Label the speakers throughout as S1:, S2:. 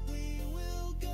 S1: we will go.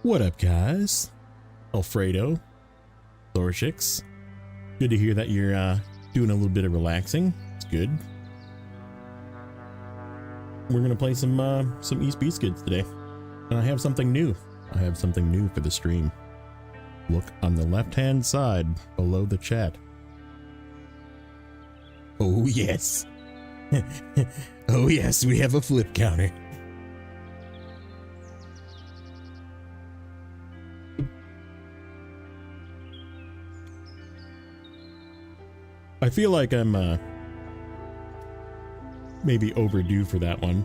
S2: What up, guys? Alfredo, Thorchix. Good to hear that you're doing a little bit of relaxing. It's good. We're gonna play some East Beskids today, and I have something new. I have something new for the stream. Look on the left-hand side below the chat. Oh yes, oh yes, we have a flip counter. I feel like I'm maybe overdue for that one.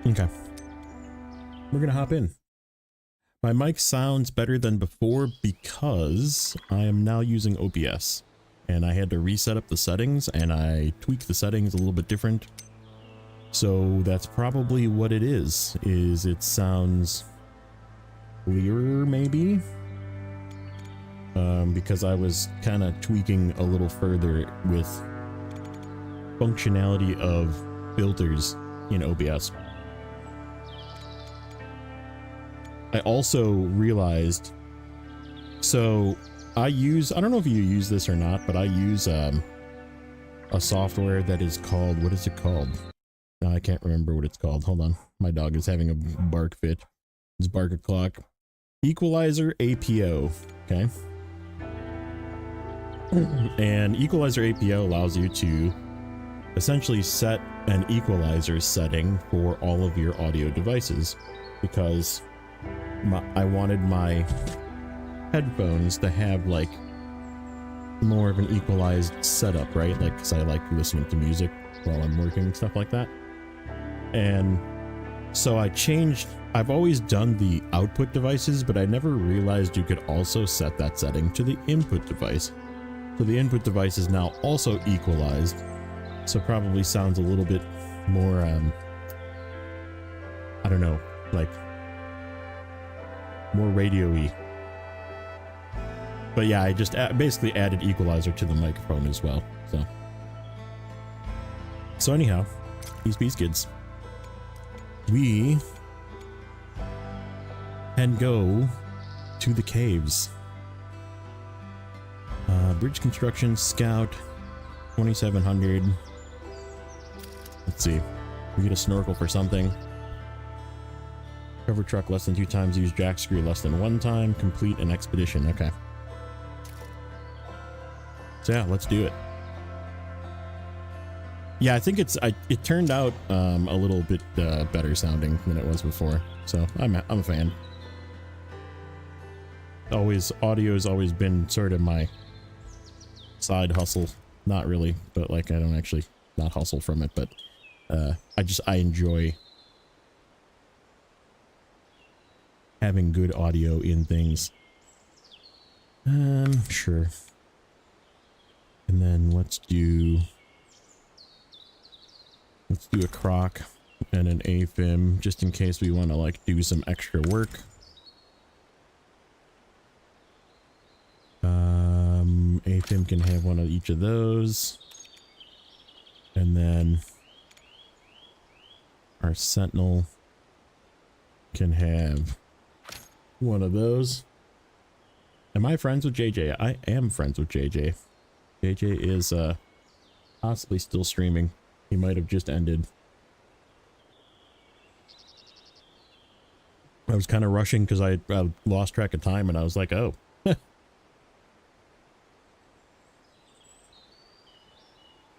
S2: Okay. We're gonna hop in. My mic sounds better than before because I am now using OBS. And I had to reset up the settings, and I tweaked the settings a little bit different. So that's probably what it is it sounds clearer maybe? Because I was kind of tweaking a little further with functionality of filters in OBS. I also realized, so I don't know if you use this or not, but I use a software that is called, what is it called? No, I can't remember what it's called. Hold on. My dog is having a bark fit. It's bark o'clock. Equalizer APO. Okay. And Equalizer APO allows you to essentially set an equalizer setting for all of your audio devices, because I wanted my headphones to have like more of an equalized setup, right? Like, because I like listening to music while I'm working and stuff like that. And so I've always done the output devices, but I never realized you could also set that setting to the input device. So the input device is now also equalized, so probably sounds a little bit more, I don't know, like more radio-y. But yeah, I just basically added equalizer to the microphone as well. So anyhow, these Beskids. We can go to the caves. Bridge construction, scout, 2700. Let's see. We get a snorkel for something. Cover truck less than 2 times. Use jack screw less than 1 time. Complete an expedition. Okay. So yeah, let's do it. Yeah, I think it turned out a little bit better sounding than it was before, so I'm a fan. Audio's always been sort of my side hustle. Not really, but like I don't actually not hustle from it, but I enjoy having good audio in things. Sure. And then let's do a croc. and an AFib just in case we want to like do some extra work. AFib can have one of each of those, and then our sentinel can have one of those. Am I friends with JJ? I am friends with JJ. JJ is possibly still streaming. He might have just ended. I was kind of rushing because I lost track of time, and I was like, oh.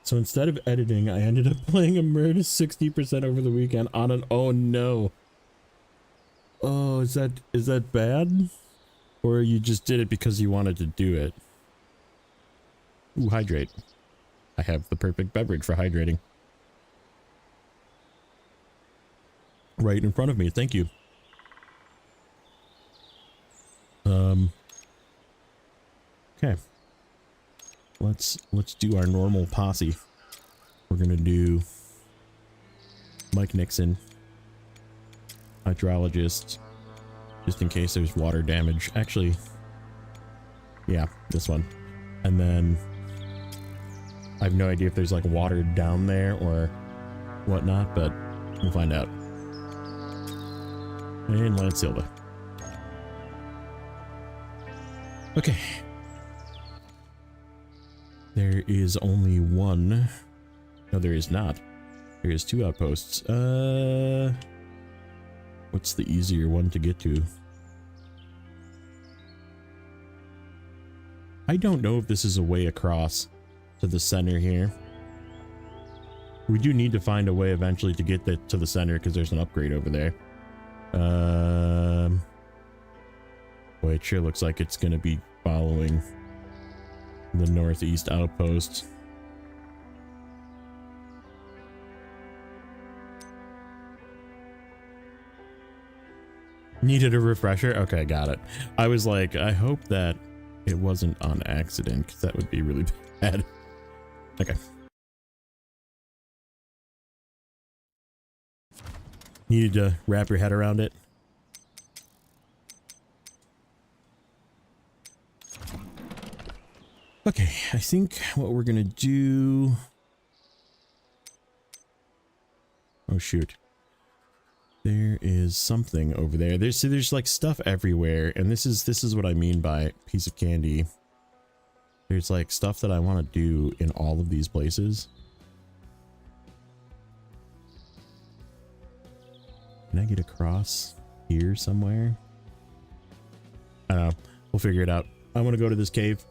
S2: So instead of editing, I ended up playing a murder 60% over the weekend on an oh no. Oh, is that bad? Or you just did it because you wanted to do it? Ooh, hydrate. I have the perfect beverage for hydrating. Right in front of me, thank you. Okay. Let's do our normal posse. We're gonna do Mike Nixon, hydrologist, just in case there's water damage. Actually, yeah, this one. And then I have no idea if there's like water down there or whatnot, but we'll find out. And Lance Silva. Okay. There is only one. No, there is not. There is 2 outposts. What's the easier one to get to? I don't know if this is a way across to the center here. We do need to find a way eventually to get that to the center because there's an upgrade over there. Boy, it sure looks like it's going to be following the northeast outpost. Needed a refresher? Okay, got it. I was like, I hope that it wasn't on accident, because that would be really bad. Okay. Needed to wrap your head around it. Okay, I think what we're gonna do... Oh shoot. There is something over there. There's like stuff everywhere, and this is what I mean by piece of candy. There's like stuff that I want to do in all of these places. Can I get across here somewhere? I don't know. We'll figure it out. I want to go to this cave.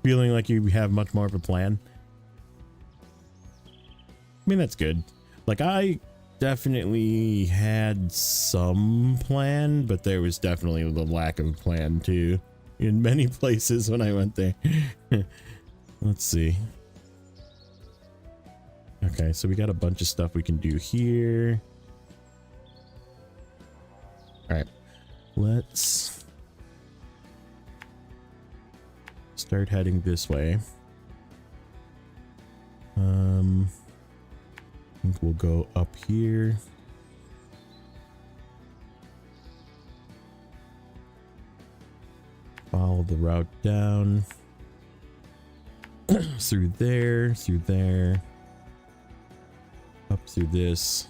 S2: Feeling like you have much more of a plan. I mean, that's good. Like, I definitely had some plan, but there was definitely the lack of plan too in many places when I went there. Let's see. Okay, so we got a bunch of stuff we can do here. All right, let's start heading this way. I think we'll go up here. Follow the route down. through there, up through this.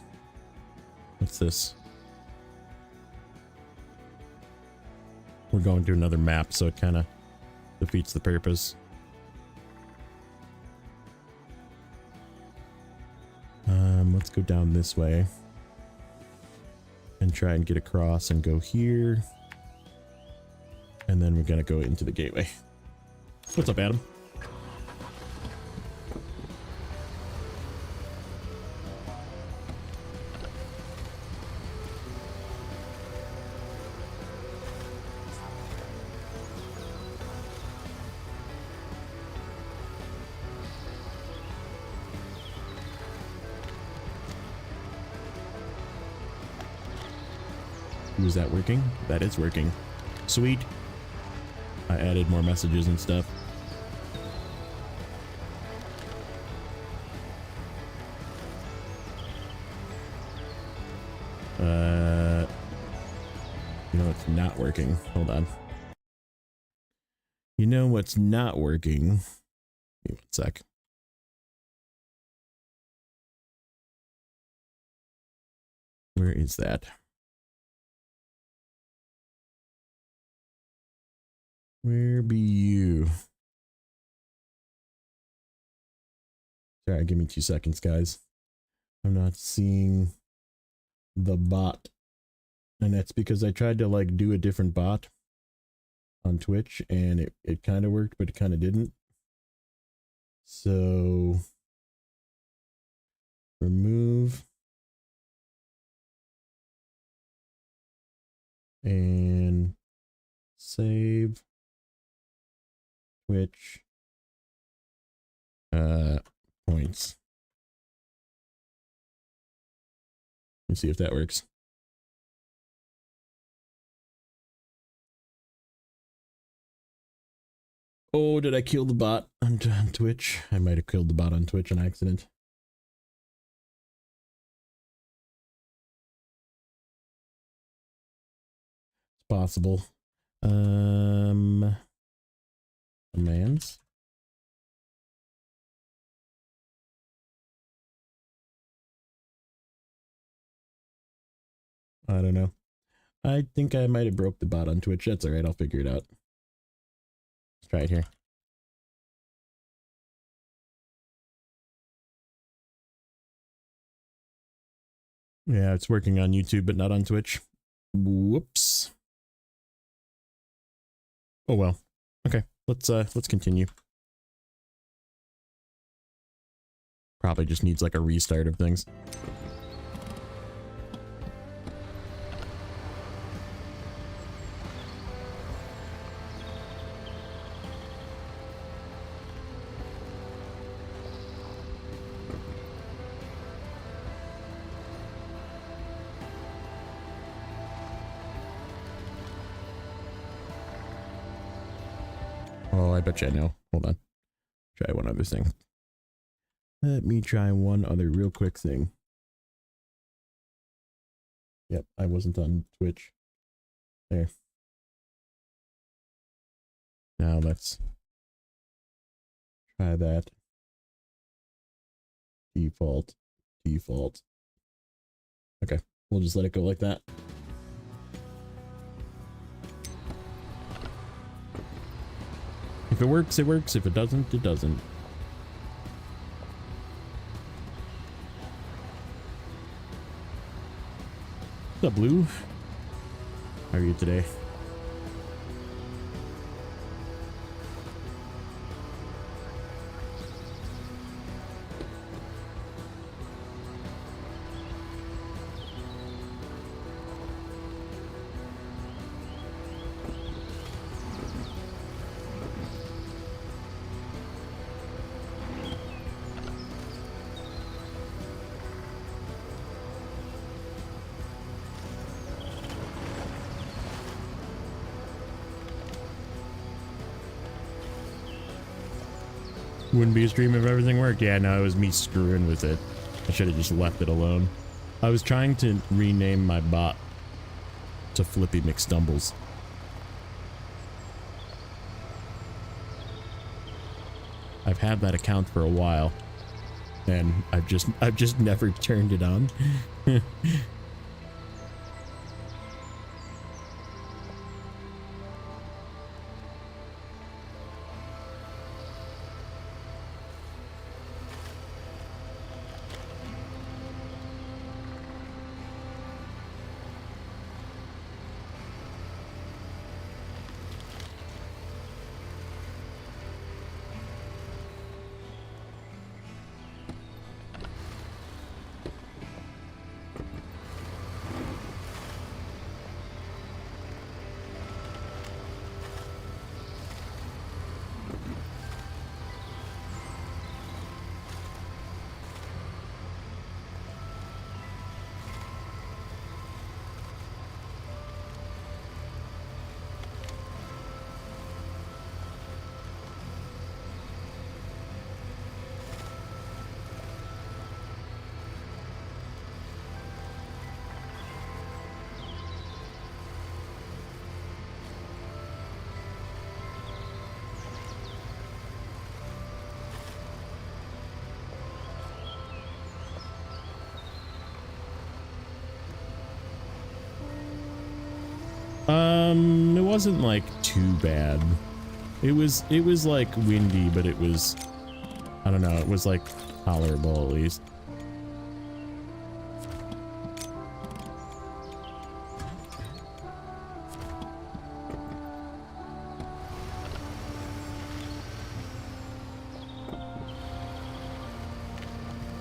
S2: What's this? We're going to another map, so it kind of defeats the purpose. Let's go down this way and try and get across and go here. And then we're gonna go into the gateway. What's up, Adam? Is that working? That is working. Sweet. I added more messages and stuff. what's not working. Hold on. You know what's not working? Give me 1 sec. Where is that? Where be you? Sorry, give me 2 seconds, guys. I'm not seeing the bot. And that's because I tried to like do a different bot on Twitch and it kind of worked, but it kind of didn't. So remove and save Twitch points. Let's see if that works. Oh, did I kill the bot on Twitch? I might have killed the bot on Twitch on accident. It's possible. Commands. I don't know. I think I might have broke the bot on Twitch. That's alright, I'll figure it out. Let's try it here. Yeah, it's working on YouTube, but not on Twitch. Whoops. Oh well. Okay, let's continue. Probably just needs like a restart of things. Oh, I bet you I know. Hold on. Try one other thing. Let me try one other real quick thing. Yep, I wasn't on Twitch. There. Now let's try that. Default. Default. Okay, we'll just let it go like that. If it works, it works. If it doesn't, it doesn't. What's up, Blue? How are you today? Wouldn't be a stream if everything worked. Yeah, no, it was me screwing with it. I should have just left it alone. I was trying to rename my bot to Flippy McStumbles. I've had that account for a while, and I've just never turned it on. It wasn't like too bad. It was like windy, but it was, I don't know, it was like tolerable at least.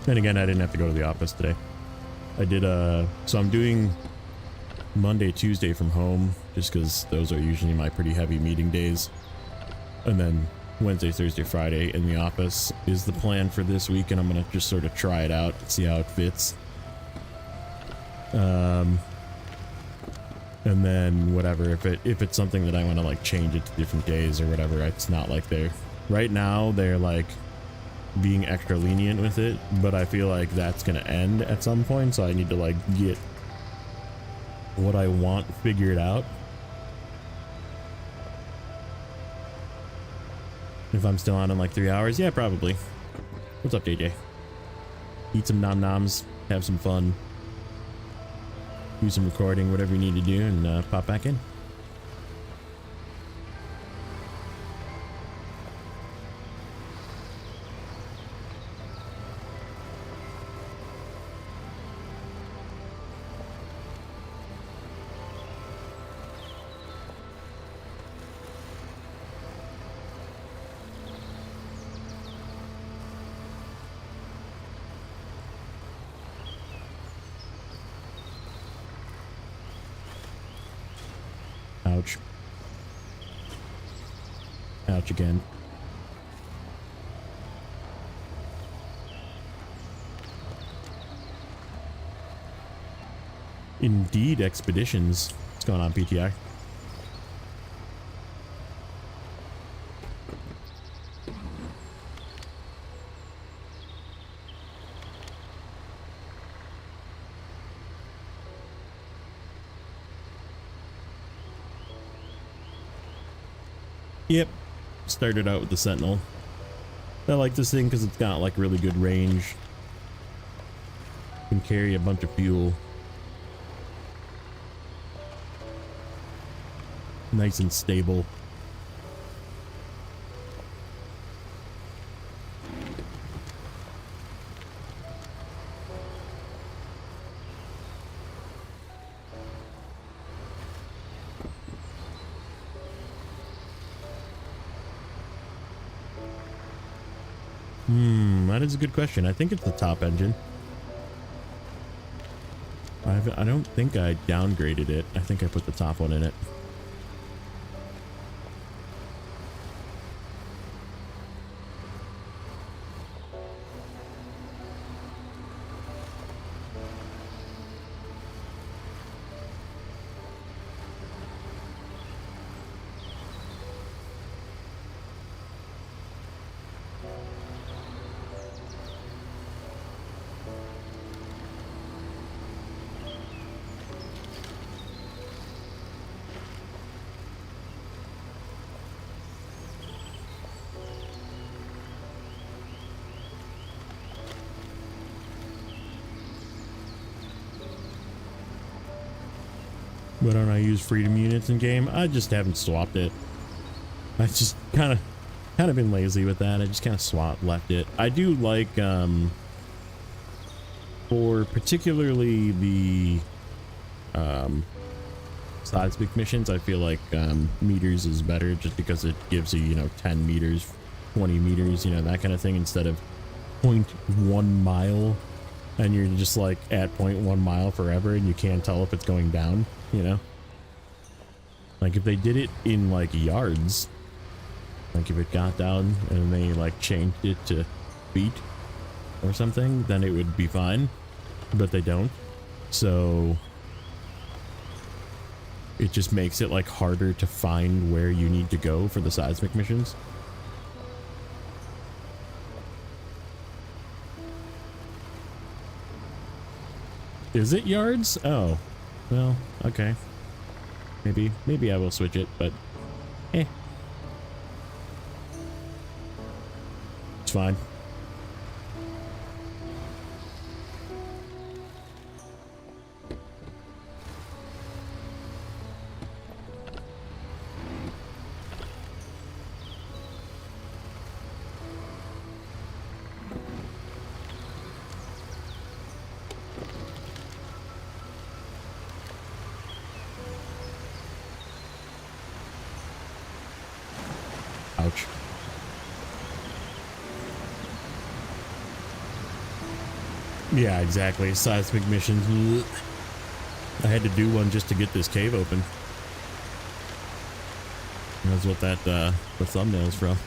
S2: And again, I didn't have to go to the office today. I did, so I'm doing Monday, Tuesday from home, just because those are usually my pretty heavy meeting days. And then Wednesday, Thursday, Friday in the office is the plan for this week, and I'm going to just sort of try it out, see how it fits. And then whatever, if it's something that I want to like change it to different days or whatever, it's not like right now they're like being extra lenient with it, but I feel like that's gonna end at some point, so I need to like get what I want figured out. If I'm still on in like 3 hours, yeah, probably. What's up, JJ? Eat some nom noms, have some fun, do some recording, whatever you need to do, and pop back in. Ouch. Ouch again. Indeed, expeditions. What's going on, PTI? Yep, started out with the Sentinel. I like this thing because it's got like really good range. Can carry a bunch of fuel. Nice and stable. That is a good question. I think it's the top engine. I don't think I downgraded it. I think I put the top one in it. Why don't I use freedom units in game? I just haven't swapped it. I just kind of been lazy with that. I just kind of left it. I do like for particularly the seismic missions, I feel like meters is better just because it gives you, 10 meters, 20 meters, that kind of thing, instead of 0.1 mile and you're just like at 0.1 mile forever and you can't tell if it's going down. Like if they did it in like yards, like if it got down and they like changed it to feet or something, then it would be fine, but they don't. So it just makes it like harder to find where you need to go for the seismic missions. Is it yards? Oh, well, okay. Maybe I will switch it, but it's fine. Ouch. Yeah, exactly. Seismic missions. I had to do one just to get this cave open. That's what that the thumbnail's from.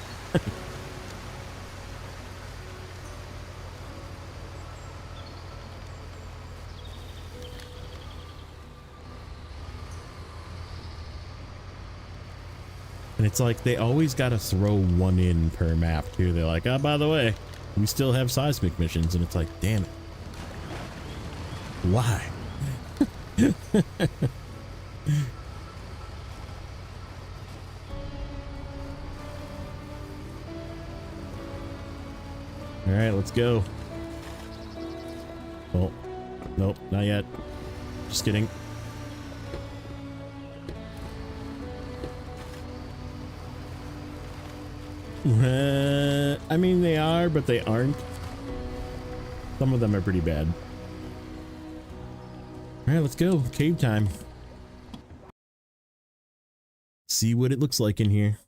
S2: And it's like they always got to throw one in per map too. They're like, oh, by the way, we still have seismic missions, and it's like, damn it. Why? All right, let's go. Oh, nope, not yet. Just kidding. I mean, they are, but they aren't. Some of them are pretty bad. All right, let's go. Cave time. See what it looks like in here.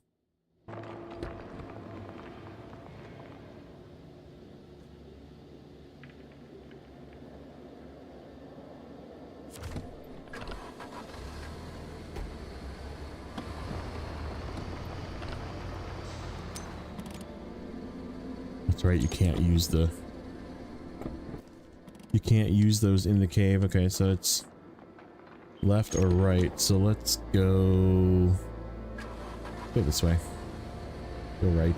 S2: That's right, you can't use those in the cave. Okay, so it's left or right. So let's go this way. Go right.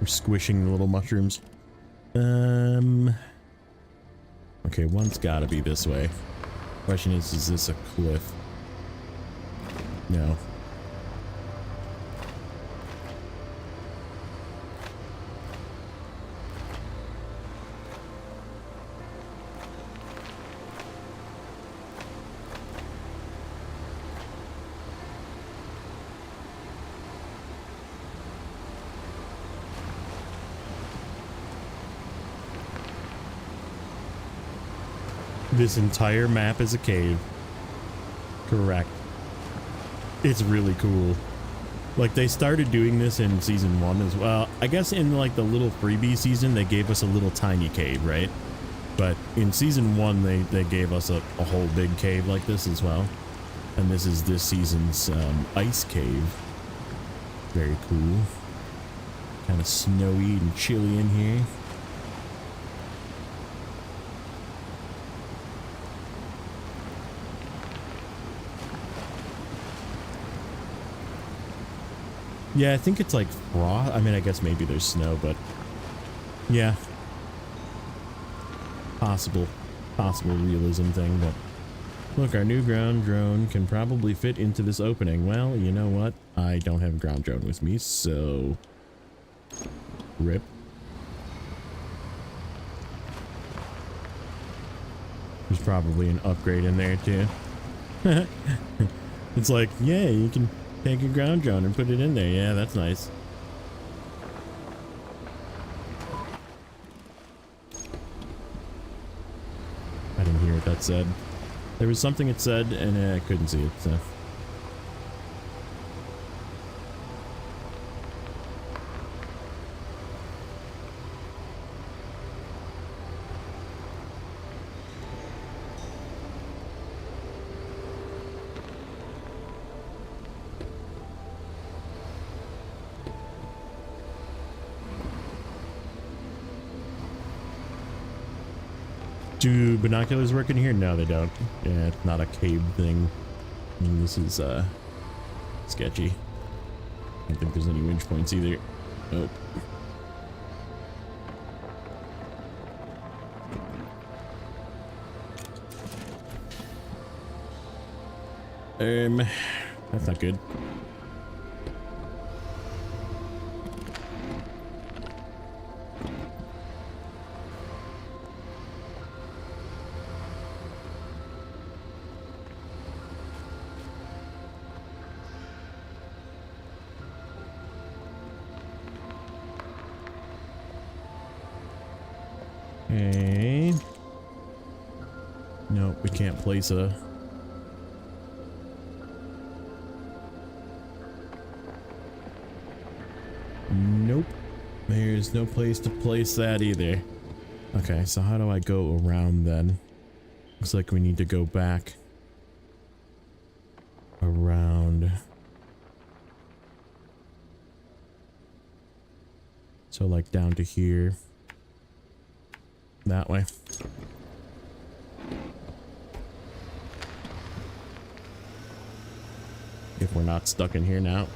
S2: We're squishing the little mushrooms. Okay, one's gotta be this way. Question is this a cliff? No. This entire map is a cave. Correct. It's really cool. Like, they started doing this in season 1 as well. I guess in like the little freebie season, they gave us a little tiny cave, right? But in season 1, they gave us a whole big cave like this as well. And this is this season's ice cave. Very cool. Kind of snowy and chilly in here. Yeah, I think it's like frost. I mean, I guess maybe there's snow, but yeah. Possible realism thing, but look, our new ground drone can probably fit into this opening. Well, you know what? I don't have a ground drone with me, so rip. There's probably an upgrade in there too. It's like, yeah, you can take a ground drone and put it in there. Yeah, that's nice. I didn't hear what that said. There was something it said, and I couldn't see it, so. Do binoculars work in here? No, they don't. Yeah, it's not a cave thing. I mean, this is sketchy. I don't think there's any winch points either. Nope. That's not good. Okay. Nope, we can't place a... Nope. There's no place to place that either. Okay, so how do I go around then? Looks like we need to go back around. So like down to here. That way. If we're not stuck in here now.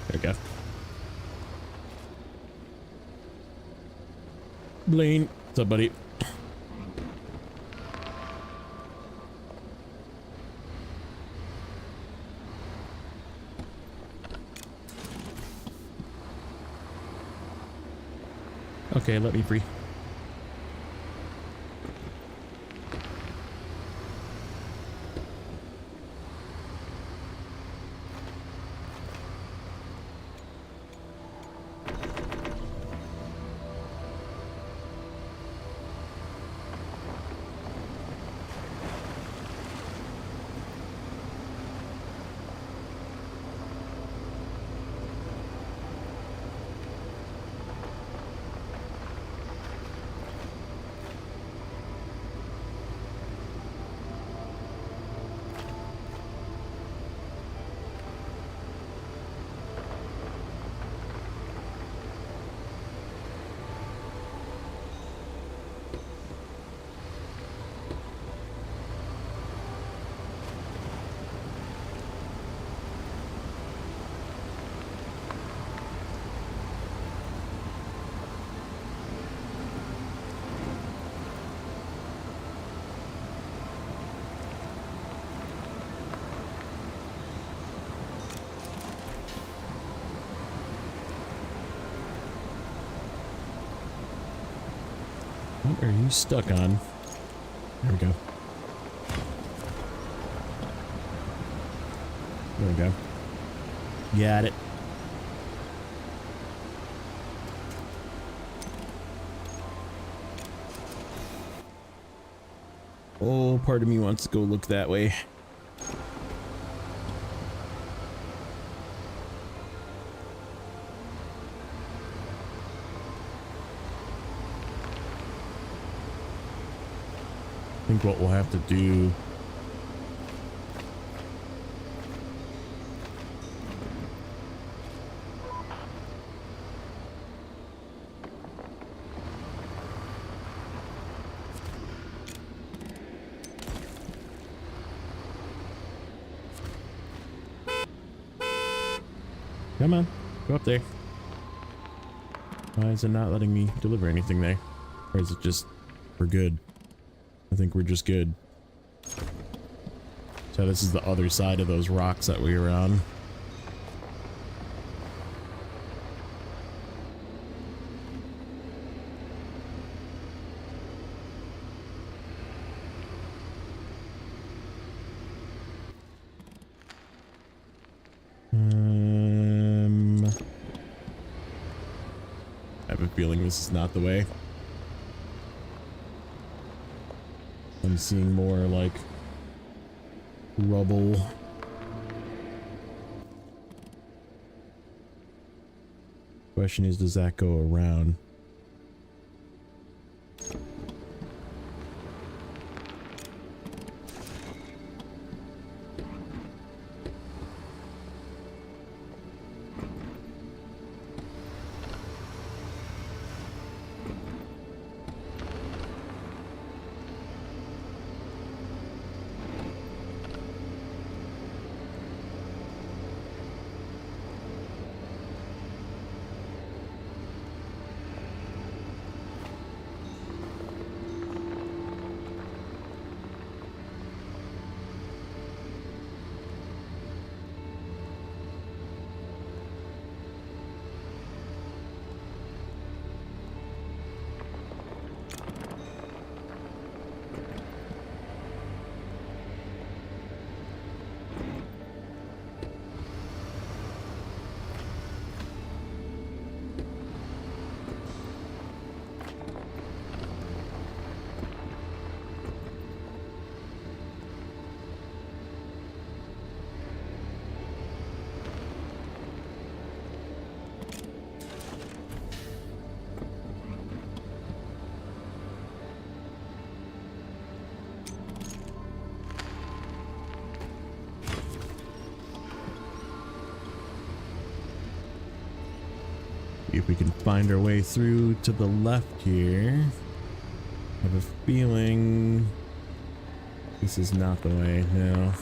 S2: There we go. Blaine, what's up, buddy? Okay, let me free. What are you stuck on? There we go. There we go. Got it. Oh, part of me wants to go look that way. I think what we'll have to do come on, go up there. Why is it not letting me deliver anything there? Or is it just we're good? I think we're just good. So this is the other side of those rocks that we were on. I have a feeling this is not the way. I'm seeing more like rubble. Question is, does that go around? see if we can find our way through to the left here. I have a feeling this is not the way, no.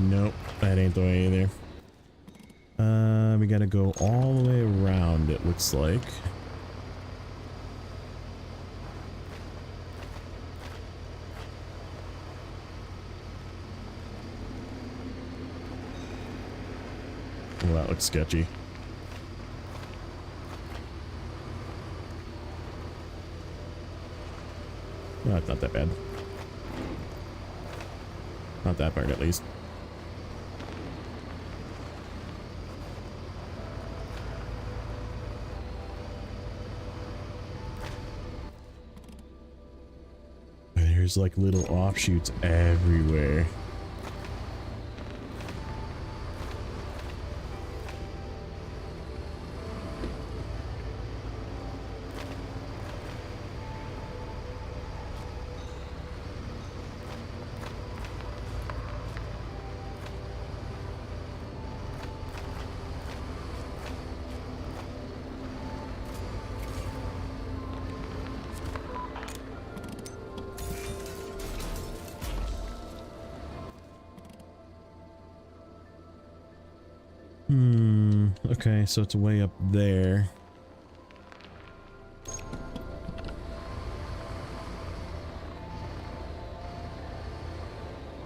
S2: Nope, that ain't the way either. We gotta go all the way around, it looks like. Well, that looks sketchy. No, it's not that bad. Not that part, at least. There's like little offshoots everywhere. Okay, so it's way up there.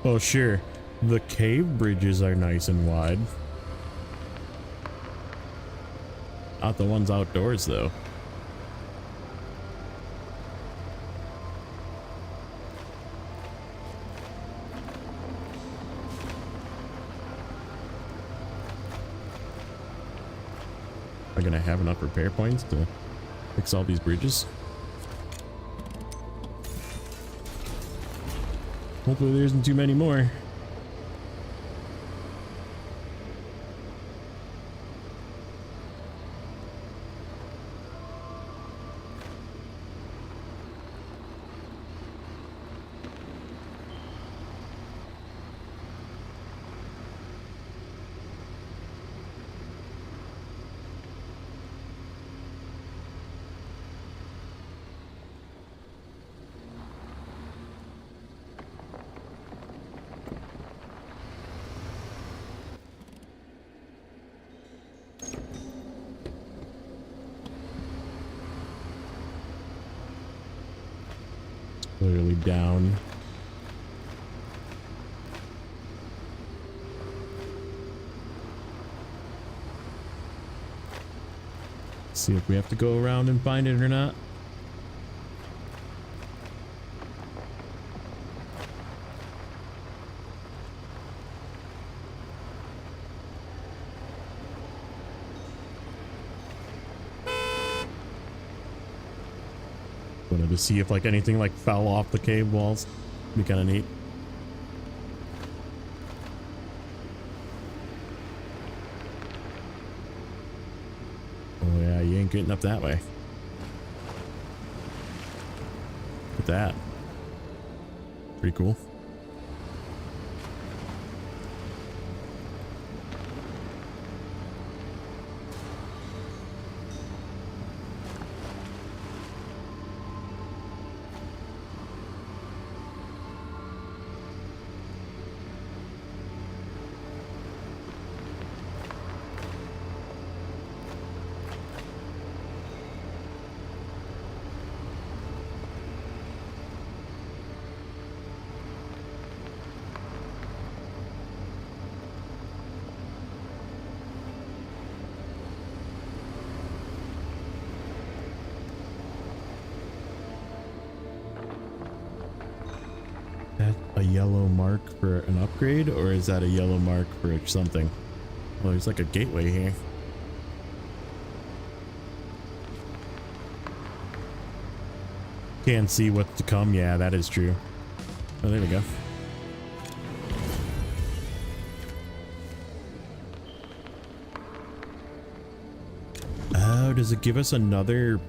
S2: Oh, sure. The cave bridges are nice and wide. Not the ones outdoors, though. Am I gonna have enough repair points to fix all these bridges? Hopefully there isn't too many more. Clearly down. See if we have to go around and find it or not. Wanted to see if like anything like fell off the cave walls. Be kind of neat. Oh yeah, you ain't getting up that way. Look at that. Pretty cool. A yellow mark for an upgrade, or is that a yellow mark for something? Well, there's like a gateway here. Can't see what's to come. Yeah, that is true. Oh, there we go. Oh, does it give us another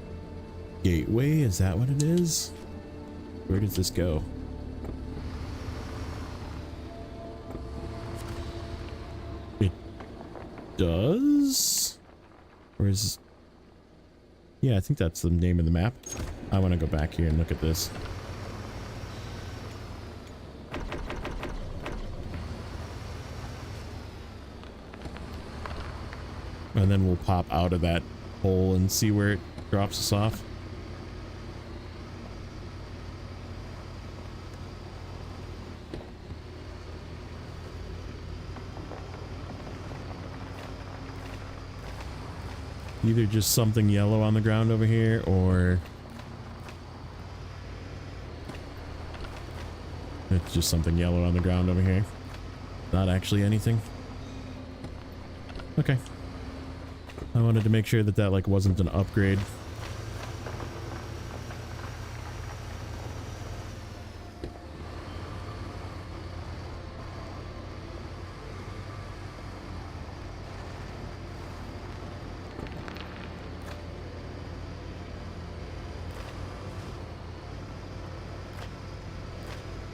S2: gateway? Is that what it is? Where does this go? It does? Or is... Yeah, I think that's the name of the map. I want to go back here and look at this. And then we'll pop out of that hole and see where it drops us off. Either just something yellow on the ground over here, or it's just something yellow on the ground over here. Not actually anything. Okay. I wanted to make sure that that like wasn't an upgrade.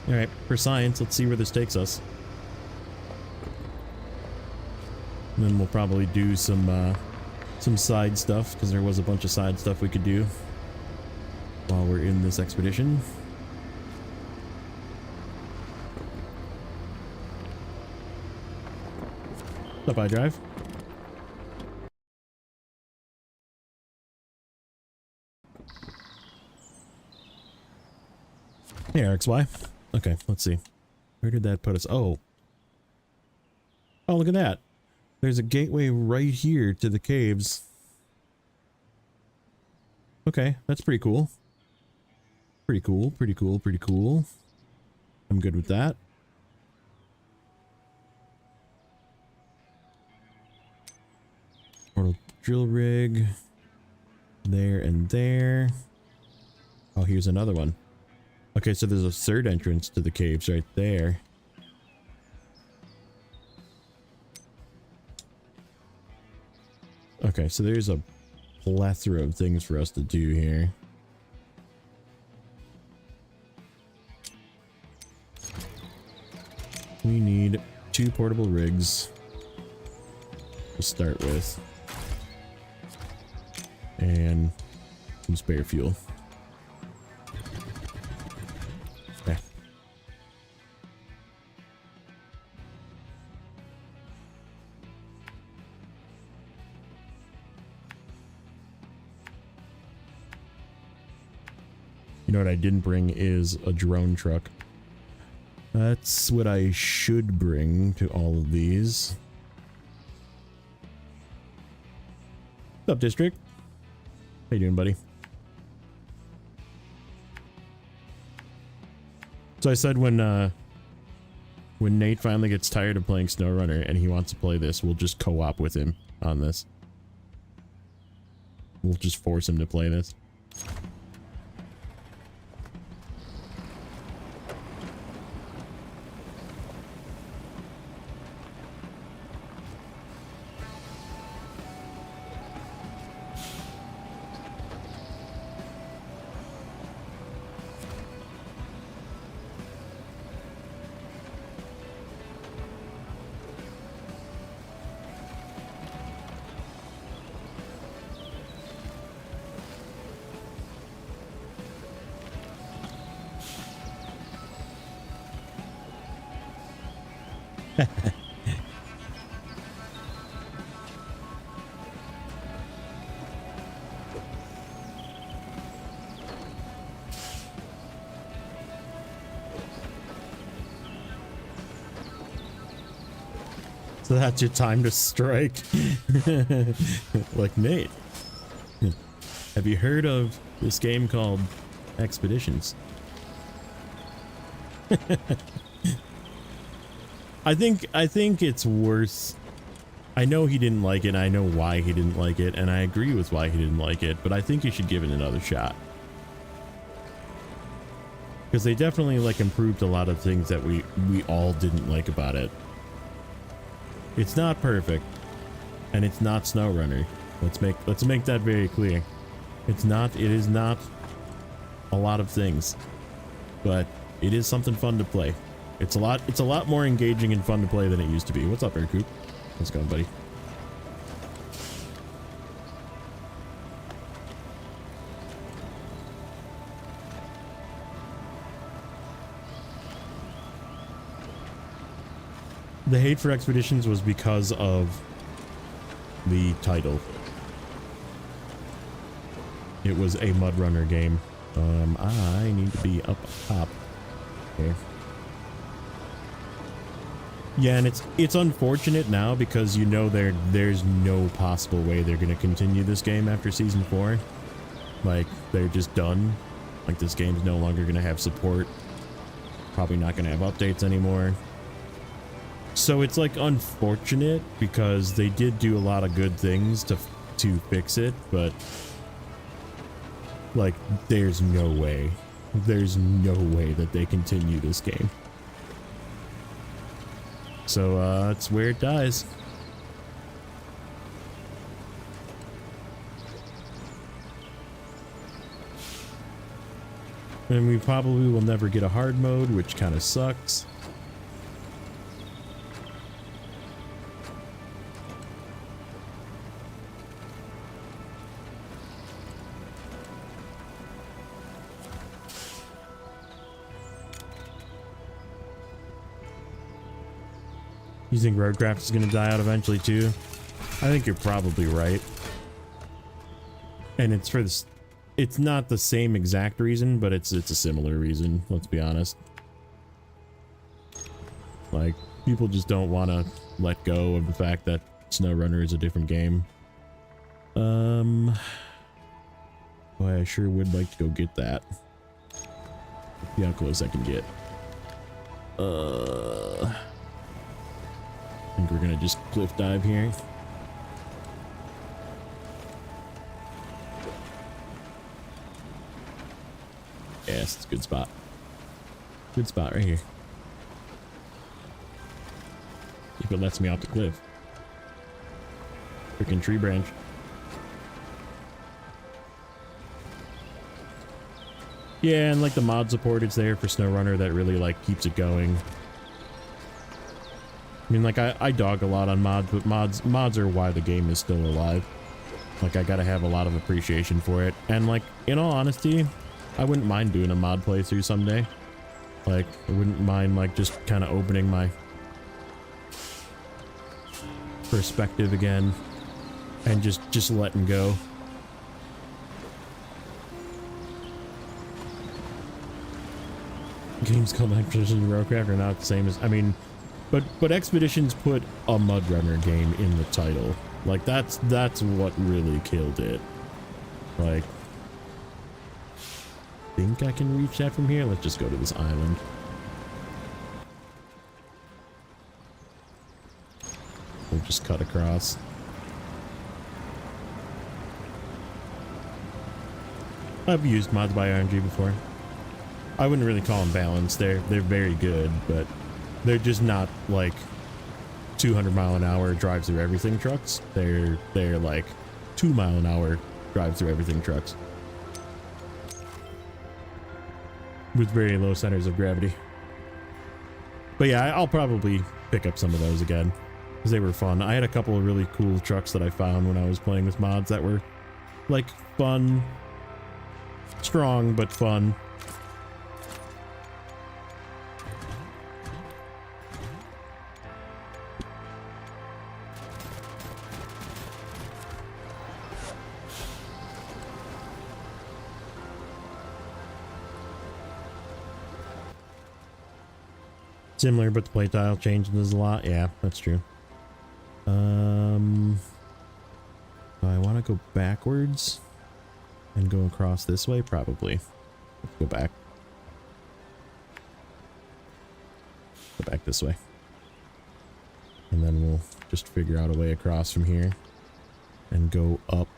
S2: All right, for science, let's see where this takes us. And then we'll probably do some side stuff, because there was a bunch of side stuff we could do while we're in this expedition. What's up, iDrive? Hey, RXY. Okay, let's see. Where did that put us? Oh. Oh, look at that. There's a gateway right here to the caves. Okay, that's pretty cool. Pretty cool, pretty cool, pretty cool. I'm good with that. Portal drill rig. There and there. Oh, here's another one. Okay, so there's a third entrance to the caves right there. Okay, so there's a plethora of things for us to do here. We need 2 portable rigs to start with. And some spare fuel. Okay. You know what I didn't bring is a drone truck. That's what I should bring to all of these. What's up, District? How you doing, buddy? So I said when Nate finally gets tired of playing SnowRunner and he wants to play this, we'll just co-op with him on this. We'll just force him to play this. So that's your time to strike. Like, Nate, have you heard of this game called Expeditions? I think it's worth I know he didn't like it, I know why he didn't like it, and I agree with why he didn't like it, but I think you should give it another shot. Because they definitely like improved a lot of things that we all didn't like about it. It's not perfect, and it's not SnowRunner. Let's make that very clear. It is not a lot of things, but it is something fun to play. It's a lot more engaging and fun to play than it used to be. What's up, Aircoop? How's it going, buddy? The hate for Expeditions was because of the title. It was a mud runner game. I need to be up top. Okay. Yeah, and it's unfortunate now because you know there's no possible way they're gonna continue this game after season 4. Like, they're just done. Like, this game's no longer gonna have support. Probably not gonna have updates anymore. So it's like unfortunate because they did do a lot of good things to fix it, but like there's no way that they continue this game. So it's where it dies. And we probably will never get a hard mode, which kind of sucks. You think Roadcraft is going to die out eventually too? I think you're probably right. And it's for this. It's not the same exact reason, but it's a similar reason. Let's be honest. Like, people just don't want to let go of the fact that SnowRunner is a different game. Boy, I sure would like to go get that. See how close I can get. I think we're gonna just cliff dive here. Yes, it's a good spot. Good spot right here. If it lets me off the cliff. Freaking tree branch. Yeah, and like the mod support is there for SnowRunner that really like keeps it going. I mean, like I dog a lot on mods, but mods are why the game is still alive. Like, I gotta have a lot of appreciation for it. And like, in all honesty, I wouldn't mind doing a mod playthrough someday. Like, I wouldn't mind like just kind of opening my perspective again and just letting go. Games called Expeditions and Roadcraft are not the same as, I mean, but Expeditions put a mud runner game in the title. Like, that's what really killed it. Like, think I can reach that from here? Let's just go to this island. We'll just cut across. I've used mods by RNG before. I wouldn't really call them balanced. They're very good, but they're just not like 200-mile-an-hour drive through everything trucks. They're like 2-mile-an-hour drive through everything trucks with very low centers of gravity. But yeah, I'll probably pick up some of those again because they were fun. I had a couple of really cool trucks that I found when I was playing with mods that were like fun, strong but fun. Similar, but the play tile changes a lot. Yeah, that's true. Do I want to go backwards and go across this way? Probably. Let's go back. Go back this way. And then we'll just figure out a way across from here and go up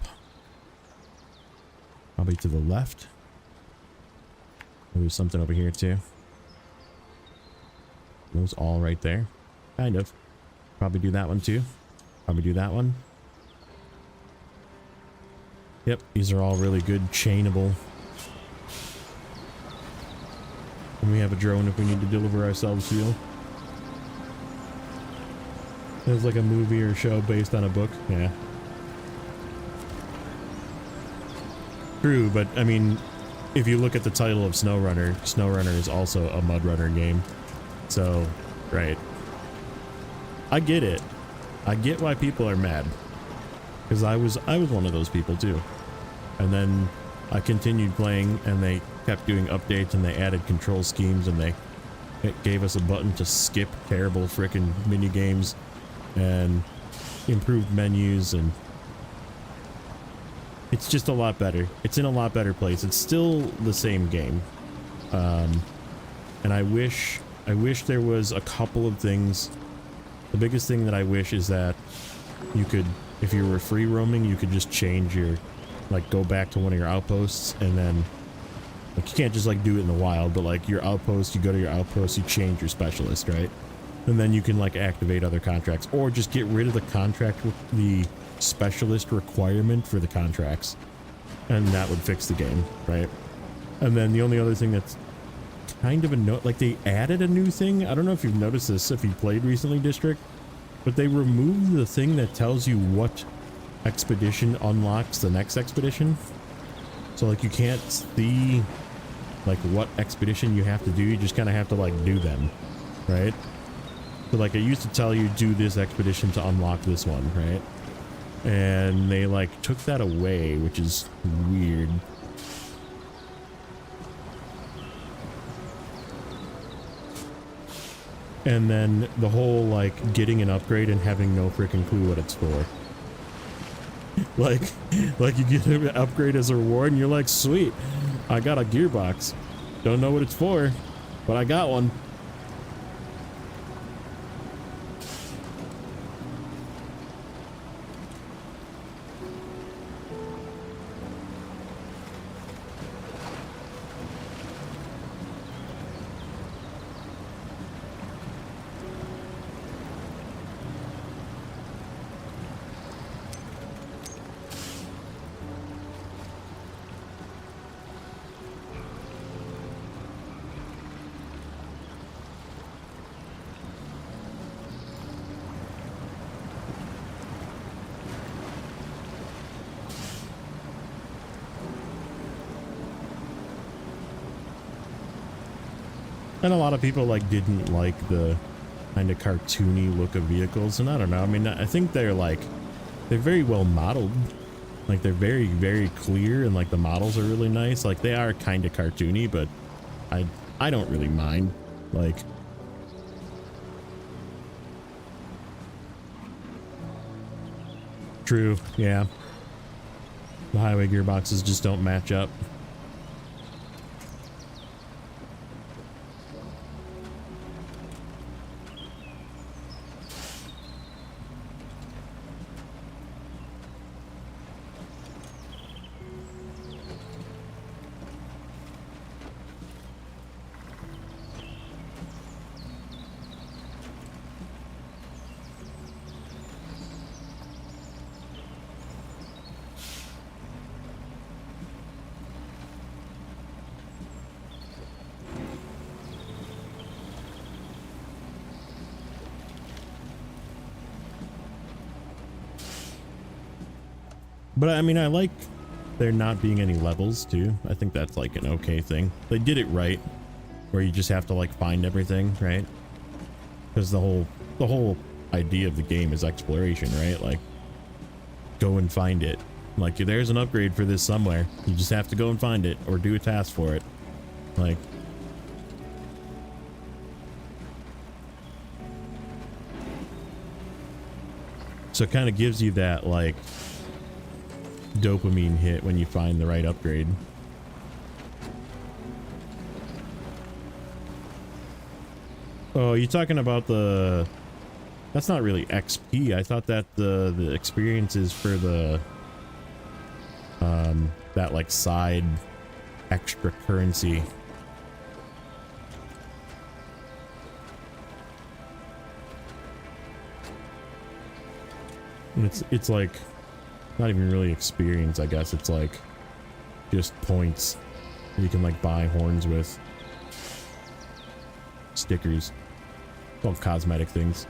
S2: probably to the left. There's something over here too. Those all right there. Kind of. Probably do that one too. Probably do that one. Yep, these are all really good chainable. And we have a drone if we need to deliver ourselves fuel. There's like a movie or show based on a book. Yeah. True, but I mean, if you look at the title of SnowRunner, SnowRunner is also a Mud Runner game. So, right. I get it. I get why people are mad. Because I was one of those people too. And then I continued playing and they kept doing updates and they added control schemes and it gave us a button to skip terrible frickin' mini games and improved menus, and it's just a lot better. It's in a lot better place. It's still the same game. And I wish there was a couple of things. The biggest thing that I wish is that you could, if you were free roaming, you could just change your, like, go back to one of your outposts, and then, like, you can't just, like, do it in the wild, but, like, your outpost, you go to your outpost, you change your specialist, right? And then you can, like, activate other contracts, or just get rid of the contract, the specialist requirement for the contracts, and that would fix the game, right? And then the only other thing that's kind of a note, like, they added a new thing. I don't know if you've noticed this, if you played recently District, but they removed the thing that tells you what expedition unlocks the next expedition. So, like, you can't see, like, what expedition you have to do. You just kind of have to, like, do them, right? So, like, it used to tell you do this expedition to unlock this one, right? And they, like, took that away, which is weird. And then the whole, like, getting an upgrade and having no freaking clue what it's for. like you get an upgrade as a reward and you're like, sweet, I got a gearbox. Don't know what it's for, but I got one. And a lot of people, like, didn't like the kind of cartoony look of vehicles, and I don't know. I mean, I think they're very well modeled. Like, they're very, very clear, and, like, the models are really nice. Like, they are kind of cartoony, but I don't really mind. Like, true, yeah. The highway gearboxes just don't match up. But I mean, I like there not being any levels too. I think that's like an okay thing. They did it right, where you just have to, like, find everything, right? Because the whole idea of the game is exploration, right? Like, go and find it. Like, there's an upgrade for this somewhere. You just have to go and find it or do a task for it. Like, so it kind of gives you that, like, dopamine hit when you find the right upgrade. Oh, you talking about the That's not really XP. I thought that the experience is for the that like side extra currency. And it's like not even really experience, I guess. It's like just points that you can like buy horns with. Stickers. It's all cosmetic things.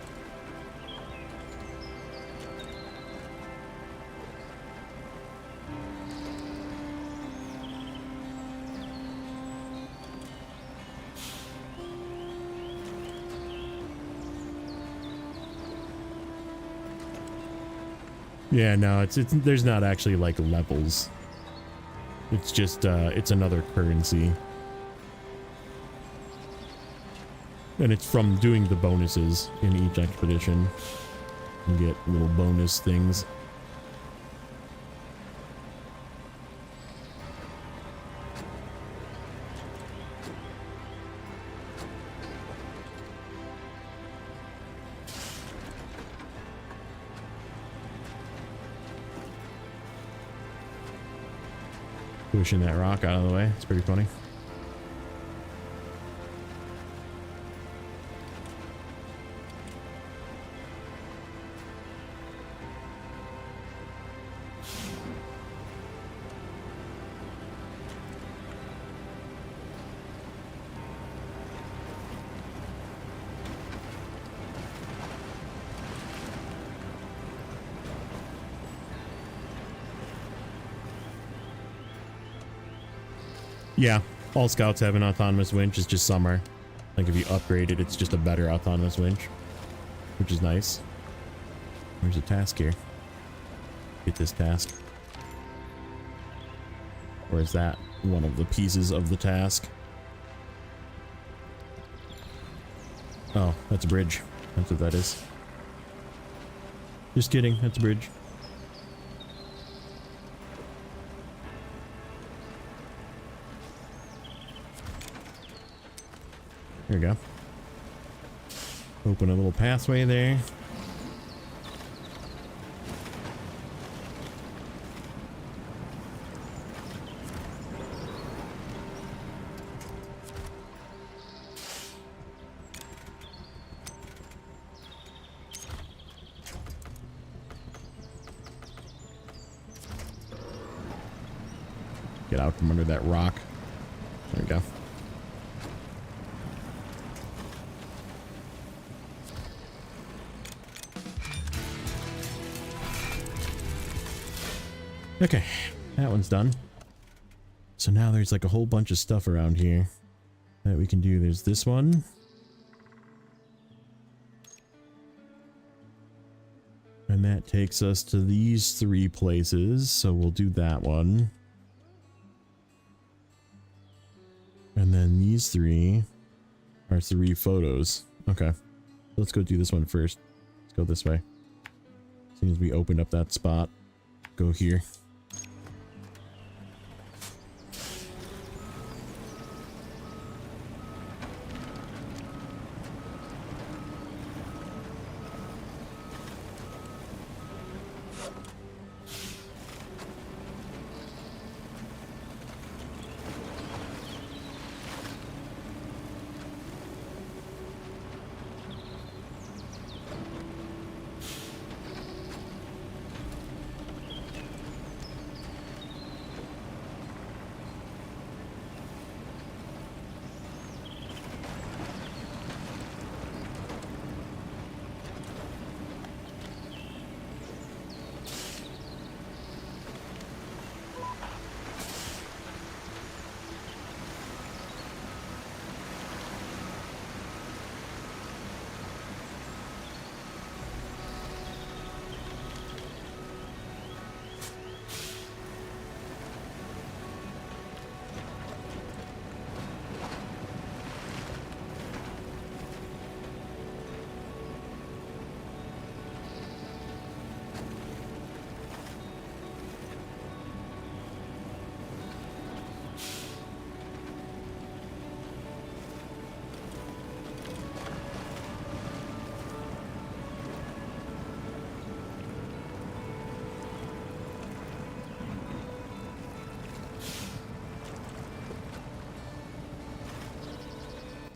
S2: Yeah, no, it's there's not actually like levels. It's just it's another currency. And it's from doing the bonuses in each expedition. You get little bonus things. Pushing that rock out of the way. It's pretty funny. Yeah, all scouts have an autonomous winch. It's just summer. Like if you upgrade it, it's just a better autonomous winch, which is nice. There's a task here. Get this task. Or is that one of the pieces of the task? Oh, that's a bridge. That's what that is. Just kidding. That's a bridge. There we go. Open a little pathway there. Get out from under that rock. There we go. Okay, that one's done. So now there's like a whole bunch of stuff around here that we can do. There's this one. And that takes us to these three places. So we'll do that one. And then these three are three photos. Okay, let's go do this one first. Let's go this way. As soon as we opened up that spot, go here.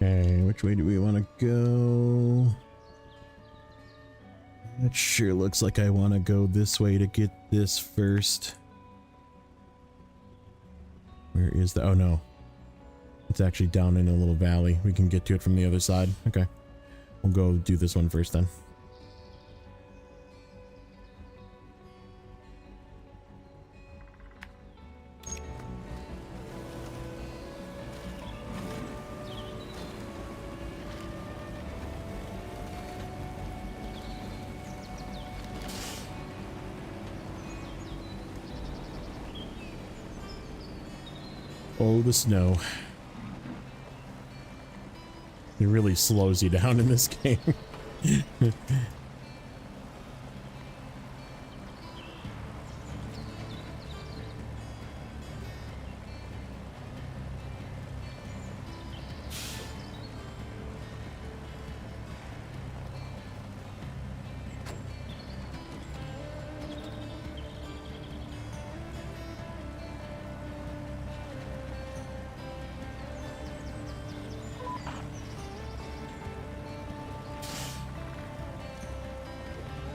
S2: Okay, which way do we want to go? It sure looks like I want to go this way to get this first. Where is the... oh no. It's actually down in a little valley. We can get to it from the other side. Okay. We'll go do this one first then. Oh, the snow. It really slows you down in this game.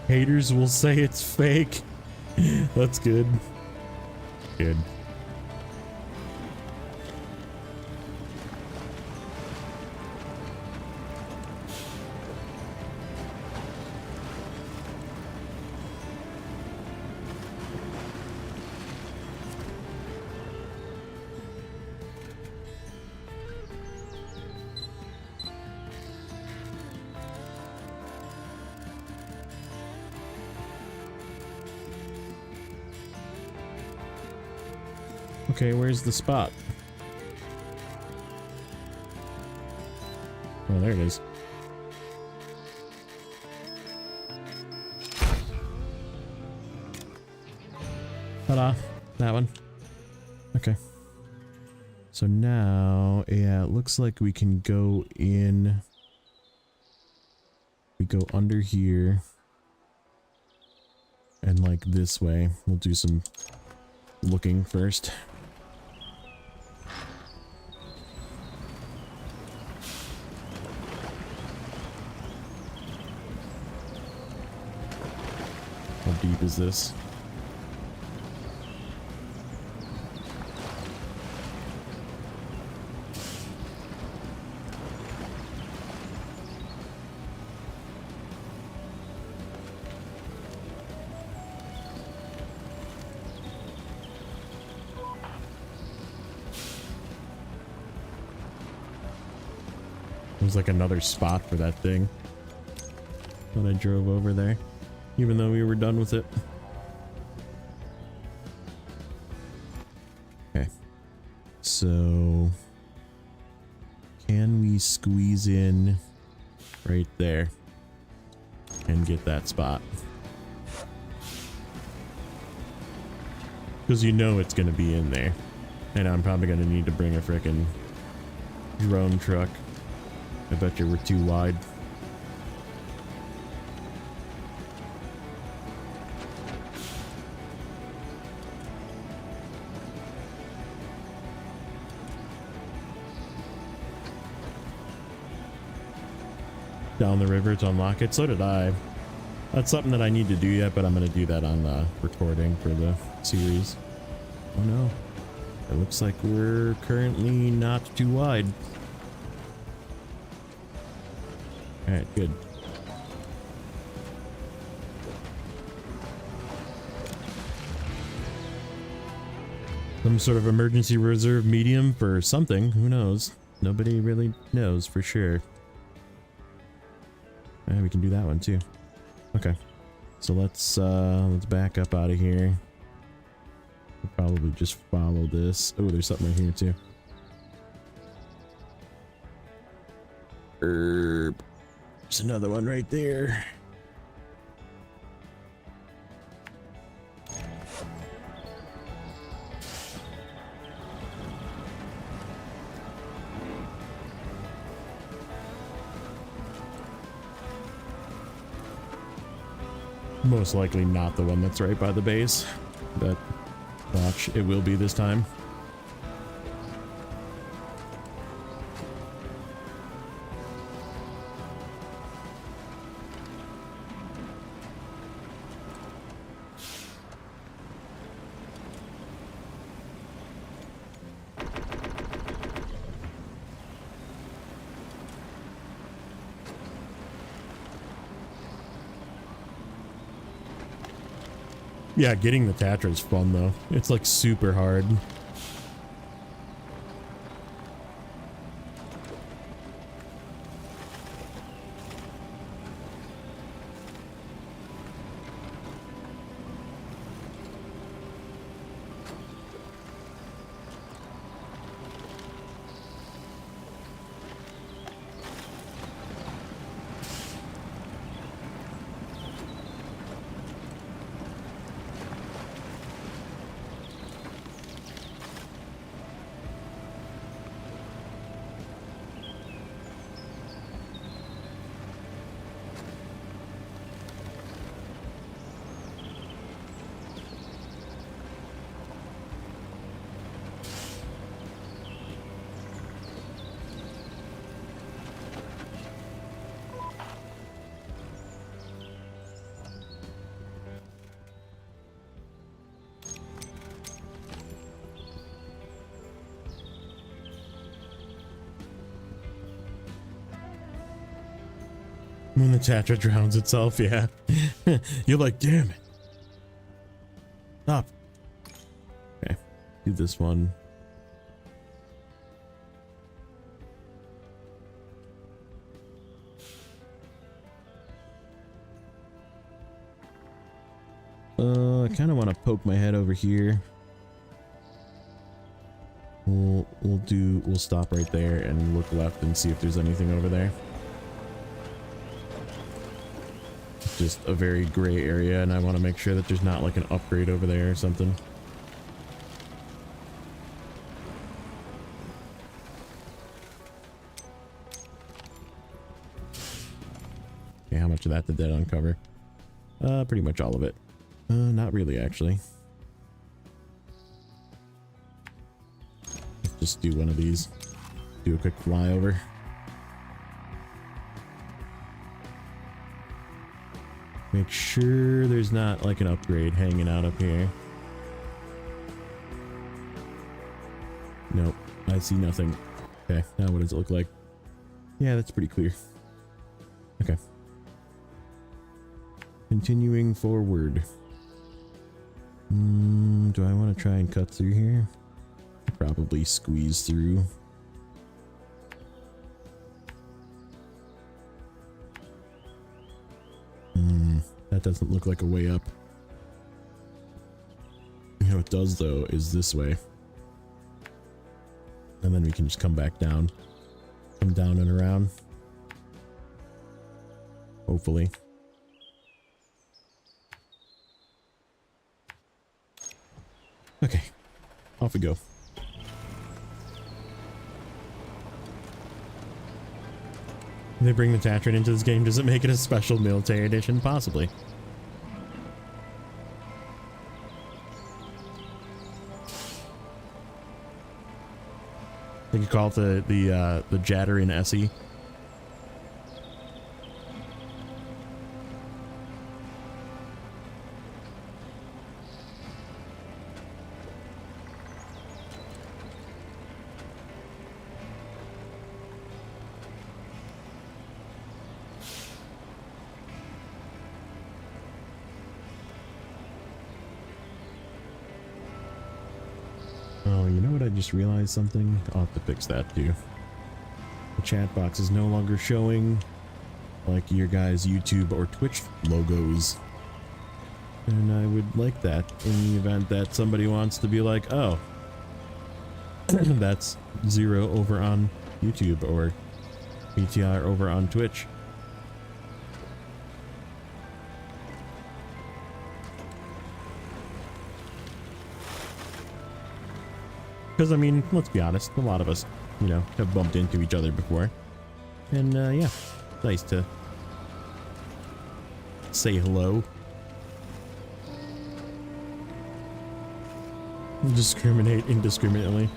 S2: Haters will say it's fake. That's good. Good. Okay, where's the spot? Oh, there it is. Ta-da! That one. Okay. So now, yeah, it looks like we can go in. We go under here. And like this way. We'll do some looking first. How deep is this? There's like another spot for that thing when I drove over there, even though we were done with it. Okay, so can we squeeze in right there and get that spot? Because you know it's going to be in there, and I'm probably going to need to bring a frickin' drone truck. I bet you we're too wide. Down the river to unlock it. So did I. That's something that I need to do yet, but I'm going to do that on the recording for the series. Oh no. It looks like we're currently not too wide. Alright, good. Some sort of emergency reserve medium for something. Who knows? Nobody really knows for sure. We can do that one too. Okay. So let's back up out of here. We'll probably just follow this. Oh, there's something right here too. There's another one right there. Most likely not the one that's right by the base, but watch, it will be this time. Yeah, getting the Tatra is fun though. It's like super hard. When the Tatra drowns itself, yeah. You're like, damn it. Stop. Okay, do this one. I kind of want to poke my head over here. We'll stop right there and look left and see if there's anything over there. Just a very gray area, and I want to make sure that there's not like an upgrade over there or something. Okay, how much of that did that uncover? Pretty much all of it. Not really, actually. Let's just do one of these. Do a quick flyover. Make sure there's not like an upgrade hanging out up here. Nope, I see nothing. Okay, now what does it look like? Yeah, that's pretty clear. Okay. Continuing forward. Do I want to try and cut through here? Probably squeeze through. That doesn't look like a way up. You know what it does though is this way. And then we can just come back down. Come down and around. Hopefully. Okay. Off we go. They bring the Tatran into this game. Does it make it a special military edition? Possibly. They could call it the Jatterin Essie. Oh, you know what? I just realized something. I'll have to fix that too. The chat box is no longer showing like your guys' YouTube or Twitch logos. And I would like that in the event that somebody wants to be like, oh, that's Zero over on YouTube or BTR over on Twitch. Because, I mean, let's be honest, a lot of us, you know, have bumped into each other before. And, yeah, nice to say hello. Discriminate indiscriminately.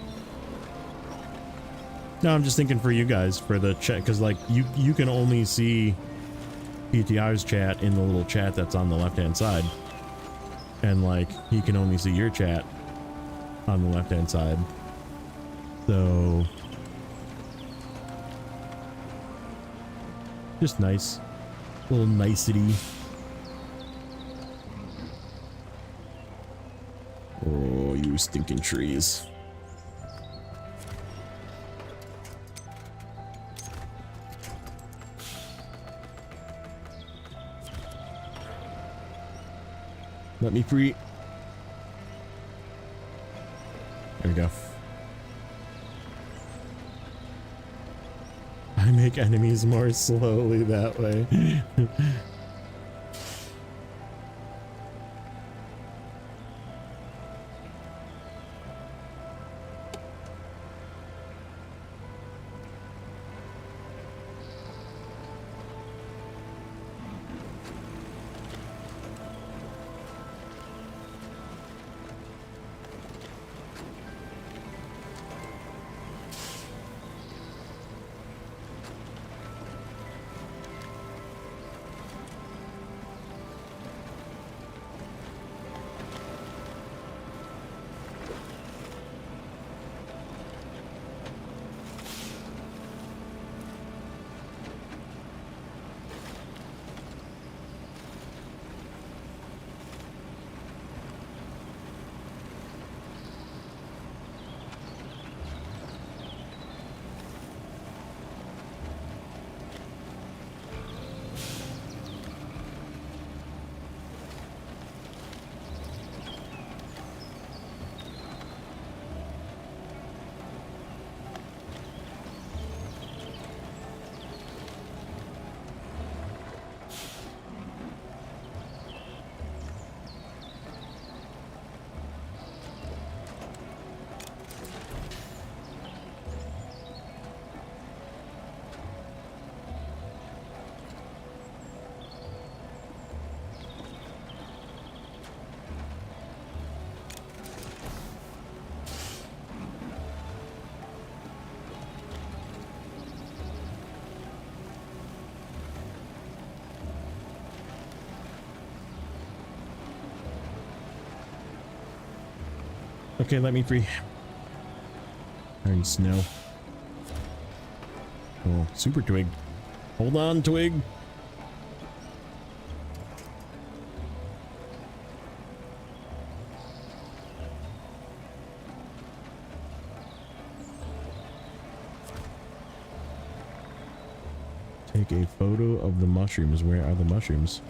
S2: No, I'm just thinking for you guys, for the chat, because, like, you can only see PTR's chat in the little chat that's on the left-hand side. And, like, he can only see your chat on the left-hand side. So just nice little nicety. You stinking trees. Let me free. There we go. I make enemies more slowly that way. Okay, let me free. Iron snow. Oh, super twig. Hold on, twig. Take a photo of the mushrooms. Where are the mushrooms?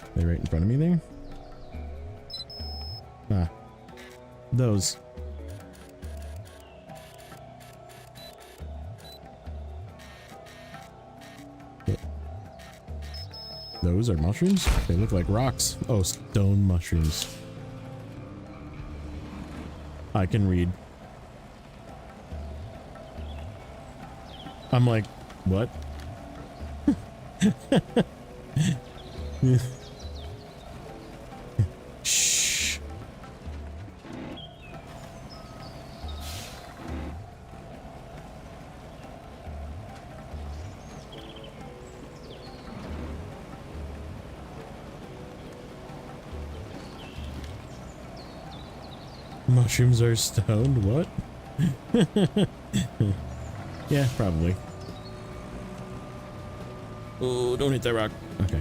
S2: Are they right in front of me there? Ah. Those. Yeah. Those are mushrooms? They look like rocks. Oh, stone mushrooms. I can read. I'm like, what? Shh. Mushrooms are stoned? What? Yeah, probably. Oh, don't hit that rock. Okay.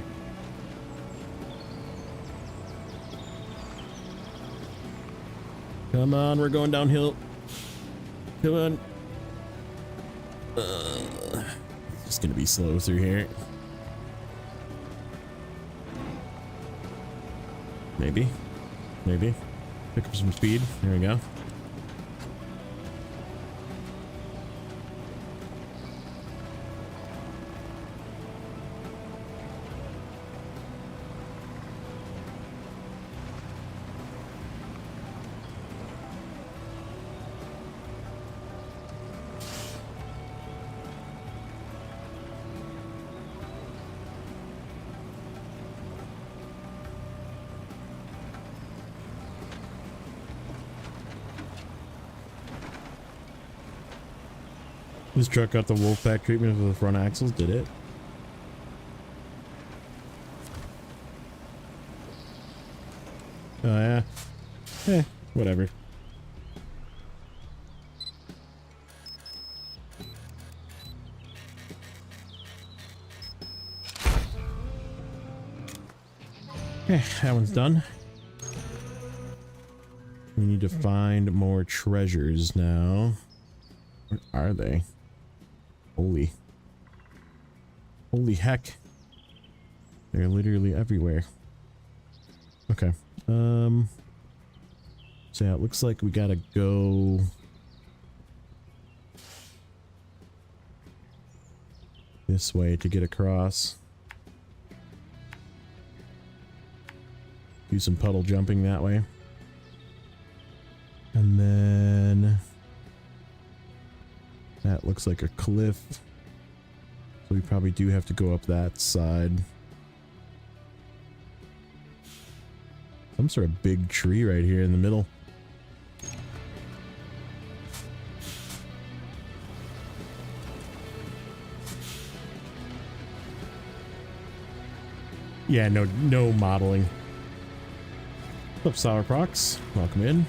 S2: Come on, we're going downhill. Come on. It's just gonna be slow through here. Maybe. Maybe. Pick up some speed. There we go. This truck got the Wolfpack treatment for the front axles, did it? Oh yeah. Whatever. Okay, that one's done. We need to find more treasures now. Where are they? Holy heck. They're literally everywhere. Okay. So yeah, it looks like we gotta go this way to get across. Do some puddle jumping that way. And then that looks like a cliff. So we probably do have to go up that side. Some sort of big tree right here in the middle. Yeah, no modeling. What's up, Sourprox? Welcome in.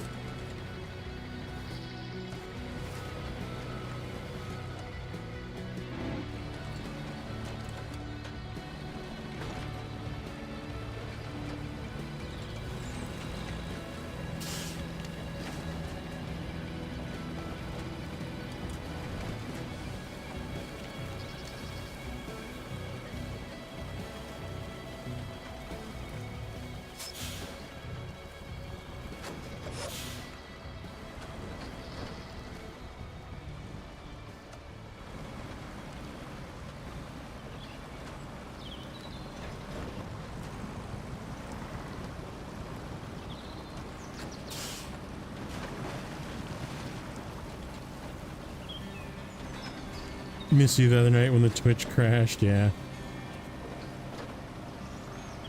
S2: Missed you the other night when the Twitch crashed, yeah.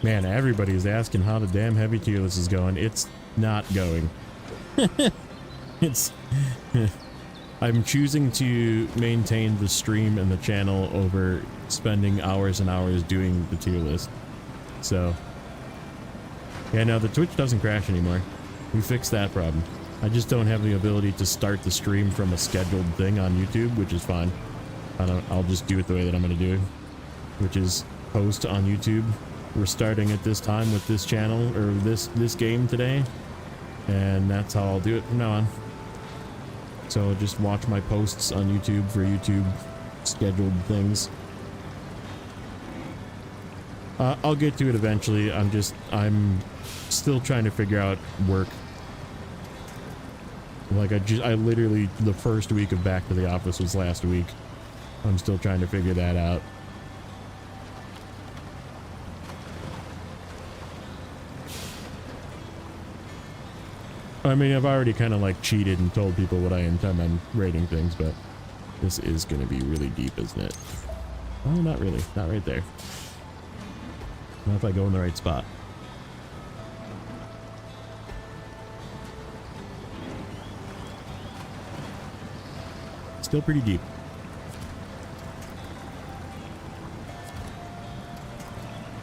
S2: Man, everybody's asking how the damn heavy tier list is going. It's not going. It's... I'm choosing to maintain the stream and the channel over spending hours and hours doing the tier list. So... yeah, no, the Twitch doesn't crash anymore. We fixed that problem. I just don't have the ability to start the stream from a scheduled thing on YouTube, which is fine. I'll just do it the way that I'm gonna do it, which is post on YouTube. We're starting at this time with this channel, or this game today, and that's how I'll do it from now on. So just watch my posts on YouTube for YouTube scheduled things. I'll get to it eventually. I'm still trying to figure out work. Like I literally, the first week of Back to the Office was last week. I'm still trying to figure that out. I mean, I've already kind of like cheated and told people what I intend on rating things, but this is going to be really deep, isn't it? Oh, not really. Not right there. Not if I go in the right spot. Still pretty deep.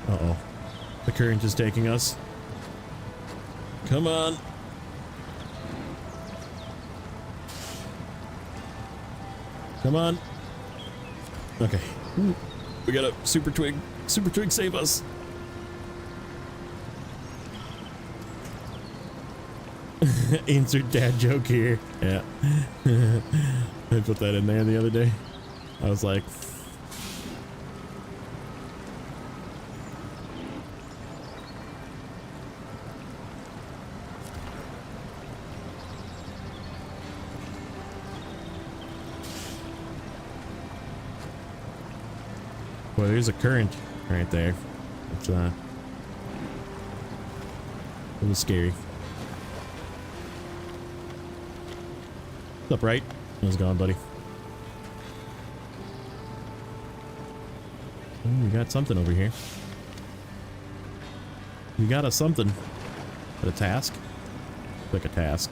S2: Uh-oh. The current is taking us. Come on. Come on. Okay. Ooh, we got a super twig. Super twig, save us. Insert dad joke here. Yeah. I put that in there the other day. I was like... Well, there's a current right there. It's a little scary. What's up, right? How's it going, buddy? Oh, we got something over here. We got a something. Is it a task? Like a task.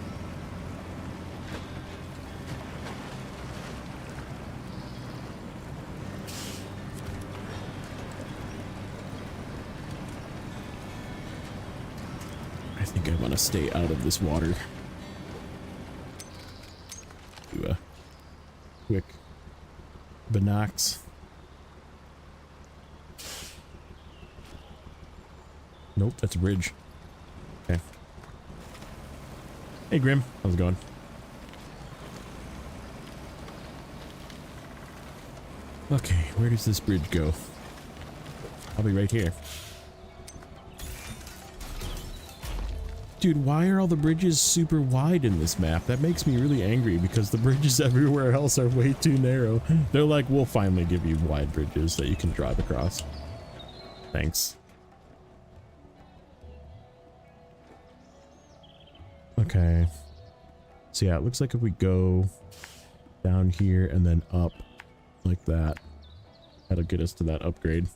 S2: I think I want to stay out of this water. Do a quick binocs. Nope, that's a bridge. Okay. Hey Grim, how's it going? Okay, where does this bridge go? I'll be right here. Dude, why are all the bridges super wide in this map? That makes me really angry because the bridges everywhere else are way too narrow. They're like, we'll finally give you wide bridges that you can drive across. Thanks. Okay. So yeah, it looks like if we go down here and then up like that, that'll get us to that upgrade.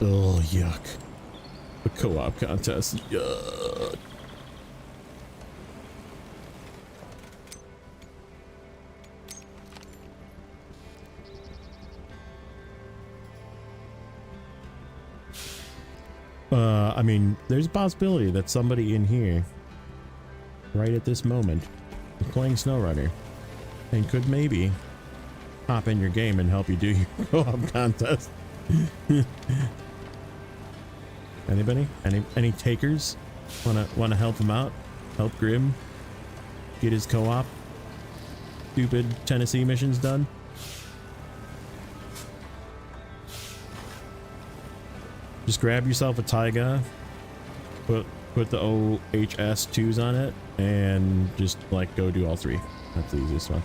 S2: Oh, yuck. The co-op contest. Yuck. I mean, there's a possibility that somebody in here, right at this moment, is playing SnowRunner and could maybe hop in your game and help you do your co-op contest. Anybody? Any takers? Wanna help him out? Help Grim get his co-op stupid Tennessee missions done? Just grab yourself a Taiga, put the OHS2s on it, and just like go do all three. That's the easiest one.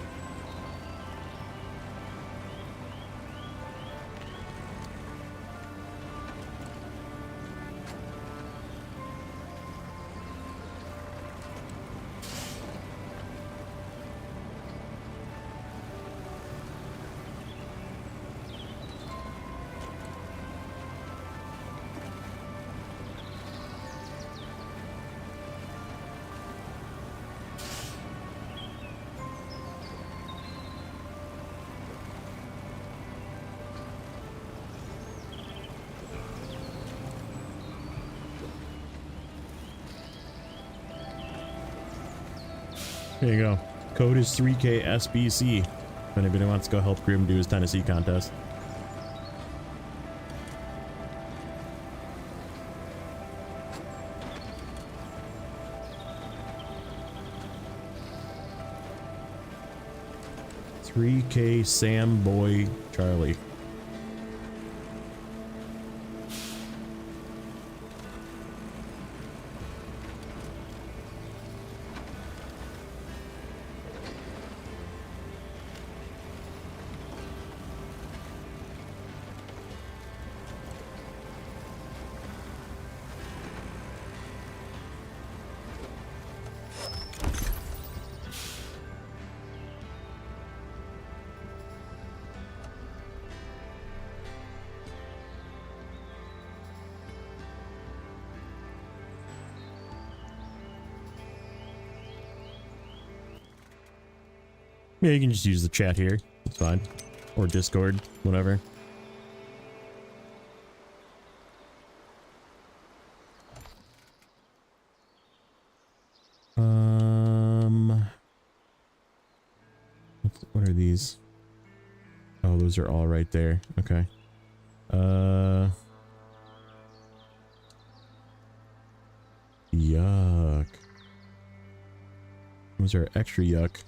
S2: There you go. Code is 3KSBC. If anybody wants to go help Grim do his Tennessee contest. "3K Sam Boy Charlie." Yeah, you can just use the chat here. It's fine. Or Discord, whatever. What are these? Oh, those are all right there. Okay. Yuck. Those are extra yuck.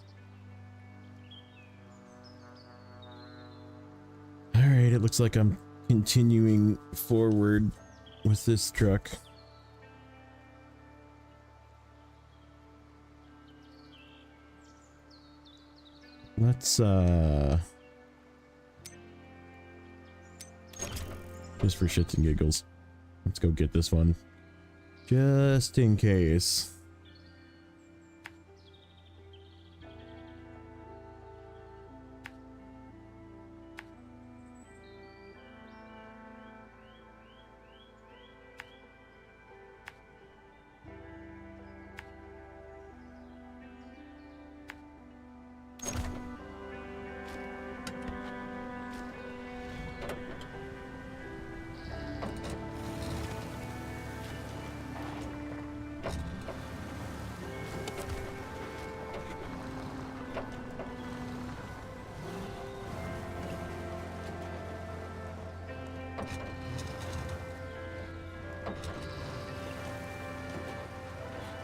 S2: Alright, it looks like I'm continuing forward with this truck. Let's, just for shits and giggles, let's go get this one. Just in case.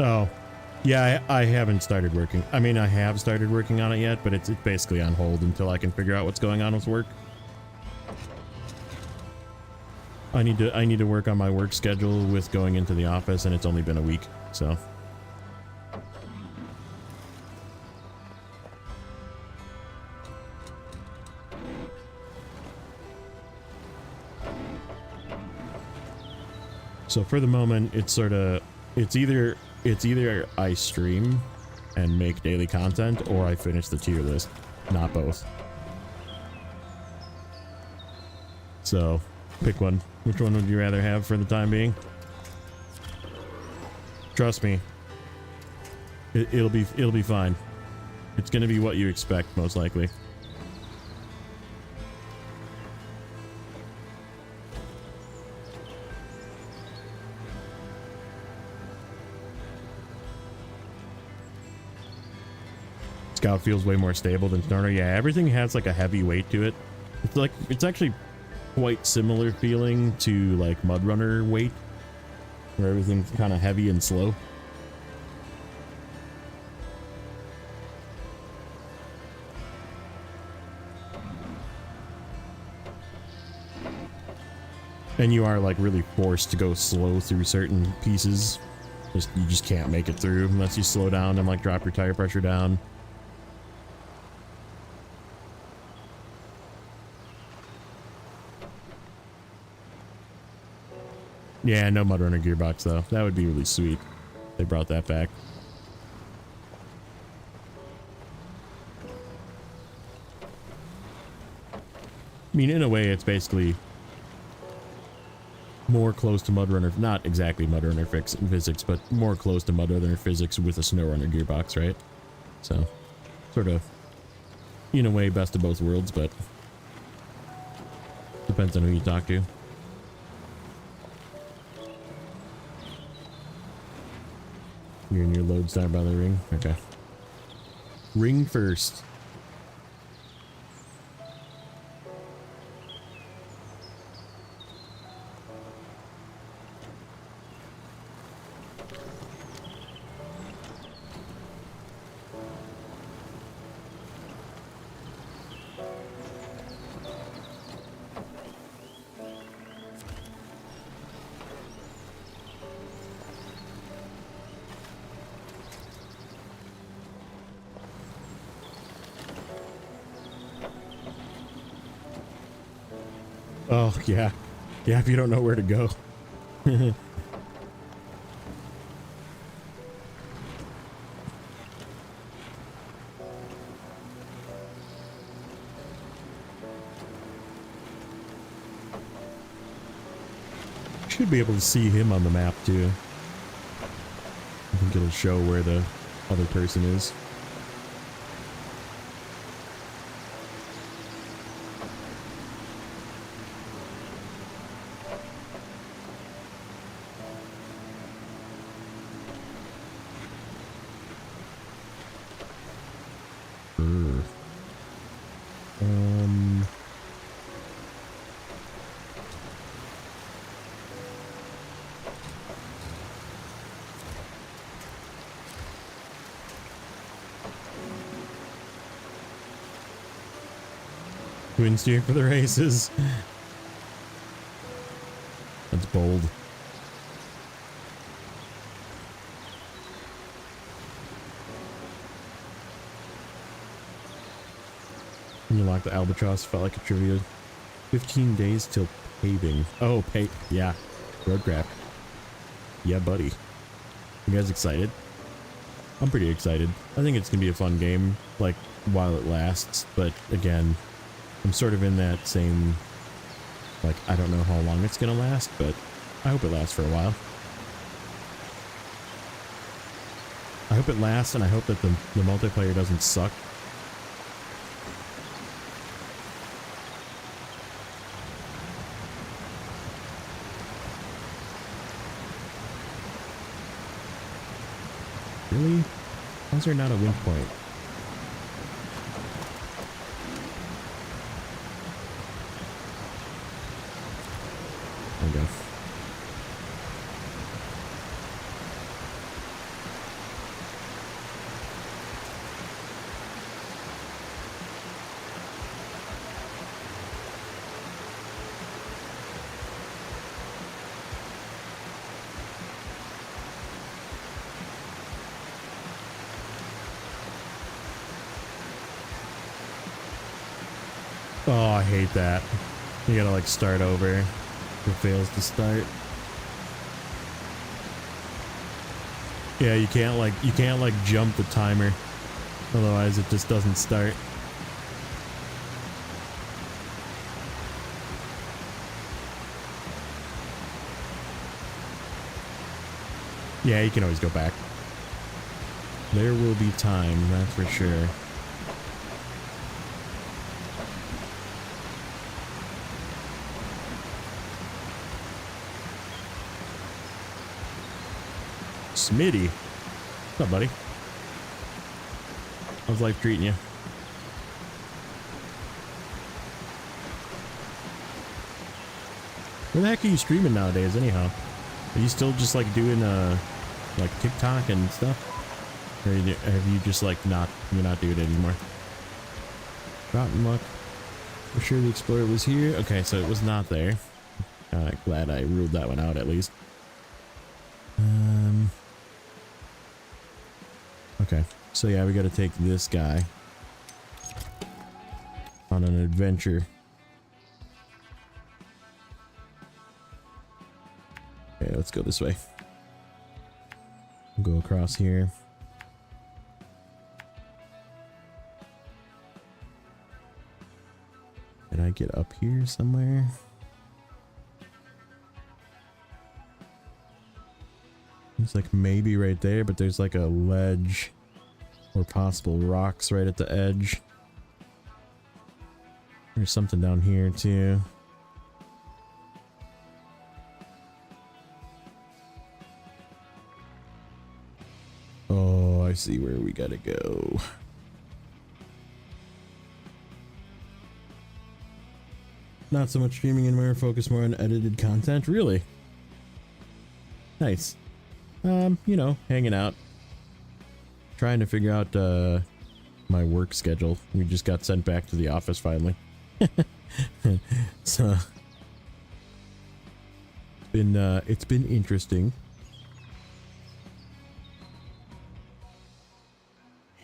S2: Oh, yeah, I haven't started working. I mean, I have started working on it yet, but it's basically on hold until I can figure out what's going on with work. I need to work on my work schedule with going into the office, and it's only been a week, so. So for the moment, it's sort of, it's either I stream and make daily content, or I finish the tier list. Not both. So pick one. Which one would you rather have for the time being? Trust me, it'll be fine. It's gonna be what you expect, most likely. Scout feels way more stable than Snorter. Yeah, everything has like a heavy weight to it. It's actually quite similar feeling to like Mudrunner weight, where everything's kind of heavy and slow. And you are like really forced to go slow through certain pieces. You just can't make it through unless you slow down and like drop your tire pressure down. Yeah, no Mudrunner gearbox though. That would be really sweet. They brought that back. I mean, in a way, it's basically more close to Mudrunner, not exactly Mudrunner physics, but more close to Mudrunner physics with a SnowRunner gearbox, right? So, sort of, in a way, best of both worlds, but depends on who you talk to. You're in your load star by the ring? Okay. Ring first. Oh, yeah. Yeah, if you don't know where to go. Should be able to see him on the map, too. I think it'll show where the other person is. Twin steer for the races. That's bold. When you lock the albatross, felt like a trivia. 15 days till paving. Oh, yeah. Road crap. Yeah, buddy. You guys excited? I'm pretty excited. I think it's gonna be a fun game, like, while it lasts, but again, I'm sort of in that same, like, I don't know how long it's gonna last, but I hope it lasts for a while. I hope it lasts, and I hope that the multiplayer doesn't suck. Really? How's there not a wind point? Oh, I hate that. You gotta like start over. If it fails to start. Yeah, you can't like jump the timer. Otherwise it just doesn't start. Yeah, you can always go back. There will be time, that's for sure. Smitty. What's up, buddy? How's life treating you? Where the heck are you streaming nowadays anyhow? Are you still just like doing like TikTok and stuff? Or have you just like you're not doing it anymore? Rotten luck. For sure the Explorer was here. Okay, so it was not there. Glad I ruled that one out at least. Okay, so yeah, we gotta take this guy on an adventure. Okay, let's go this way. Go across here. Can I get up here somewhere? It's like maybe right there, but there's like a ledge or possible rocks right at the edge. There's something down here too. Oh, I see where we gotta go. Not so much streaming anymore, focus more on edited content. Really? Nice. You know, hanging out. Trying to figure out my work schedule. We just got sent back to the office finally. So it's been interesting.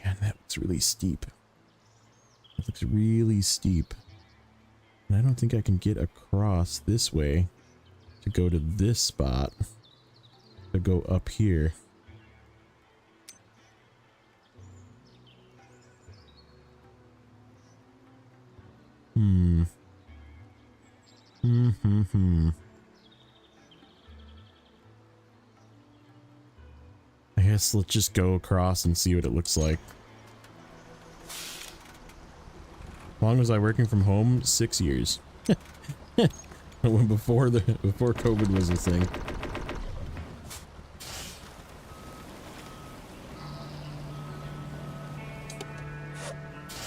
S2: Man, that looks really steep. It looks really steep. And I don't think I can get across this way to go to this spot. To go up here. I guess let's just go across and see what it looks like. How long was I working from home? 6 years. before COVID was a thing.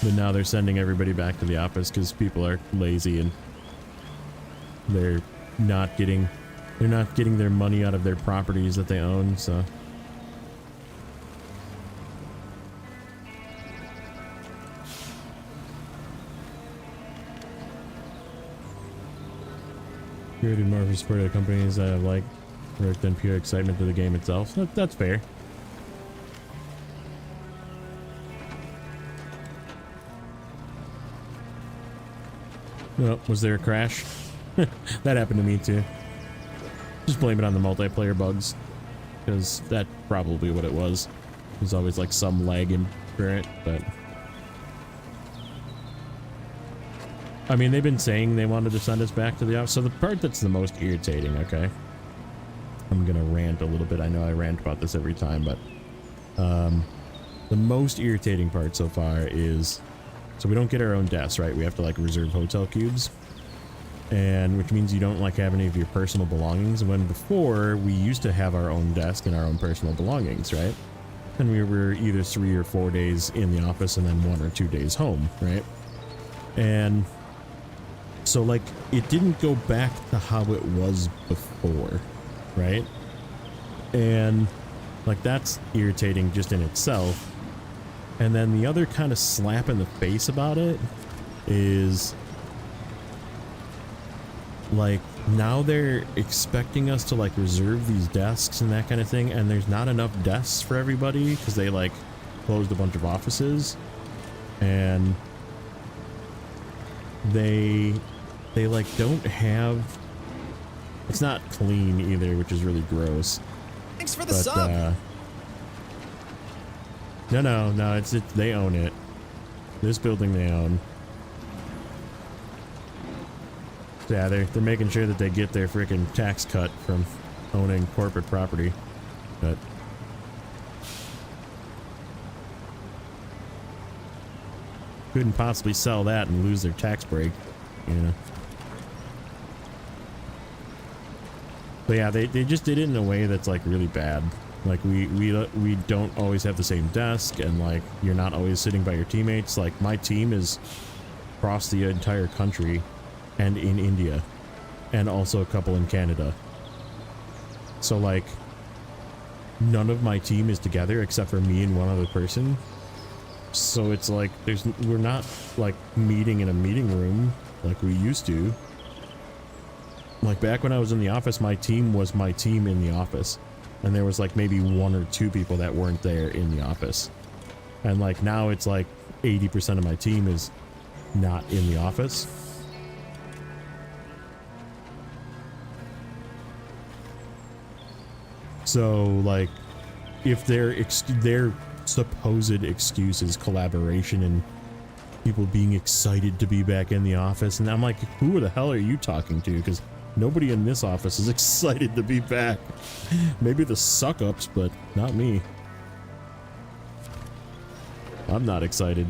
S2: But now they're sending everybody back to the office because people are lazy and they're not getting their money out of their properties that they own, so. Created more for supported companies that have like worked than pure excitement to the game itself. That's fair. Oh, was there a crash? That happened to me too. Just blame it on the multiplayer bugs, because that's probably what it was. There's always like some lag in current, but I mean, they've been saying they wanted to send us back to the office. So the part that's the most irritating, okay, I'm gonna rant a little bit. I know I rant about this every time, but the most irritating part so far is, so we don't get our own desks, right? We have to like reserve hotel cubes, and which means you don't like have any of your personal belongings. When before we used to have our own desk and our own personal belongings, right? And we were either 3 or 4 days in the office and then 1 or 2 days home, right? And so like it didn't go back to how it was before, right? And like that's irritating just in itself. And then the other kind of slap in the face about it is like now they're expecting us to like reserve these desks and that kind of thing, and there's not enough desks for everybody because they like closed a bunch of offices. And they like don't have, it's not clean either, which is really gross.
S1: Thanks for the sub.
S2: No, it's they own it. This building they own. Yeah, they're making sure that they get their freaking tax cut from owning corporate property. But couldn't possibly sell that and lose their tax break, you know. But yeah, they just did it in a way that's like really bad. Like we don't always have the same desk, and like you're not always sitting by your teammates. Like my team is across the entire country and in India, and also a couple in Canada. So like none of my team is together except for me and one other person. So it's like we're not like meeting in a meeting room like we used to. Like back when I was in the office, my team was my team in the office, and there was like maybe 1 or 2 people that weren't there in the office. And like now it's like 80% of my team is not in the office. So like if their supposed excuse is collaboration and people being excited to be back in the office, and I'm like, who the hell are you talking to? Because nobody in this office is excited to be back. Maybe the suck-ups, but not me. I'm not excited.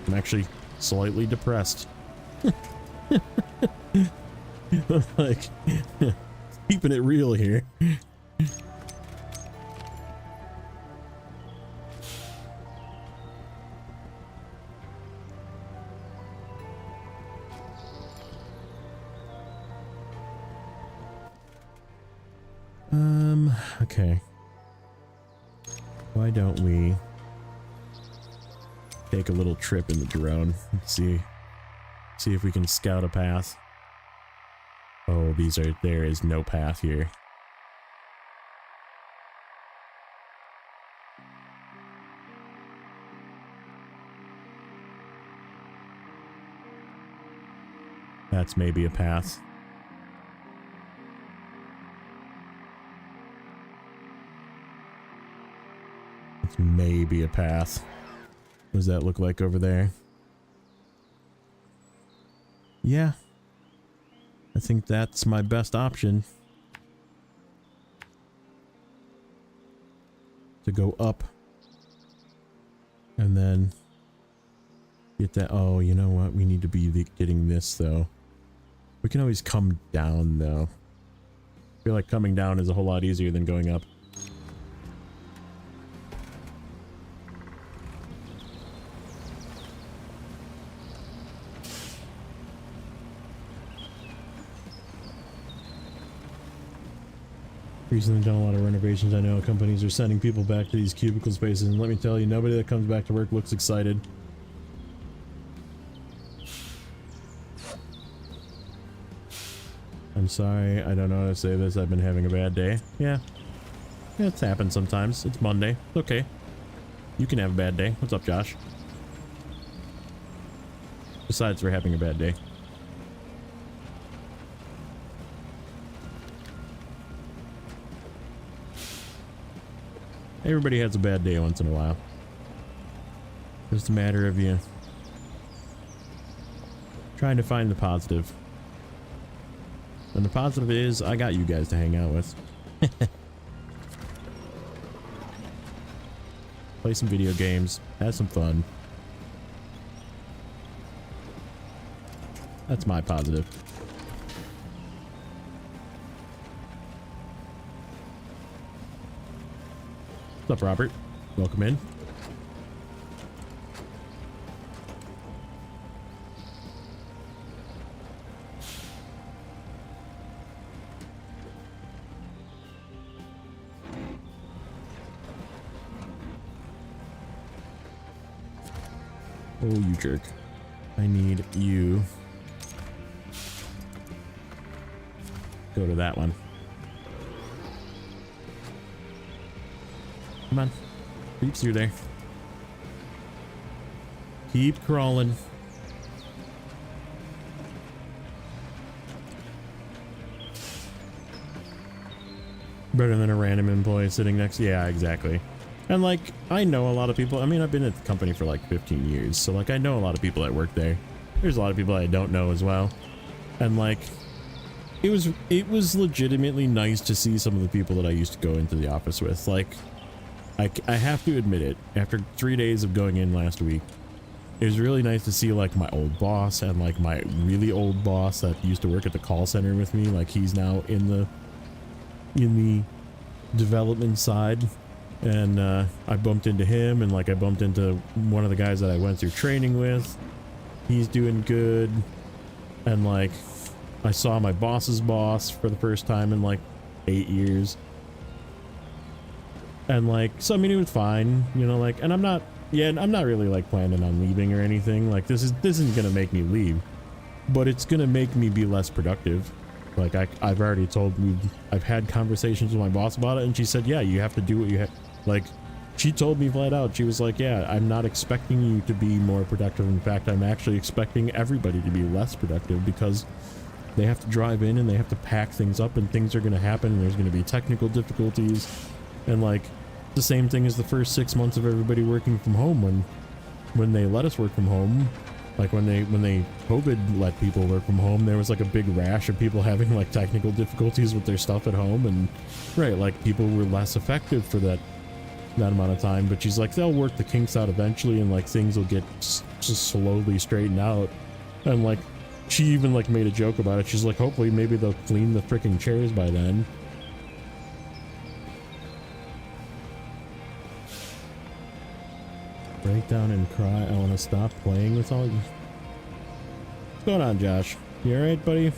S2: I'm actually slightly depressed. Like, keeping it real here. Okay. Why don't we take a little trip in the drone and see if we can scout a path. Oh, there is no path here. That's maybe a path. It's maybe a path. What does that look like over there? Yeah. I think that's my best option. To go up. And then get that. Oh, you know what? We need to be getting this though. We can always come down though. I feel like coming down is a whole lot easier than going up. Recently done a lot of renovations. I know companies are sending people back to these cubicle spaces, and let me tell you, nobody that comes back to work looks excited. I'm sorry, I don't know how to say this. I've been having a bad day. Yeah, it's happened sometimes. It's Monday. It's okay. You can have a bad day. What's up, Josh? Besides, we're having a bad day. Everybody has a bad day once in a while. Just a matter of you trying to find the positive. And the positive is, I got you guys to hang out with. Play some video games, have some fun. That's my positive. What's up, Robert? Welcome in. Oh, you jerk. I need you. Go to that one. Come on. Creep through there. Keep crawling. Better than a random employee sitting next. Yeah, exactly. And like, I know a lot of people. I mean, I've been at the company for like 15 years. So like, I know a lot of people that work there. There's a lot of people I don't know as well. And like, it was legitimately nice to see some of the people that I used to go into the office with. Like, I have to admit it, after 3 days of going in last week, it was really nice to see like my old boss and like my really old boss that used to work at the call center with me. Like, he's now in the development side. And I bumped into him, and like I bumped into one of the guys that I went through training with. He's doing good. And like, I saw my boss's boss for the first time in like 8 years. And like, so I mean, it was fine, you know, like, and I'm not really like planning on leaving or anything. Like, this isn't gonna make me leave, but it's gonna make me be less productive. Like, I've already I've had conversations with my boss about it, and she said, yeah, you have to do what you have. Like, she told me flat out, she was like, yeah, I'm not expecting you to be more productive. In fact, I'm actually expecting everybody to be less productive, because they have to drive in and they have to pack things up, and things are going to happen, and there's going to be technical difficulties. And like, the same thing as the first 6 months of everybody working from home, when they let us work from home. Like, when they COVID let people work from home, there was like a big rash of people having like technical difficulties with their stuff at home. And right, like, people were less effective for that amount of time. But she's like, they'll work the kinks out eventually, and like, things will get just slowly straightened out. And like, she even like made a joke about it. She's like, hopefully maybe they'll clean the freaking chairs by then. Break down and cry. I want to stop playing with all you. What's going on, Josh? You alright, buddy?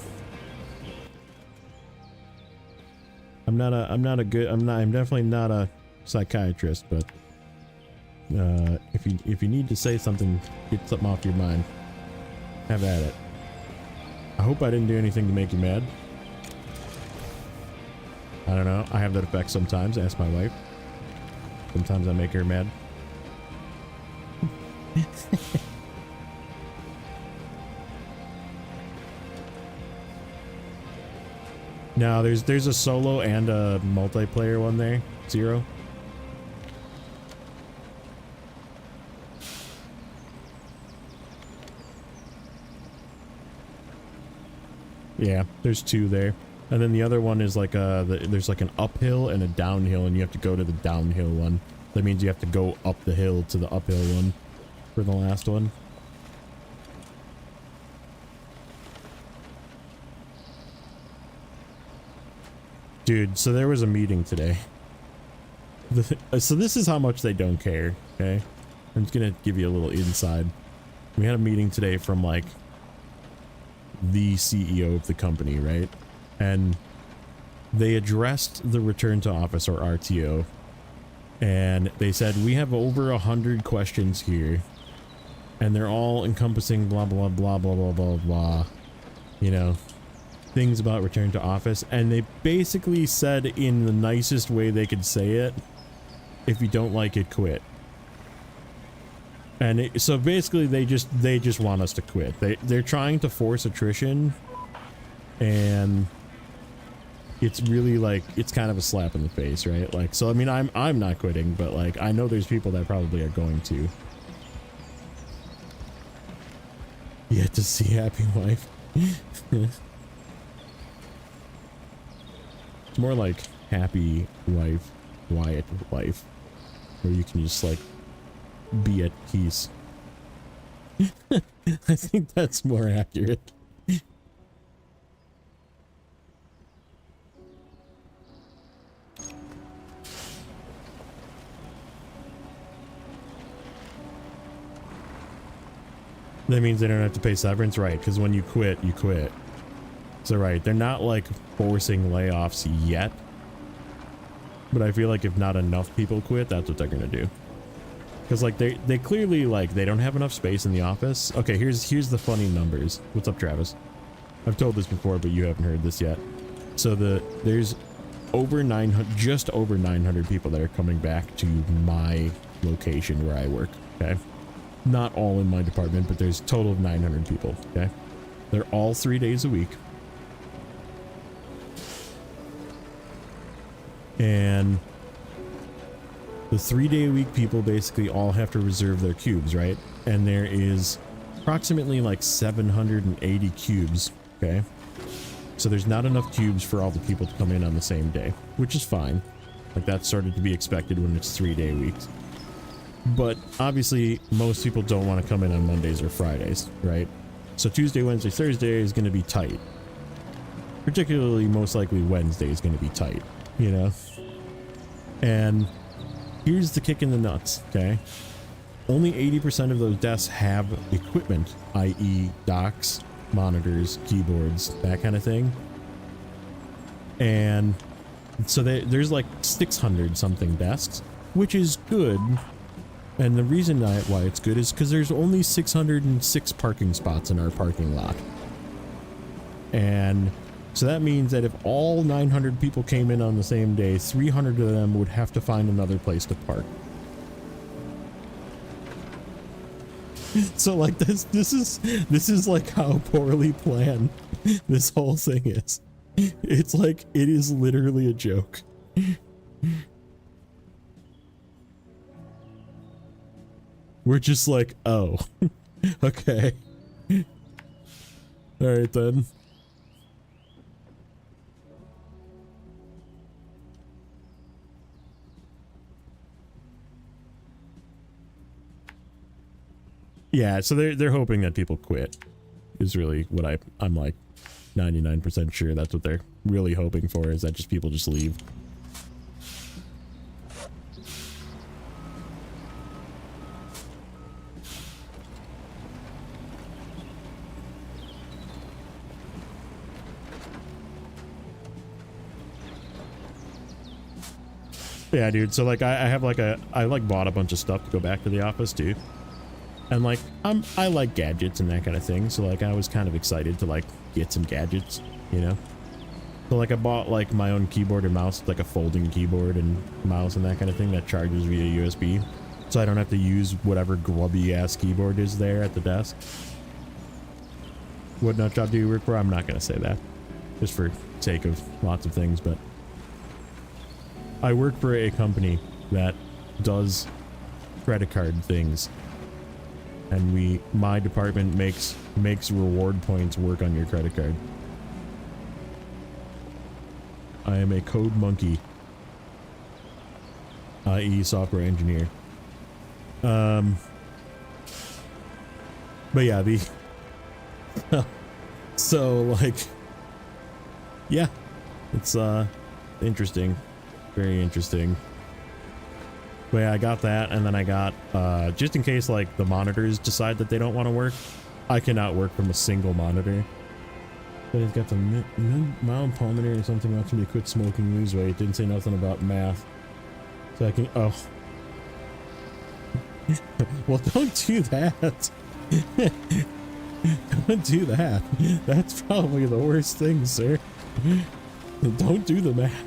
S2: I'm definitely not a psychiatrist, but if you need to say something, get something off your mind, have at it. I hope I didn't do anything to make you mad. I don't know. I have that effect sometimes. Ask my wife. Sometimes I make her mad. No, there's a solo and a multiplayer one there. 0. Yeah, there's 2 there. And then the other one is like there's like an uphill and a downhill, and you have to go to the downhill one. That means you have to go up the hill to the uphill one for the last one. Dude, so there was a meeting today. So this is how much they don't care, okay? I'm just gonna give you a little inside. We had a meeting today from like the CEO of the company, right? And they addressed the return to office, or RTO, and they said, we have over 100 questions here, and they're all encompassing blah blah blah blah blah blah blah, you know, things about return to office. And they basically said, in the nicest way they could say it, if you don't like it, quit. And so basically they just want us to quit. They're trying to force attrition, and it's really like, it's kind of a slap in the face, right? Like, so I mean, I'm not quitting, but like, I know there's people that probably are going to. Yet to see happy wife. It's more like happy wife, quiet wife, where you can just like be at peace. I think that's more accurate. That means they don't have to pay severance, right? Because when you quit, you quit. So right, they're not like forcing layoffs yet, but I feel like if not enough people quit, that's what they're gonna do. Because like they clearly, like, they don't have enough space in the office. Okay, here's the funny numbers. What's up, Travis? I've told this before, but you haven't heard this yet. So there's over 900, just over 900 people that are coming back to my location where I work. Okay, not all in my department, but there's a total of 900 people. Okay, they're all 3 days a week. And the 3-day-a-week people basically all have to reserve their cubes, right? And there is approximately like 780 cubes, okay? So there's not enough cubes for all the people to come in on the same day, which is fine. Like, that's started to be expected when it's 3-day weeks. But obviously, most people don't want to come in on Mondays or Fridays, right? So Tuesday, Wednesday, Thursday is going to be tight. Particularly, most likely, Wednesday is going to be tight, you know? And here's the kick in the nuts, okay? Only 80% of those desks have equipment, i.e. docks, monitors, keyboards, that kind of thing. And so there's like 600 something desks, which is good. And the reason why it's good is because there's only 606 parking spots in our parking lot. And so that means that if all 900 people came in on the same day, 300 of them would have to find another place to park. So like this is like how poorly planned this whole thing is. It's like, it is literally a joke. We're just like, oh, okay. All right then. Yeah, so they're hoping that people quit, is really what I'm like 99% sure that's what they're really hoping for, is that just people just leave. Yeah, dude, so like I have like I like bought a bunch of stuff to go back to the office too. And like I like gadgets and that kind of thing, so like I was kind of excited to like get some gadgets, you know. So like I bought like my own keyboard and mouse, like a folding keyboard and mouse and that kind of thing that charges via USB, so I don't have to use whatever grubby ass keyboard is there at the desk. What nut job do you work for? I'm not gonna say that, just for sake of lots of things, but I work for a company that does credit card things. And my department makes reward points work on your credit card. I am a code monkey, i.e. software engineer. But yeah, so like, yeah, it's interesting, very interesting. But yeah, I got that, and then I got, just in case, like, the monitors decide that they don't want to work, I cannot work from a single monitor. But it's got the mild pulmonary or something, wants me to quit smoking, lose weight, didn't say nothing about math. So I can, oh. Well, don't do that. Don't do that. That's probably the worst thing, sir. Don't do the math.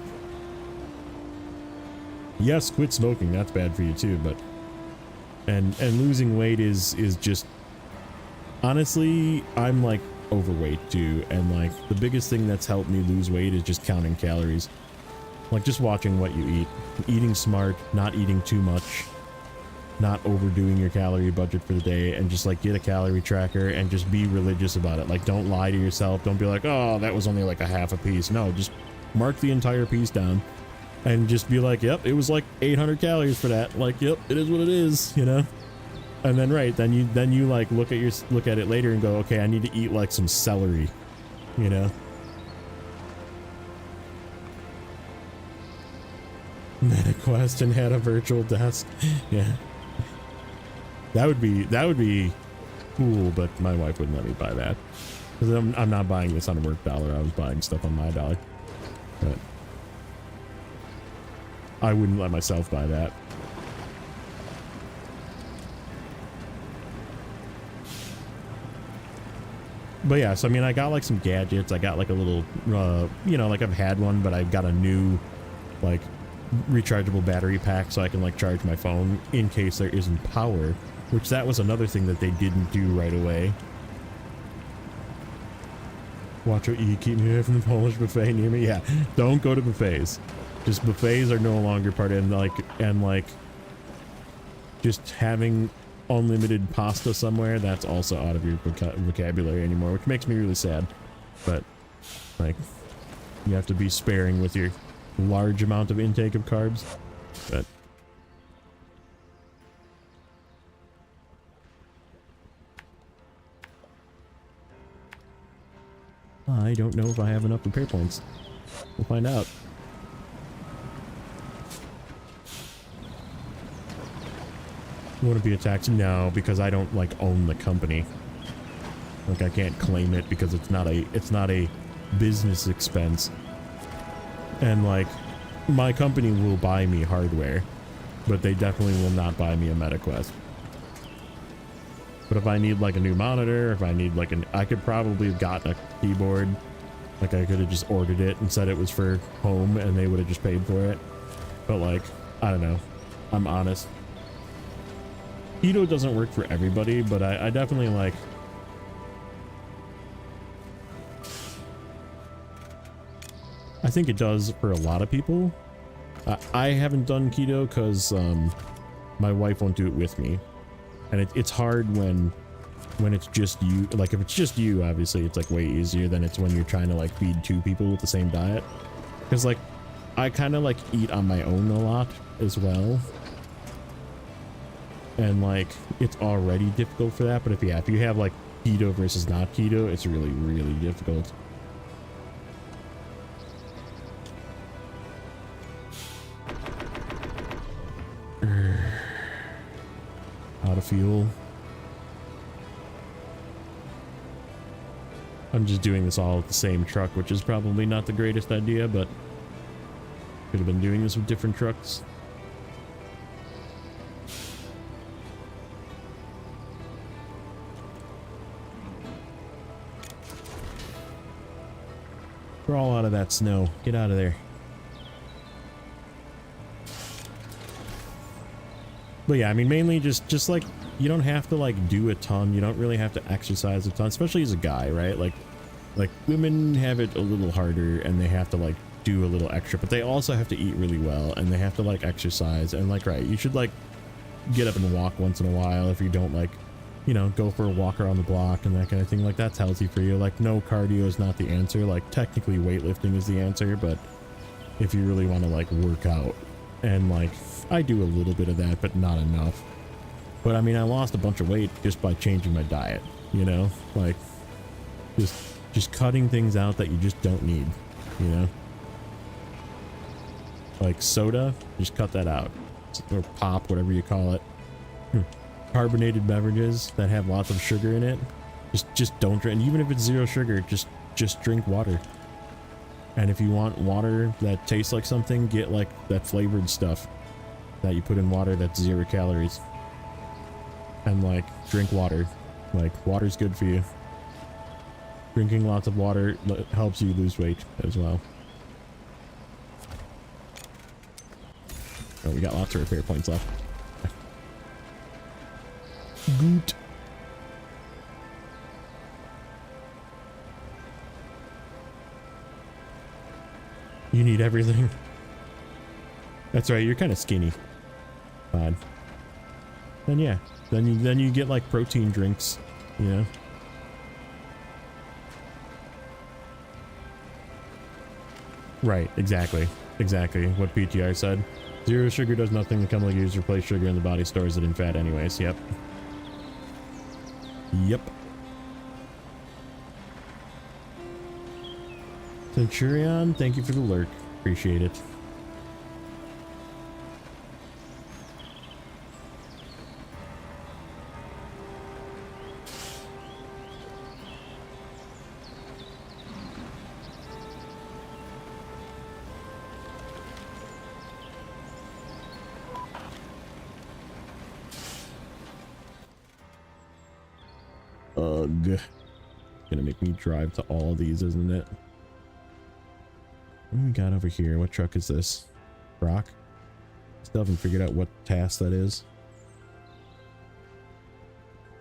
S2: Yes, quit smoking, that's bad for you too, but and losing weight is just, honestly, I'm like overweight too, and like the biggest thing that's helped me lose weight is just counting calories. Like just watching what you eat, eating smart, not eating too much, not overdoing your calorie budget for the day, and just like get a calorie tracker and just be religious about it. Like don't lie to yourself, don't be like, oh, that was only like a half a piece. No, just mark the entire piece down. And just be like, yep, it was like 800 calories for that. Like, yep, it is what it is, you know? And then, right, then you like look at it later and go, okay, I need to eat like some celery, you know? MetaQuest and had a virtual desk. Yeah. That would be cool, but my wife wouldn't let me buy that. Because I'm not buying this on a work dollar, I was buying stuff on my dollar. But I wouldn't let myself buy that. But yeah, so I mean, I got like some gadgets. I got like a little, you know, like I've had one, but I've got a new, like, rechargeable battery pack so I can like charge my phone in case there isn't power, which that was another thing that they didn't do right away. Watch what you eat, keep me away from the Polish buffet near me. Yeah, don't go to buffets. Just buffets are no longer part of, and like just having unlimited pasta somewhere, that's also out of your vocabulary anymore, which makes me really sad. But like, you have to be sparing with your large amount of intake of carbs. But I don't know if I have enough repair points. We'll find out. Would it be a tax? No, because I don't like own the company. Like I can't claim it because it's not a business expense. And like my company will buy me hardware, but they definitely will not buy me a MetaQuest. But if I need like a new monitor, if I need like I could probably have gotten a keyboard. Like I could have just ordered it and said it was for home and they would have just paid for it. But like, I don't know. I'm honest. Keto doesn't work for everybody, but I definitely like... I think it does for a lot of people. I haven't done keto because my wife won't do it with me. And it's hard when it's just you. Like if it's just you, obviously it's like way easier than it's when you're trying to like feed two people with the same diet. Because like I kind of like eat on my own a lot as well. And like it's already difficult for that, but if you have like keto versus not keto, it's really, really difficult. Out of fuel. I'm just doing this all with the same truck, which is probably not the greatest idea, but could have been doing this with different trucks. Crawl out of that snow. Get out of there. But yeah, I mean, mainly just like, you don't have to like do a ton. You don't really have to exercise a ton, especially as a guy, right? Like women have it a little harder and they have to like do a little extra, but they also have to eat really well and they have to like exercise and like, right, you should like get up and walk once in a while if you don't like, you know, go for a walk around the block and that kind of thing. Like that's healthy for you. Like no, cardio is not the answer. Like technically weightlifting is the answer, but if you really want to like work out, and like I do a little bit of that, but not enough. But I mean, I lost a bunch of weight just by changing my diet, you know, like just cutting things out that you just don't need, you know, like soda, just cut that out, or pop, whatever you call it. Carbonated beverages that have lots of sugar in it, just don't drink. And even if it's zero sugar, just drink water. And if you want water that tastes like something, get like that flavored stuff that you put in water that's 0 calories. And like drink water. Like water's good for you. Drinking lots of water helps you lose weight as well. Oh, we got lots of repair points left. Good. You need everything. That's right, you're kind of skinny. Fine. Then yeah, then you get like protein drinks, you know. Right, exactly what PTR said. Zero sugar does nothing. The chemical used to replace sugar in the body stores it in fat anyways. Yep. Centurion, thank you for the lurk. Appreciate it. Ugh. Gonna make me drive to all of these, isn't it? What do we got over here? What truck is this? Brock? Still haven't figured out what task that is.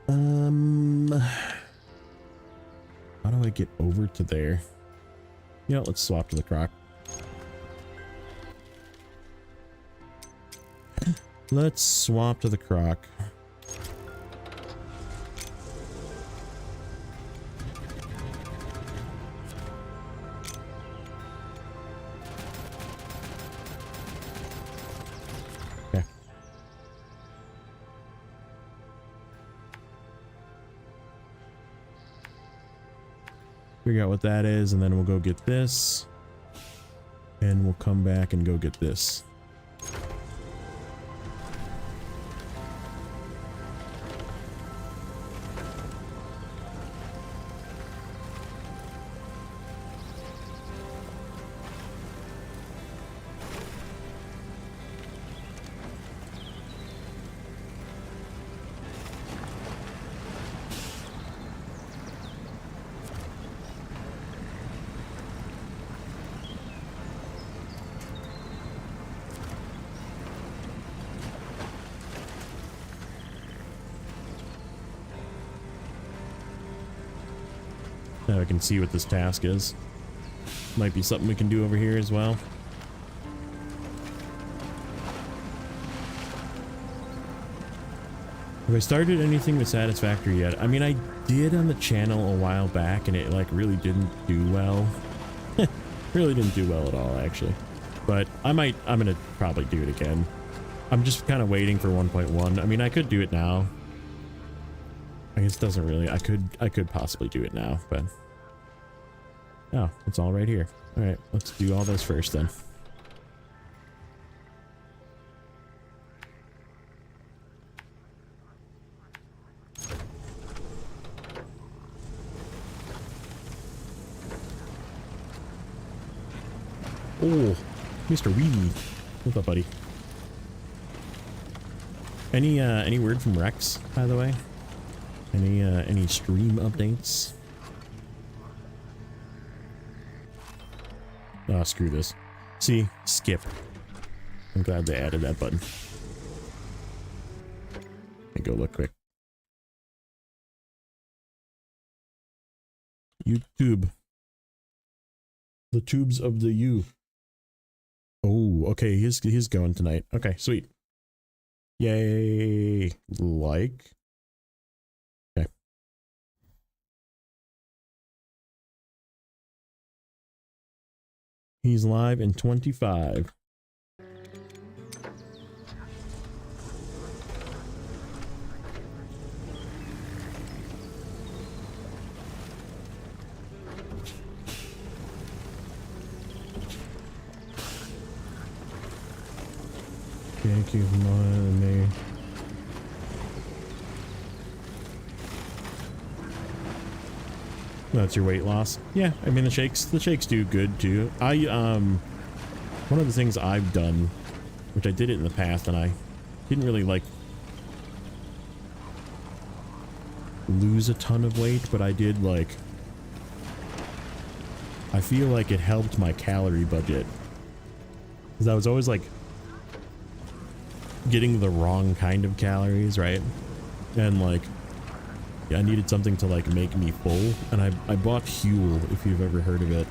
S2: How do I get over to there? You know, let's swap to the Croc. Let's swap to the croc. Okay. Figure out what that is, and then we'll go get this. And we'll come back and go get this. Now I can see what this task is. Might be something we can do over here as well. Have I started anything with Satisfactory yet? I mean, I did on the channel a while back, and it like really didn't do well. Really didn't do well at all, actually. But I'm gonna probably do it again. I'm just kind of waiting for 1.1. I mean, I could do it now. I guess it doesn't really. I could possibly do it now, but oh, it's all right here. All right, let's do all this first then. Oh, Mr. Weedy. What's up, buddy? Any word from Rex, by the way? Any stream updates? Oh, screw this. See? Skip. I'm glad they added that button. Let me go look quick. YouTube. The tubes of the U. Oh, okay, he's going tonight. Okay, sweet. Yay. Like. Okay. He's live in 25. Thank you for me. That's your weight loss. Yeah, I mean the shakes do good too. One of the things I've done, which I did it in the past and I didn't really like lose a ton of weight, but I did like, I feel like it helped my calorie budget. Because I was always like getting the wrong kind of calories, right? And like, yeah, I needed something to like make me full, and I bought Huel, if you've ever heard of it.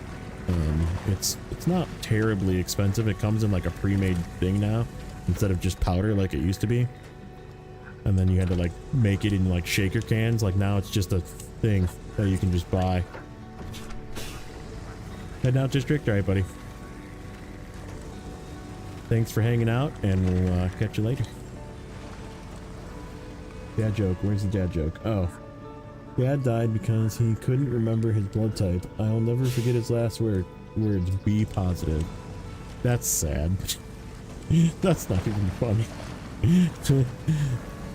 S2: It's not terribly expensive. It comes in like a pre-made thing now instead of just powder like it used to be. And then you had to like make it in like shaker cans. Like now it's just a thing that you can just buy. Head out district. All right, buddy. Thanks for hanging out, and we'll catch you later. Dad joke. Where's the dad joke? Oh. Dad died because he couldn't remember his blood type. I'll never forget his last words. Be positive. That's sad. That's not even funny.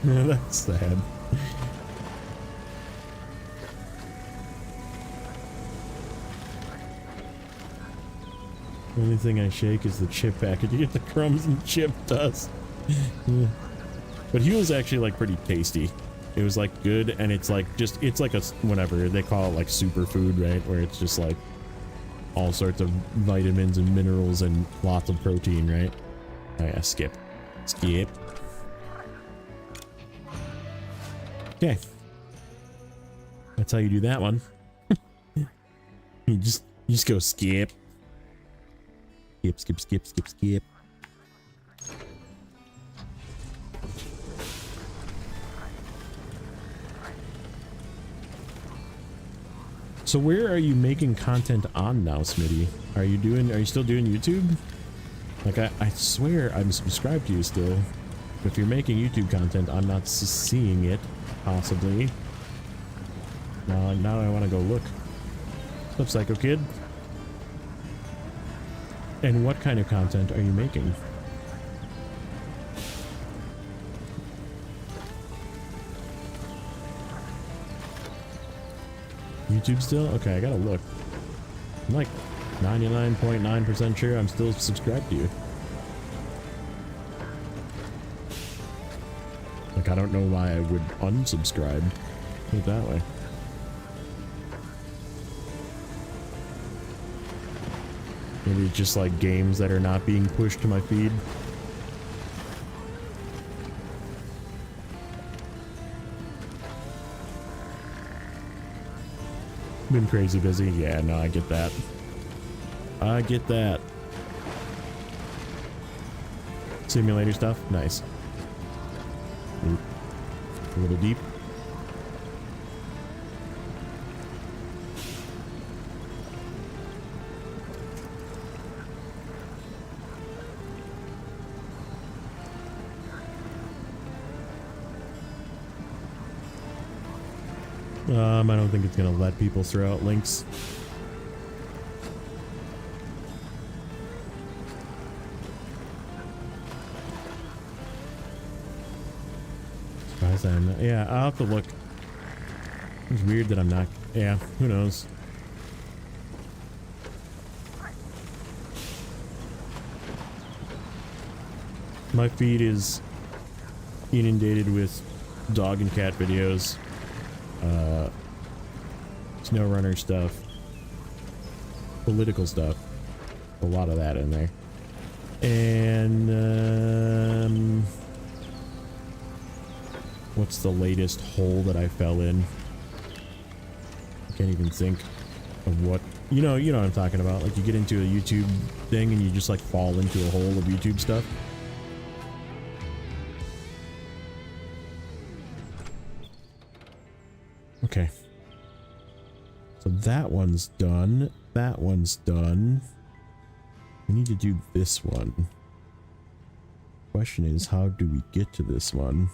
S2: That's sad. The only thing I shake is the chip packet to get the crumbs and chip dust. Yeah. But he was actually like pretty tasty. It was like good, and it's like just, it's like a, whatever they call it, like superfood, right? Where it's just like all sorts of vitamins and minerals and lots of protein, right? Oh yeah, skip. Skip. Okay. That's how you do that one. you just go skip. Skip, skip, skip, skip, skip. So where are you making content on now, Smitty? Are you still doing YouTube? Like I swear I'm subscribed to you still. If you're making YouTube content, I'm not seeing it, possibly. Now I want to go look. What's up, Psycho Kid? And what kind of content are you making? YouTube still? Okay, I gotta look. I'm like 99.9% sure I'm still subscribed to you. Like, I don't know why I would unsubscribe. Put it that way. Maybe it's just like games that are not being pushed to my feed. Been crazy busy. Yeah, no, I get that. I get that. Simulator stuff? Nice. Oop. A little deep. I don't think it's gonna let people throw out links. Surprised I'm not. Yeah, I'll have to look. It's weird that I'm not. Yeah, who knows? My feed is inundated with dog and cat videos. Snow runner stuff, political stuff, a lot of that in there, and what's the latest hole that I fell in? I can't even think of what, you know what I'm talking about. Like, you get into a YouTube thing and you just like fall into a hole of YouTube stuff. Okay. So that one's done. That one's done. We need to do this one. Question is, how do we get to this one?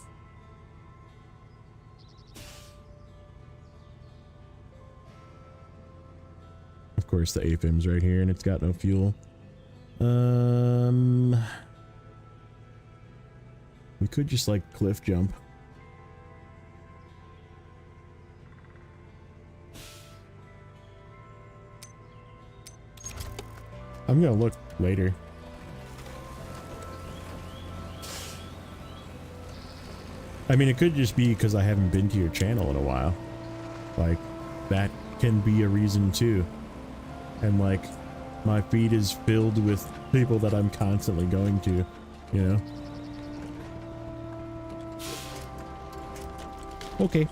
S2: Of course, the AFM's right here and it's got no fuel. We could just like cliff jump. I'm gonna look later. I mean, it could just be because I haven't been to your channel in a while. Like, that can be a reason too. And like, my feed is filled with people that I'm constantly going to, you know? Okay.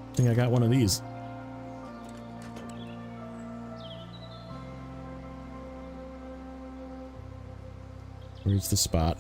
S2: I think I got one of these. Where's the spot?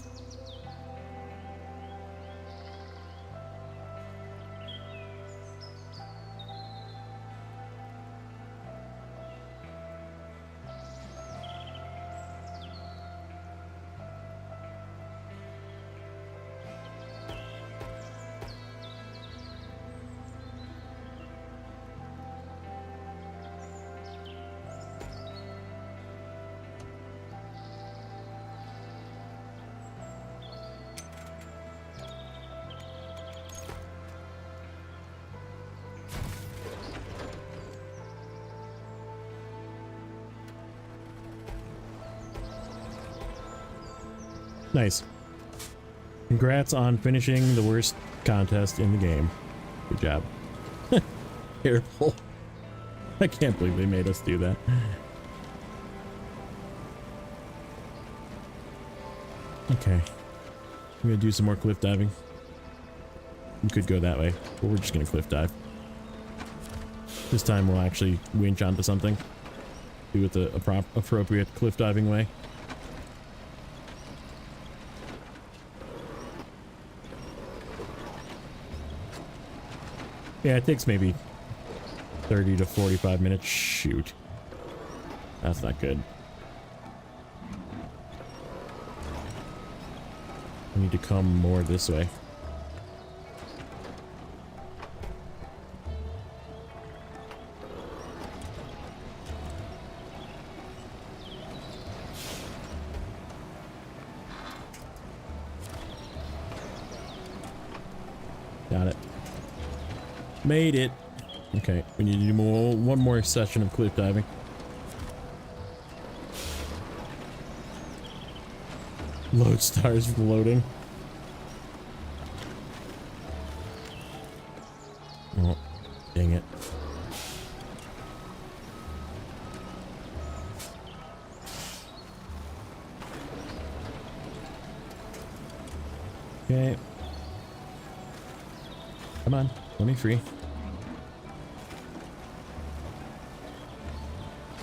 S2: Nice. Congrats on finishing the worst contest in the game. Good job. Terrible. I can't believe they made us do that. Okay. I'm gonna do some more cliff diving. We could go that way, but we're just gonna cliff dive. This time we'll actually winch onto something. Do it the appropriate cliff diving way. Yeah, it takes maybe 30 to 45 minutes. Shoot. That's not good. I need to come more this way. Got it. Made it. Okay, we need to do one more session of cliff diving. Lodestar's loading. Oh, dang it. Okay. Come on, let me free.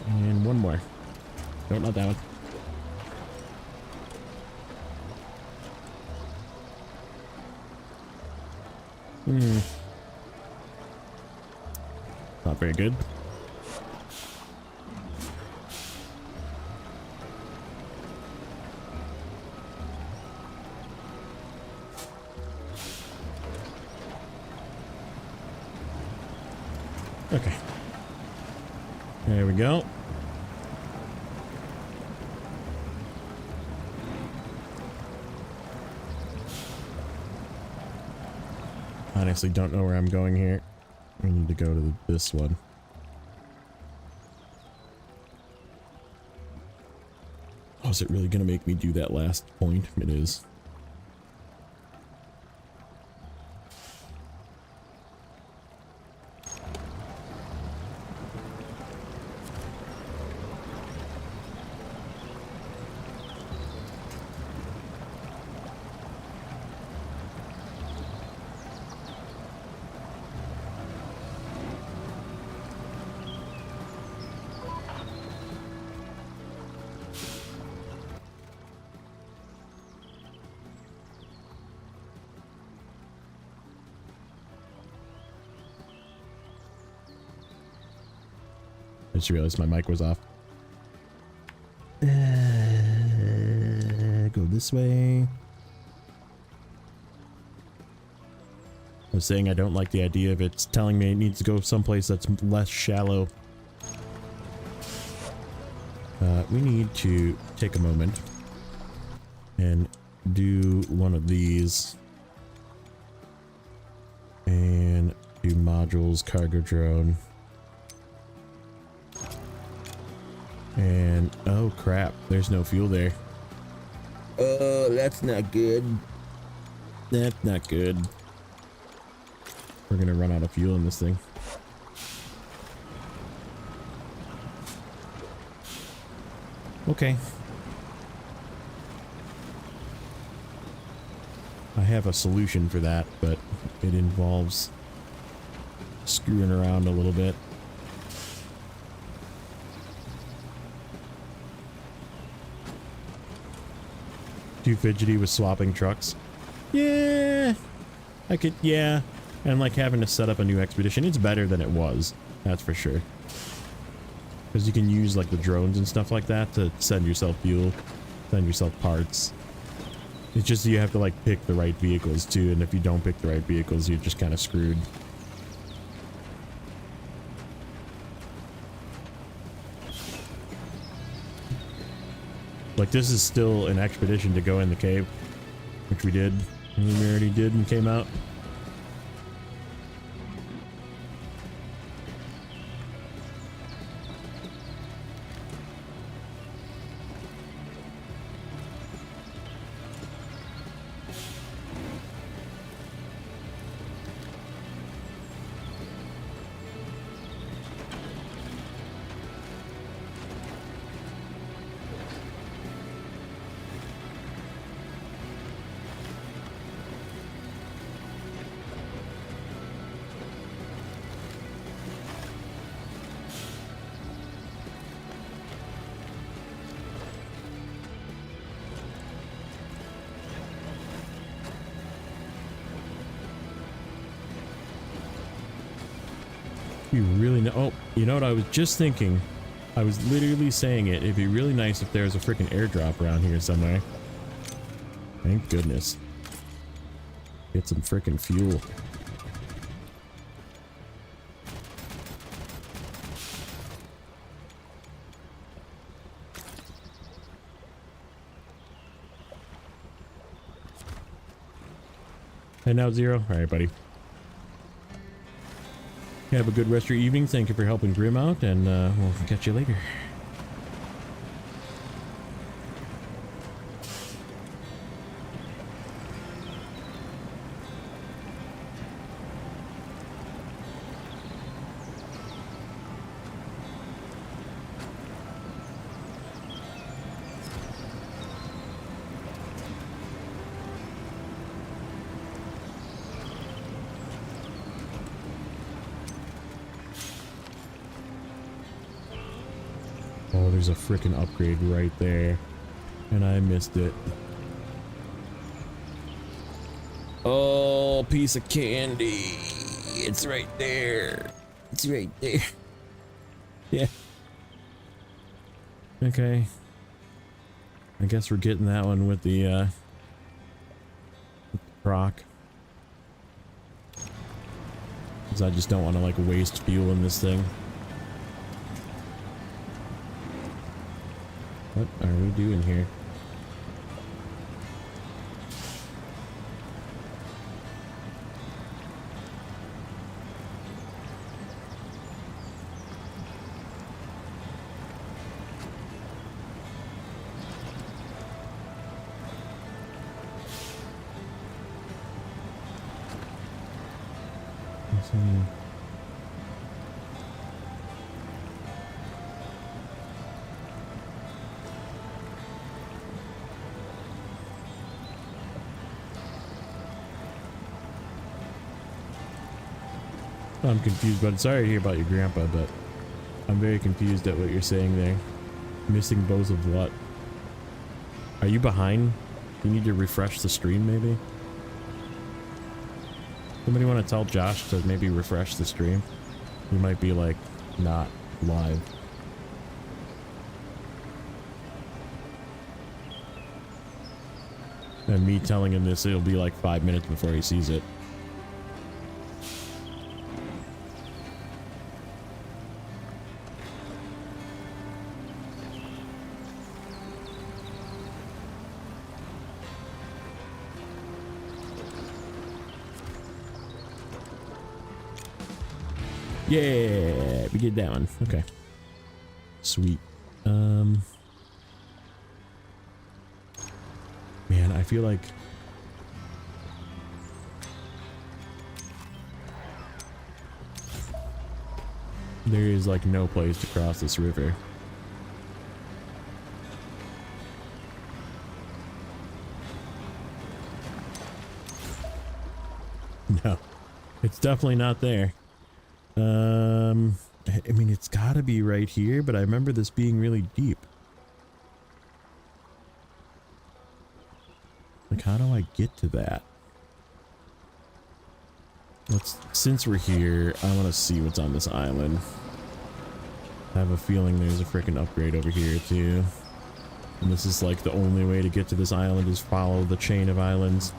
S2: And one more. No, not that one. Not very good. Okay. There we go. Honestly, don't know where I'm going here. We need to go to this one. Oh, is it really gonna make me do that last point? It is. I just realized my mic was off. Go this way. I was saying I don't like the idea of it telling me it needs to go someplace that's less shallow. We need to take a moment and do one of these. And do modules, cargo drone. And oh crap, there's no fuel there. Oh, that's not good. That's not good. We're gonna run out of fuel in this thing. Okay. I have a solution for that, but it involves screwing around a little bit. Too fidgety with swapping trucks. Yeah, I could, yeah. And like having to set up a new expedition, it's better than it was. That's for sure. Because you can use like the drones and stuff like that to send yourself fuel, send yourself parts. It's just you have to like pick the right vehicles too, and if you don't pick the right vehicles, you're just kind of screwed. Like this is still an expedition to go in the cave, which we did. We already did and came out. You really know. Oh, you know what I was just thinking? I was literally saying it. It'd be really nice if there was a freaking airdrop around here somewhere. Thank goodness. Get some freaking fuel. And now Zero. All right, buddy. Have a good rest of your evening. Thank you for helping Grim out, and we'll catch you later. Oh, there's a freaking upgrade right there. And I missed it. Oh, piece of candy. It's right there. It's right there. Yeah. Okay. I guess we're getting that one with the croc. Because I just don't want to like waste fuel in this thing. What are we doing here? I'm confused, but sorry to hear about your grandpa, but I'm very confused at what you're saying there. Missing both of what? Are you behind? You need to refresh the stream, maybe? Somebody want to tell Josh to maybe refresh the stream? He might be like not live. And me telling him this, it'll be like 5 minutes before he sees it. Yeah, we did that one. Okay. Sweet. Man, I feel like there is like no place to cross this river. No, it's definitely not there. I mean, it's gotta be right here, but I remember this being really deep. Like, how do I get to that? Since we're here, I want to see what's on this island. I have a feeling there's a freaking upgrade over here too. And this is like the only way to get to this island is follow the chain of islands.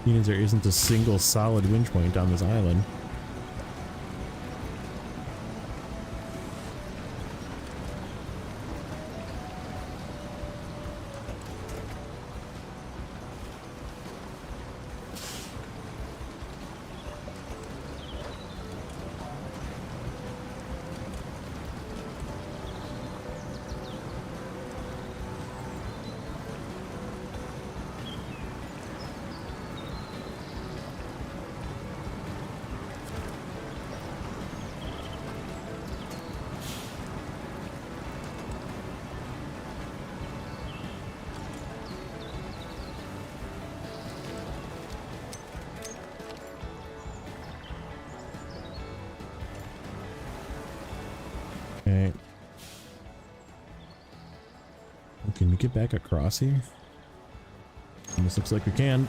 S2: Means there isn't a single solid winch point on this island. Okay. Can we get back across here? Almost looks like we can.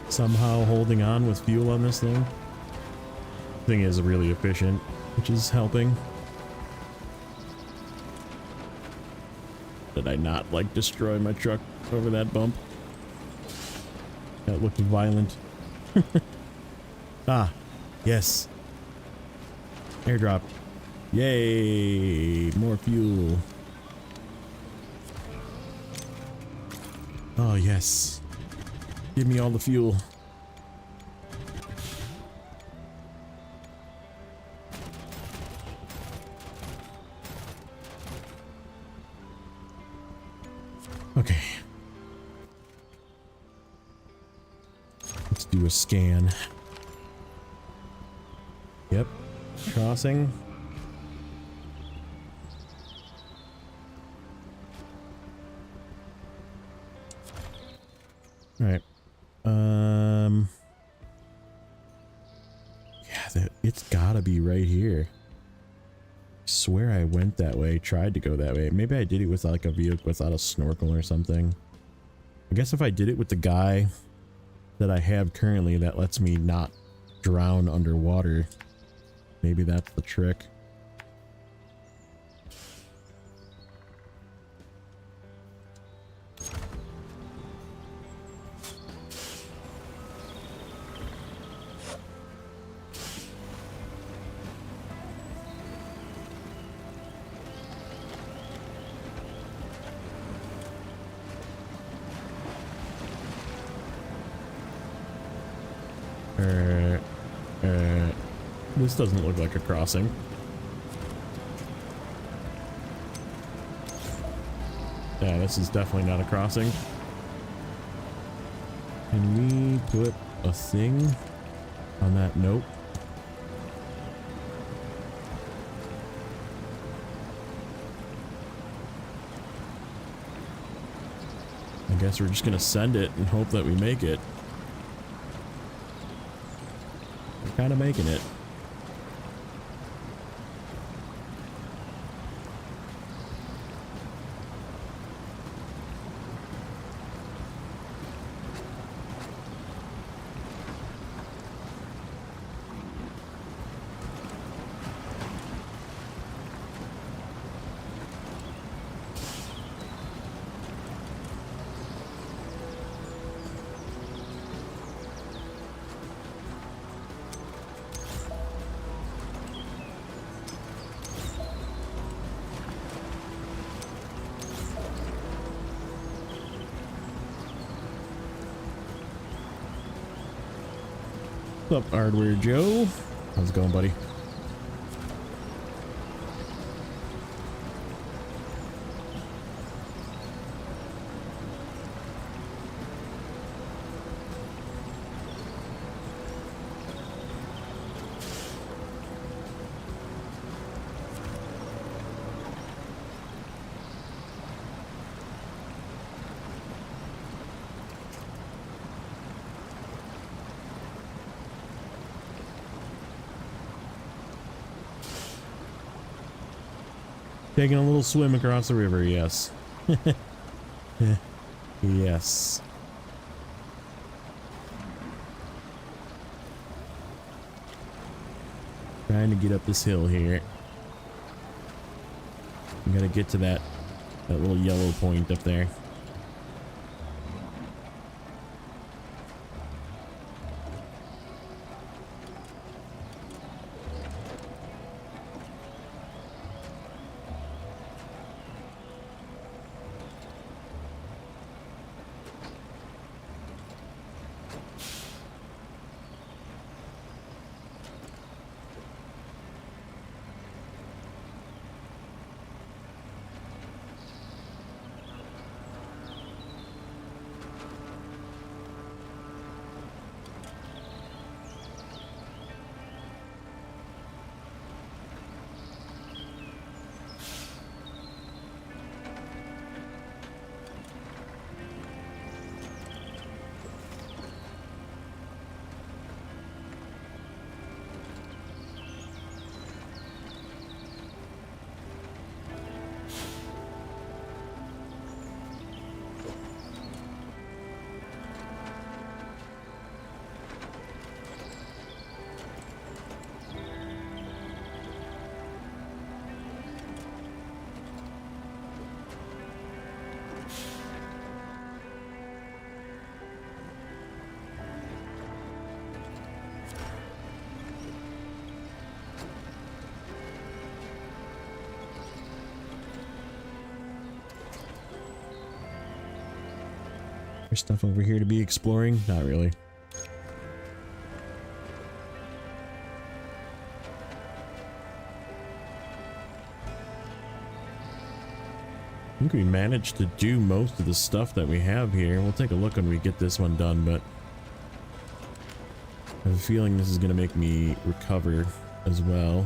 S2: Somehow holding on with fuel on this thing. Thing is really efficient, which is helping. Did I not like destroy my truck over that bump? That looked violent. Ah, yes. Airdrop. Yay, more fuel. Oh yes. Give me all the fuel. Okay. Let's do a scan. Yep. Crossing. All right. Yeah, it's gotta be right here. I swear I went that way, tried to go that way. Maybe I did it with like a vehicle without a snorkel or something. I guess if I did it with the guy that I have currently that lets me not drown underwater, maybe that's the trick. This doesn't look like a crossing. Yeah, this is definitely not a crossing. Can we put a thing on that? Nope. I guess we're just gonna send it and hope that we make it. We're kind of making it. What's up, Hardware Joe? How's it going, buddy? Taking a little swim across the river, yes. Yes. Trying to get up this hill here. I'm gonna get to that little yellow point up there. There's stuff over here to be exploring? Not really. I think we managed to do most of the stuff that we have here. We'll take a look when we get this one done, but I have a feeling this is going to make me recover as well.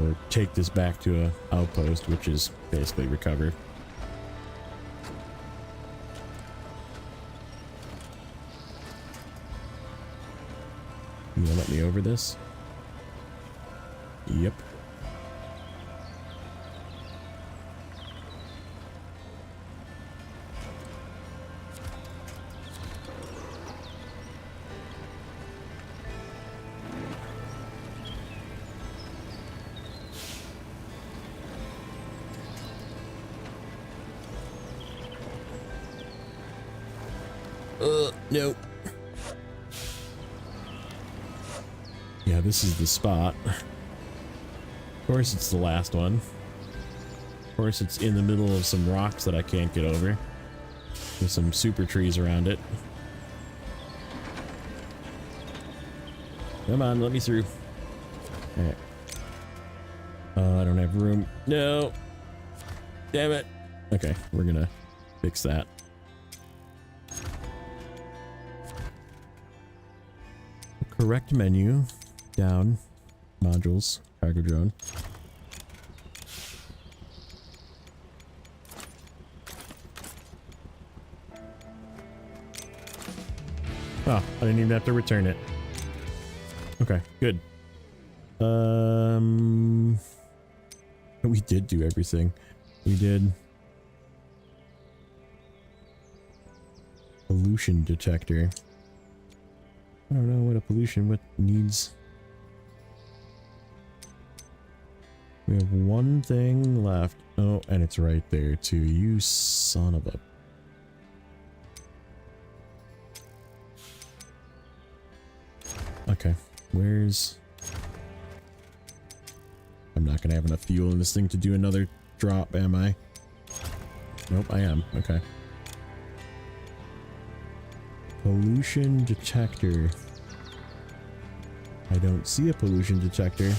S2: Or take this back to a outpost, which is basically recover. You gonna let me over this? Yep. Nope. Yeah, this is the spot. Of course it's the last one. Of course it's in the middle of some rocks that I can't get over. With some super trees around it. Come on, let me through. Alright. I don't have room. No! Damn it! Okay, we're gonna fix that. Correct menu, down, modules, cargo drone. Oh, I didn't even have to return it. Okay, good. We did do everything. We did pollution detector. I don't know what a pollution what needs. We have one thing left. Oh, and it's right there too. You son of a. Okay, where's. I'm not gonna have enough fuel in this thing to do another drop, am I? Nope, I am. Okay. Pollution detector. I don't see a pollution detector.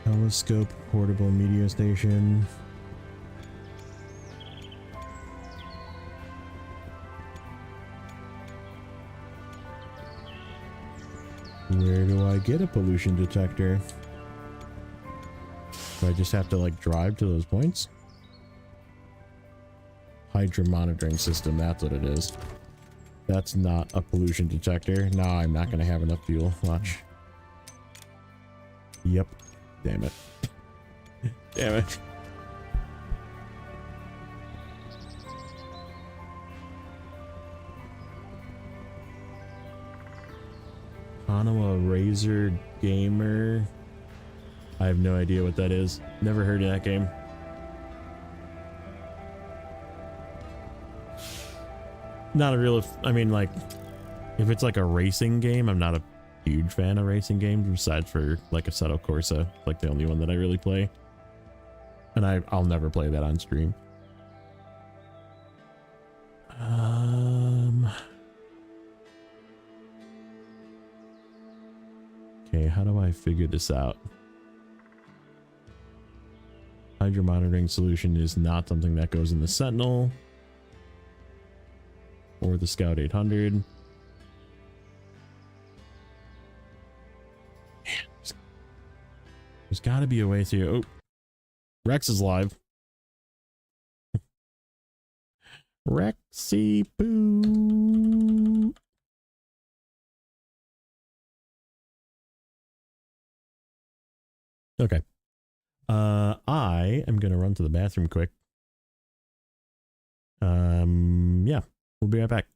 S2: Telescope, portable media station. Where do I get a pollution detector? Do I just have to like drive to those points? Hydro monitoring system, that's what it is. That's not a pollution detector. No, I'm not gonna have enough fuel. Watch. Yep. Damn it. Damn it. Ottawa Razor Gamer. I have no idea what that is. Never heard of that game. Not a real, I mean, like, if it's like a racing game, I'm not a huge fan of racing games, besides for like Assetto Corsa, like the only one that I really play. And I'll never play that on stream. Okay, how do I figure this out? Hydro monitoring solution is not something that goes in the Sentinel or the Scout 800. Man, there's got to be a way through. Oh, Rex is live. Rexy Boo. Okay. I am gonna run to the bathroom quick. Yeah, we'll be right back.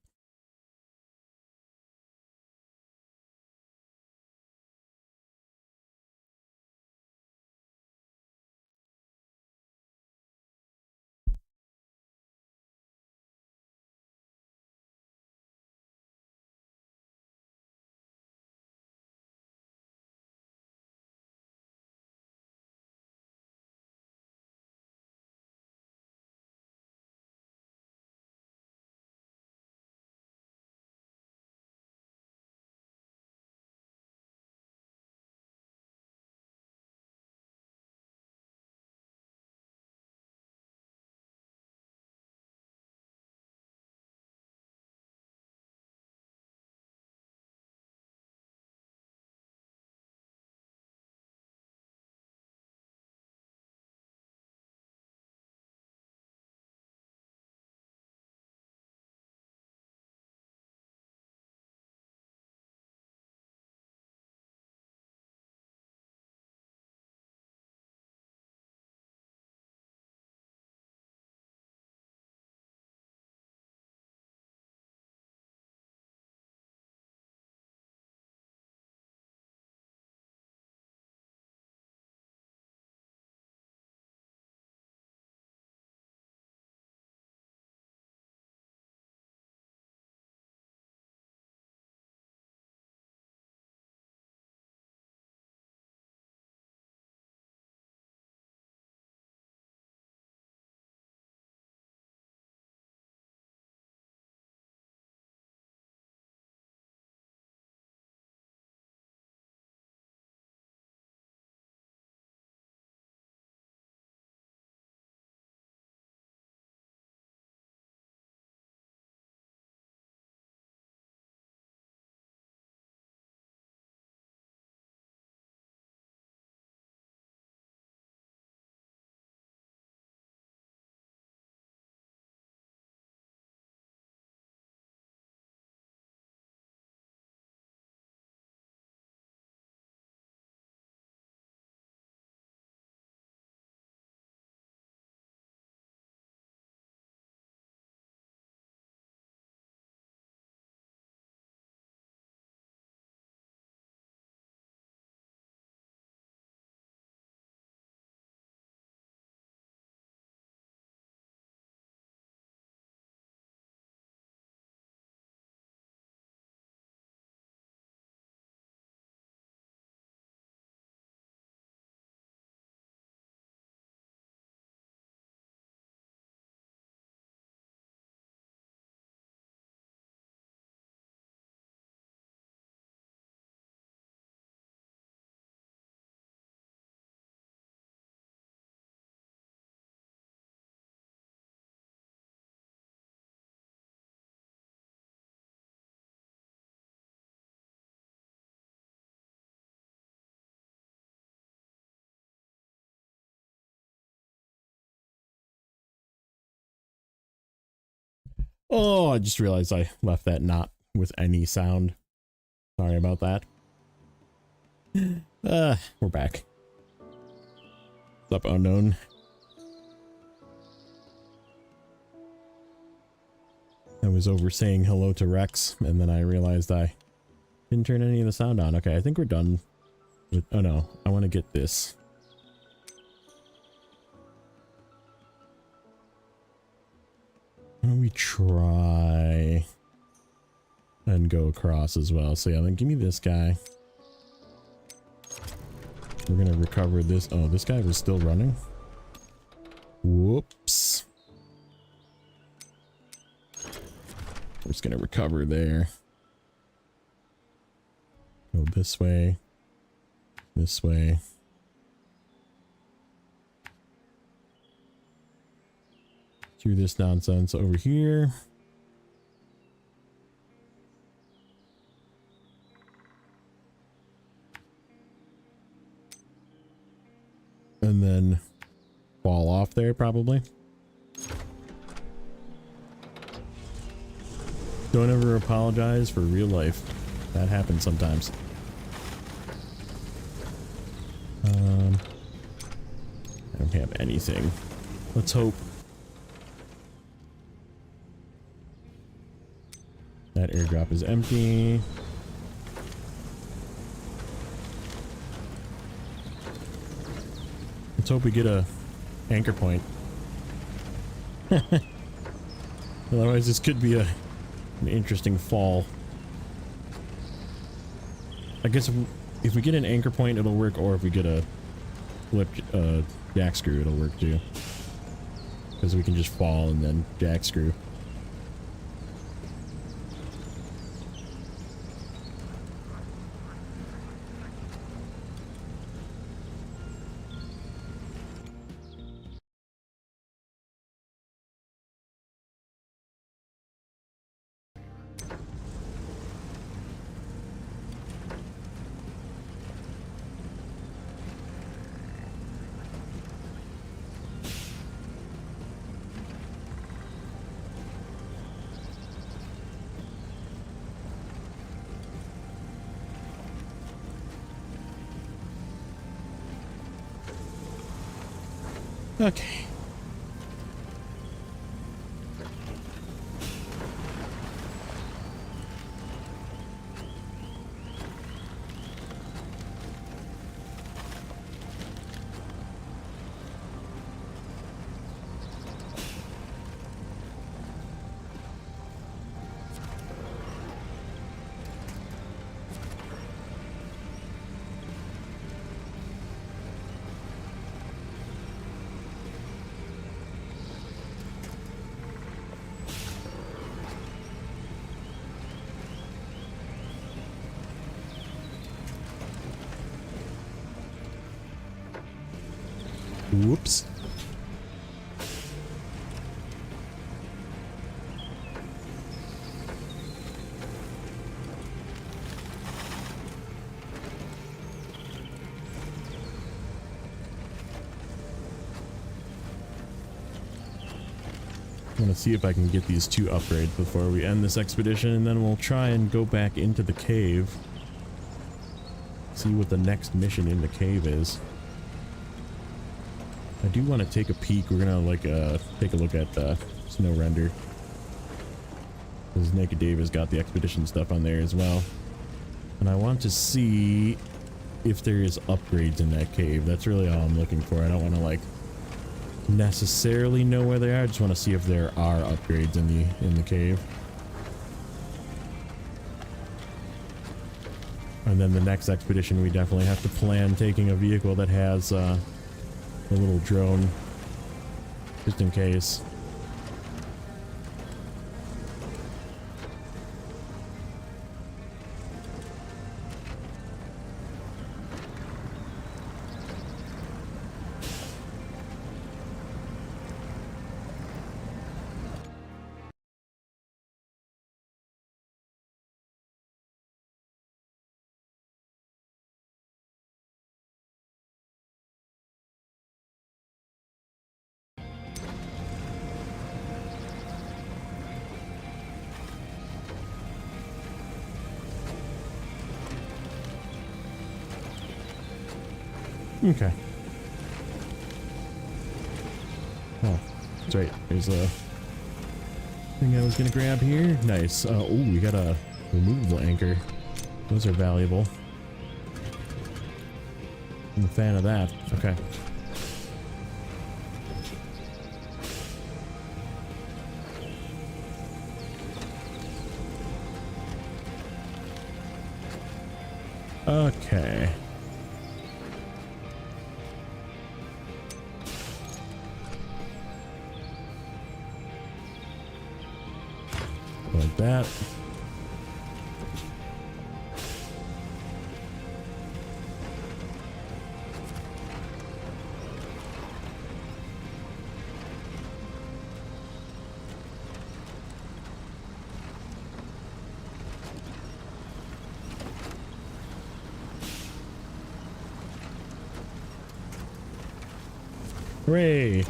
S2: Oh, I just realized I left that not with any sound. Sorry about that. We're back. What's up, unknown? I was over saying hello to Rex, and then I realized I Didn't turn any of the sound on. Okay, I think we're done with, oh no, I want to get this. Why don't we try and go across as well? So yeah, then give me this guy. We're gonna recover this. Oh, this guy was still running. Whoops. We're just gonna recover there. Go this way. This way. Through this nonsense over here. And then fall off there probably. Don't ever apologize for real life. That happens sometimes. I don't have anything. Let's hope. That airdrop is empty. Let's hope we get a anchor point. Otherwise this could be an interesting fall. I guess if we get an anchor point it'll work, or if we get a flipped jack screw it'll work too. Because we can just fall and then jack screw. Okay. Whoops. I'm gonna see if I can get these 2 upgrades before we end this expedition, and then we'll try and go back into the cave. See what the next mission in the cave is. I do want to take a peek. We're gonna like take a look at snow render, because Naked Dave has got the expedition stuff on there as well, and I want to see if there is upgrades in that cave. That's really all I'm looking for. I don't want to like necessarily know where they are. I just want to see if there are upgrades in the cave. And then the next expedition we definitely have to plan taking a vehicle that has a little drone, just in case. Okay. Oh, that's right. There's a thing I was gonna grab here. Nice. Oh, we got a removable anchor. Those are valuable. I'm a fan of that. Okay. Okay. Like that. Hooray!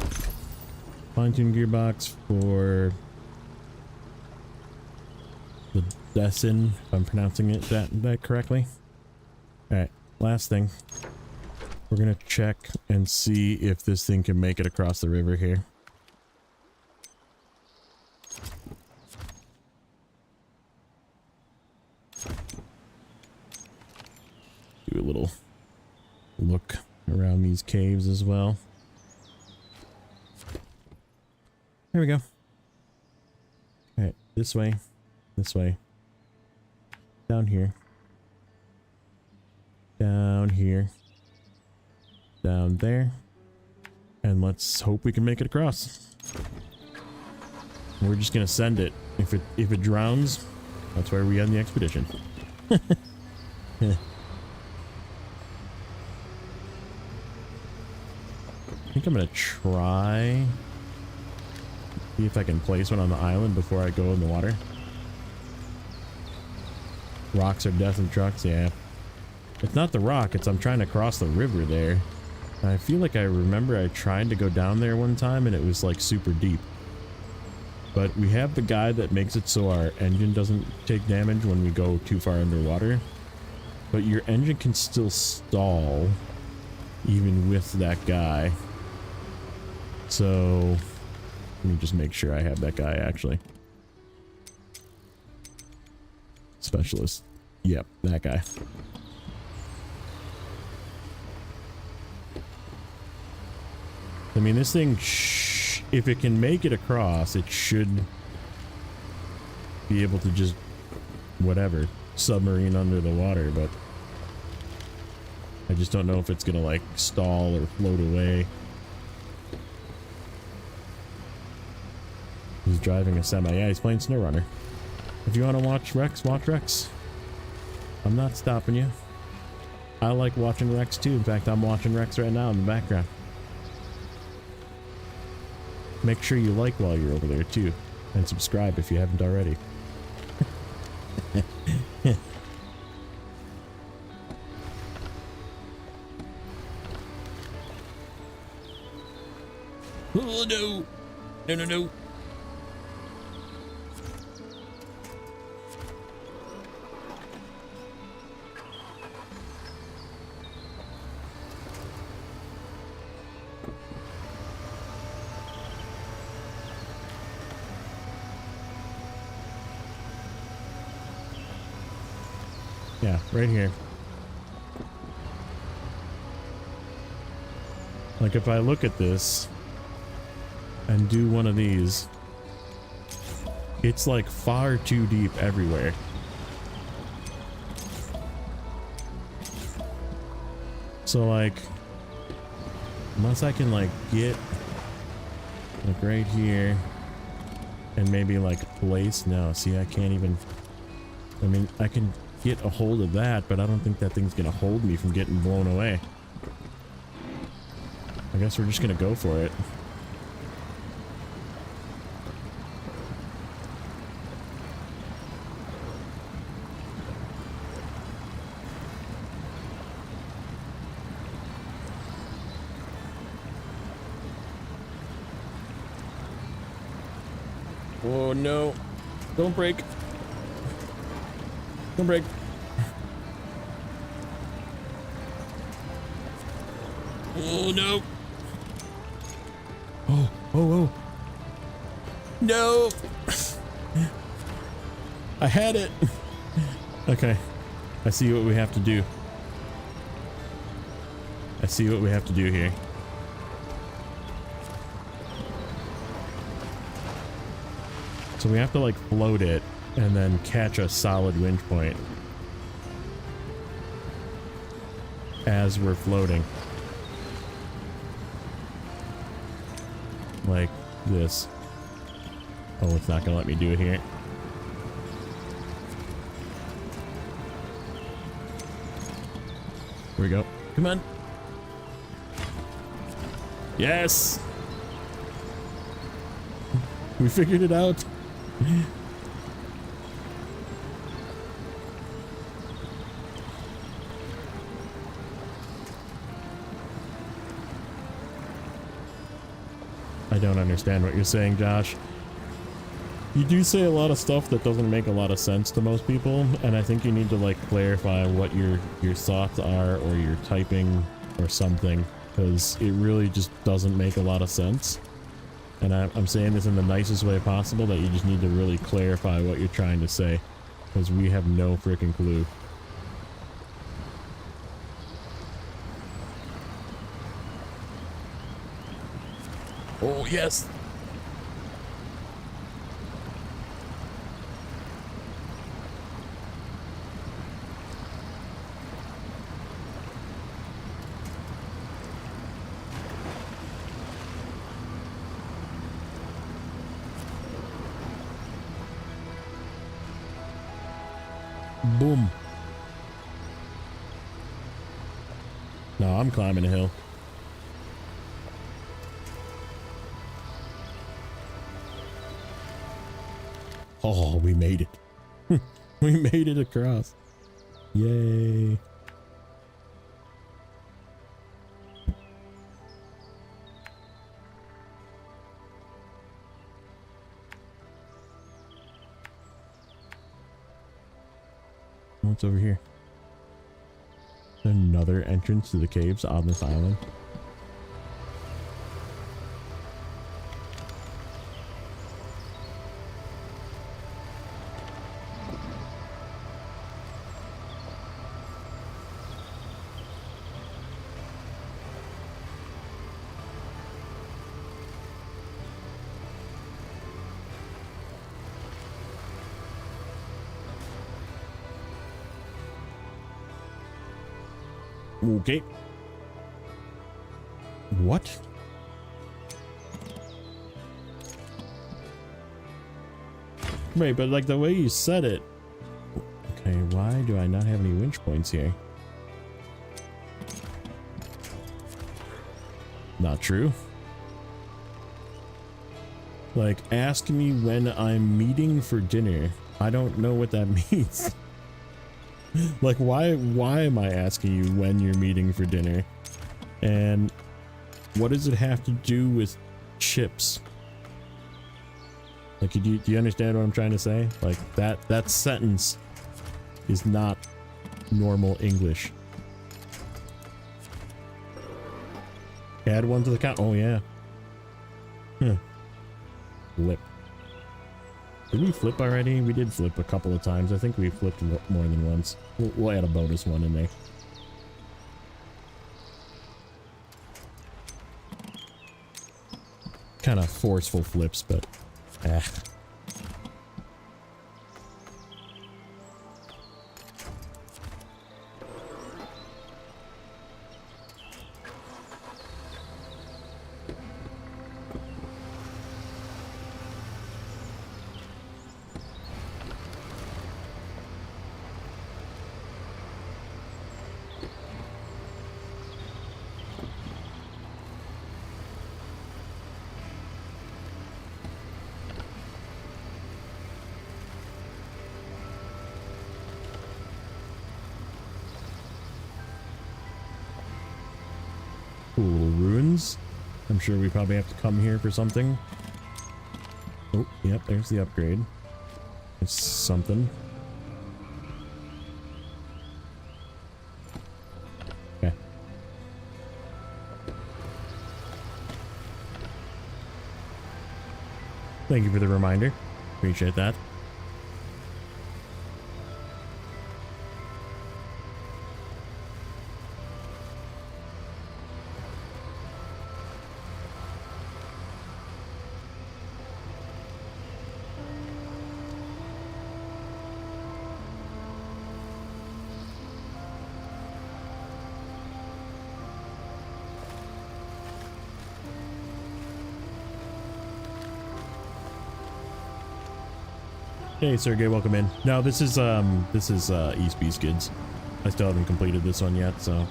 S2: Fine-tune gearbox for the Dessin, if I'm pronouncing it that correctly. Alright, last thing. We're gonna check and see if this thing can make it across the river here. Do a little look around these caves as well. Here we go. Alright, this way. This way. Down here. Down here. Down there. And let's hope we can make it across. We're just gonna send it. If it drowns, that's where we end the expedition. I think I'm gonna try see if I can place one on the island before I go in the water. Rocks are death and trucks, yeah. It's not the rock, it's I'm trying to cross the river there. I feel like I remember I tried to go down there one time and it was like super deep. But we have the guy that makes it so our engine doesn't take damage when we go too far underwater. But your engine can still stall even with that guy. So let me just make sure I have that guy actually. Specialist. Yep, that guy. I mean, this thing, if it can make it across, it should be able to just, whatever, submarine under the water, but I just don't know if it's gonna, like, stall or float away. He's driving a semi. Yeah, he's playing SnowRunner. If you want to watch Rex, watch Rex. I'm not stopping you. I like watching Rex too. In fact, I'm watching Rex right now in the background. Make sure you like while you're over there too. And subscribe if you haven't already. Oh no! No, no, no. Yeah, right here. Like if I look at this and do one of these, it's like far too deep everywhere. So like, unless I can like get like right here and maybe like place, no, see I can't even, I mean I can get a hold of that, but I don't think that thing's gonna hold me from getting blown away. I guess we're just gonna go for it. Oh no, don't break. Don't break. Oh no. Oh, oh, oh. No. I had it. Okay. I see what we have to do. I see what we have to do here. So we have to like float it and then catch a solid winch point as we're floating. Like this. Oh, it's not gonna let me do it here. Here we go. Come on. Yes! We figured it out. I don't understand what you're saying, Josh. You do say a lot of stuff that doesn't make a lot of sense to most people, and I think you need to like clarify what your thoughts are, or your typing or something, because it really just doesn't make a lot of sense. And I'm saying this in the nicest way possible, that you just need to really clarify what you're trying to say, because we have no freaking clue. Oh, yes! Boom. No, I'm climbing a hill. Oh, we made it. We made it across. Yay. What's over here? Another entrance to the caves on this island. Okay. What? Right, but like the way you said it. Okay, why do I not have any winch points here? Not true. Like, ask me when I'm meeting for dinner. I don't know what that means. Like, why am I asking you when you're meeting for dinner? And what does it have to do with chips? Like, do you understand what I'm trying to say? Like, that sentence is not normal English. Add one to the count. Oh, yeah. Huh. Flip. Did we flip already? We did flip a couple of times. I think we flipped more than once. We'll add a bonus one in there. Kind of forceful flips, but cool ruins. I'm sure we probably have to come here for something. Oh, yep, there's the upgrade. It's something. Okay. Thank you for the reminder. Appreciate that. Hey Sergey, welcome in. No, this is East Beskids. I still haven't completed this one yet, so.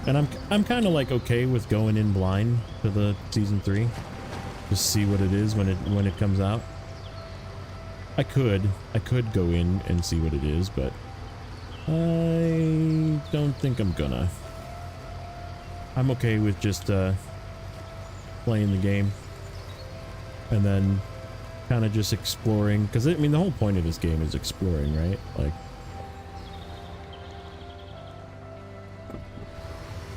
S2: And I'm kind of like okay with going in blind to the season 3. Just see what it is when it comes out. I could go in and see what it is, but I don't think I'm gonna. I'm okay with just playing the game and then kind of just exploring, because I mean the whole point of this game is exploring, right? Like,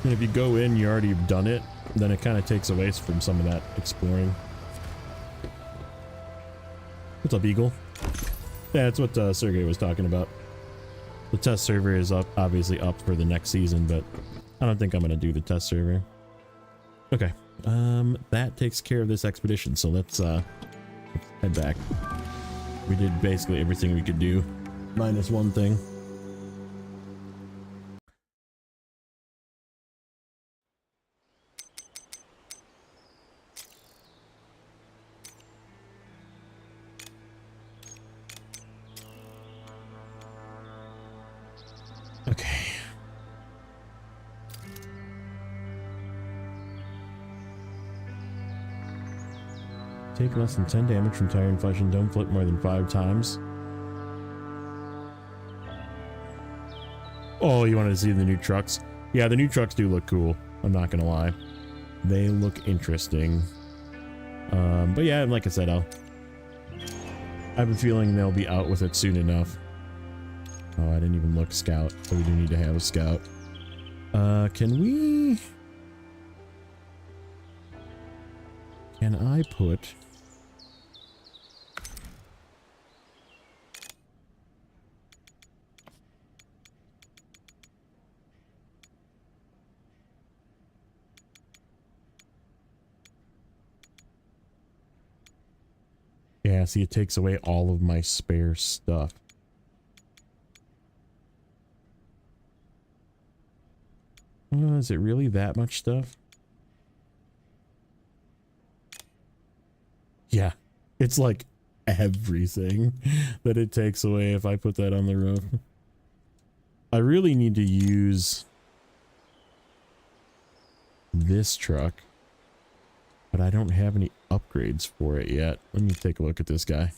S2: and if you go in, you already have done it, then it kind of takes away from some of that exploring. What's up, Eagle? Yeah, that's what Sergey was talking about. The test server is obviously up for the next season, but I don't think I'm gonna do the test server. Okay, that takes care of this expedition, so let's head back. We did basically everything we could do, minus one thing. Okay. Take less than 10 damage from tire inflection. Don't flip more than 5 times. Oh, you wanted to see the new trucks? Yeah, the new trucks do look cool. I'm not gonna lie. They look interesting. But yeah, like I said, I have a feeling they'll be out with it soon enough. Oh, I didn't even look scout, so we do need to have a scout. Can I put... Yeah, see, it takes away all of my spare stuff. Is it really that much stuff? Yeah, it's like everything that it takes away if I put that on the roof. I really need to use this truck, but I don't have any upgrades for it yet. Let me take a look at this guy.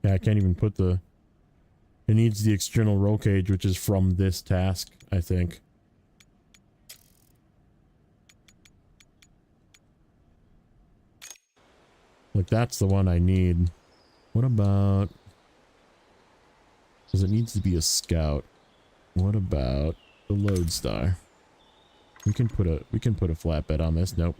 S2: Yeah, I can't even put the... It needs the external roll cage, which is from this task, I think. Like, that's the one I need. What about... Because it needs to be a scout. What about the Lodestar? We can put a flatbed on this. Nope.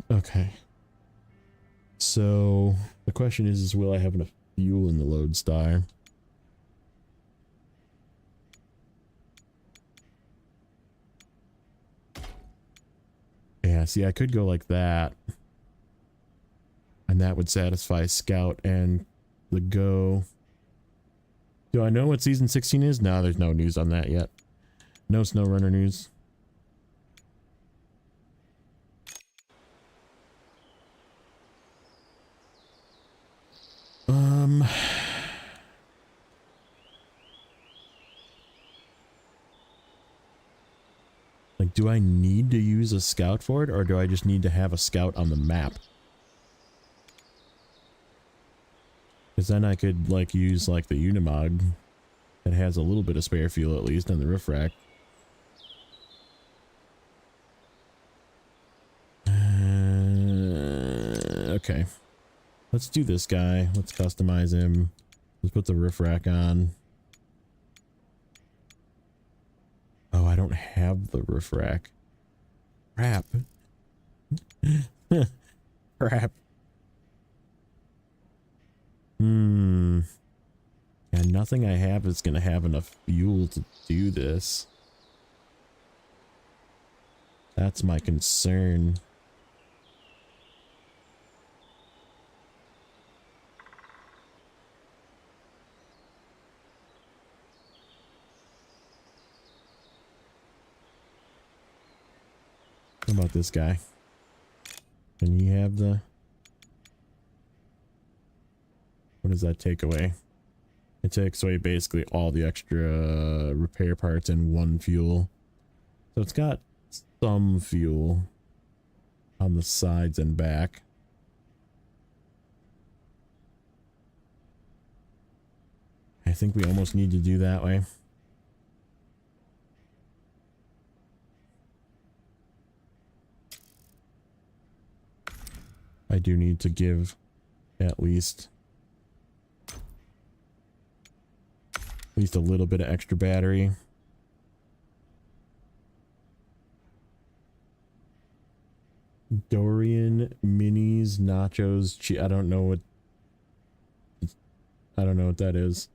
S2: Okay. So the question is will I have enough fuel in the Lodestar? Yeah, see, I could go like that. And that would satisfy Scout and the Go. Do I know what season 16 is? No, there's no news on that yet. No SnowRunner news. Like, do I need to use a scout for it, or do I just need to have a scout on the map? Because then I could, like, use, like, the Unimog that has a little bit of spare fuel, at least, on the roof rack. Okay. Let's do this guy. Let's customize him. Let's put the roof rack on. Oh, I don't have the roof rack. Crap. Crap. Yeah, nothing I have is gonna have enough fuel to do this. That's my concern. How about this guy? Can you have the... What does that take away? It takes away basically all the extra repair parts and one fuel. So it's got some fuel on the sides and back. I think we almost need to do that way. I do need to give at least a little bit of extra battery. Dorian minis nachos I don't know what that is.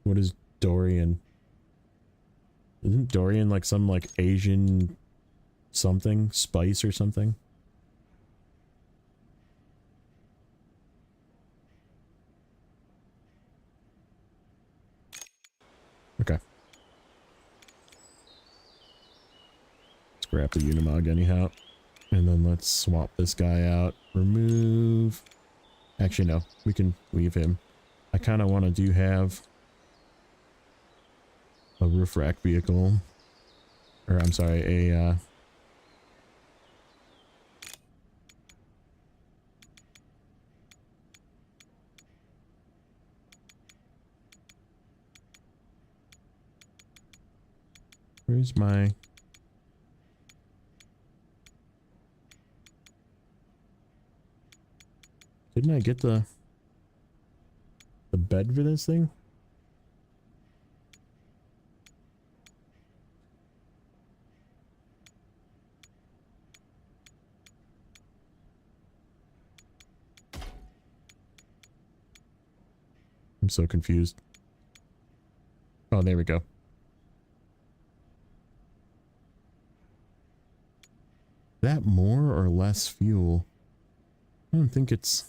S2: What is Dorian? Isn't Dorian like some like Asian something spice or something? Okay. Let's grab the Unimog anyhow. And then let's swap this guy out. Remove. Actually, no. We can leave him. I kind of want to have a roof rack vehicle. Or, I'm sorry, a... Where's my... Didn't I get the bed for this thing? I'm so confused. Oh, there we go. That more or less fuel? I don't think it's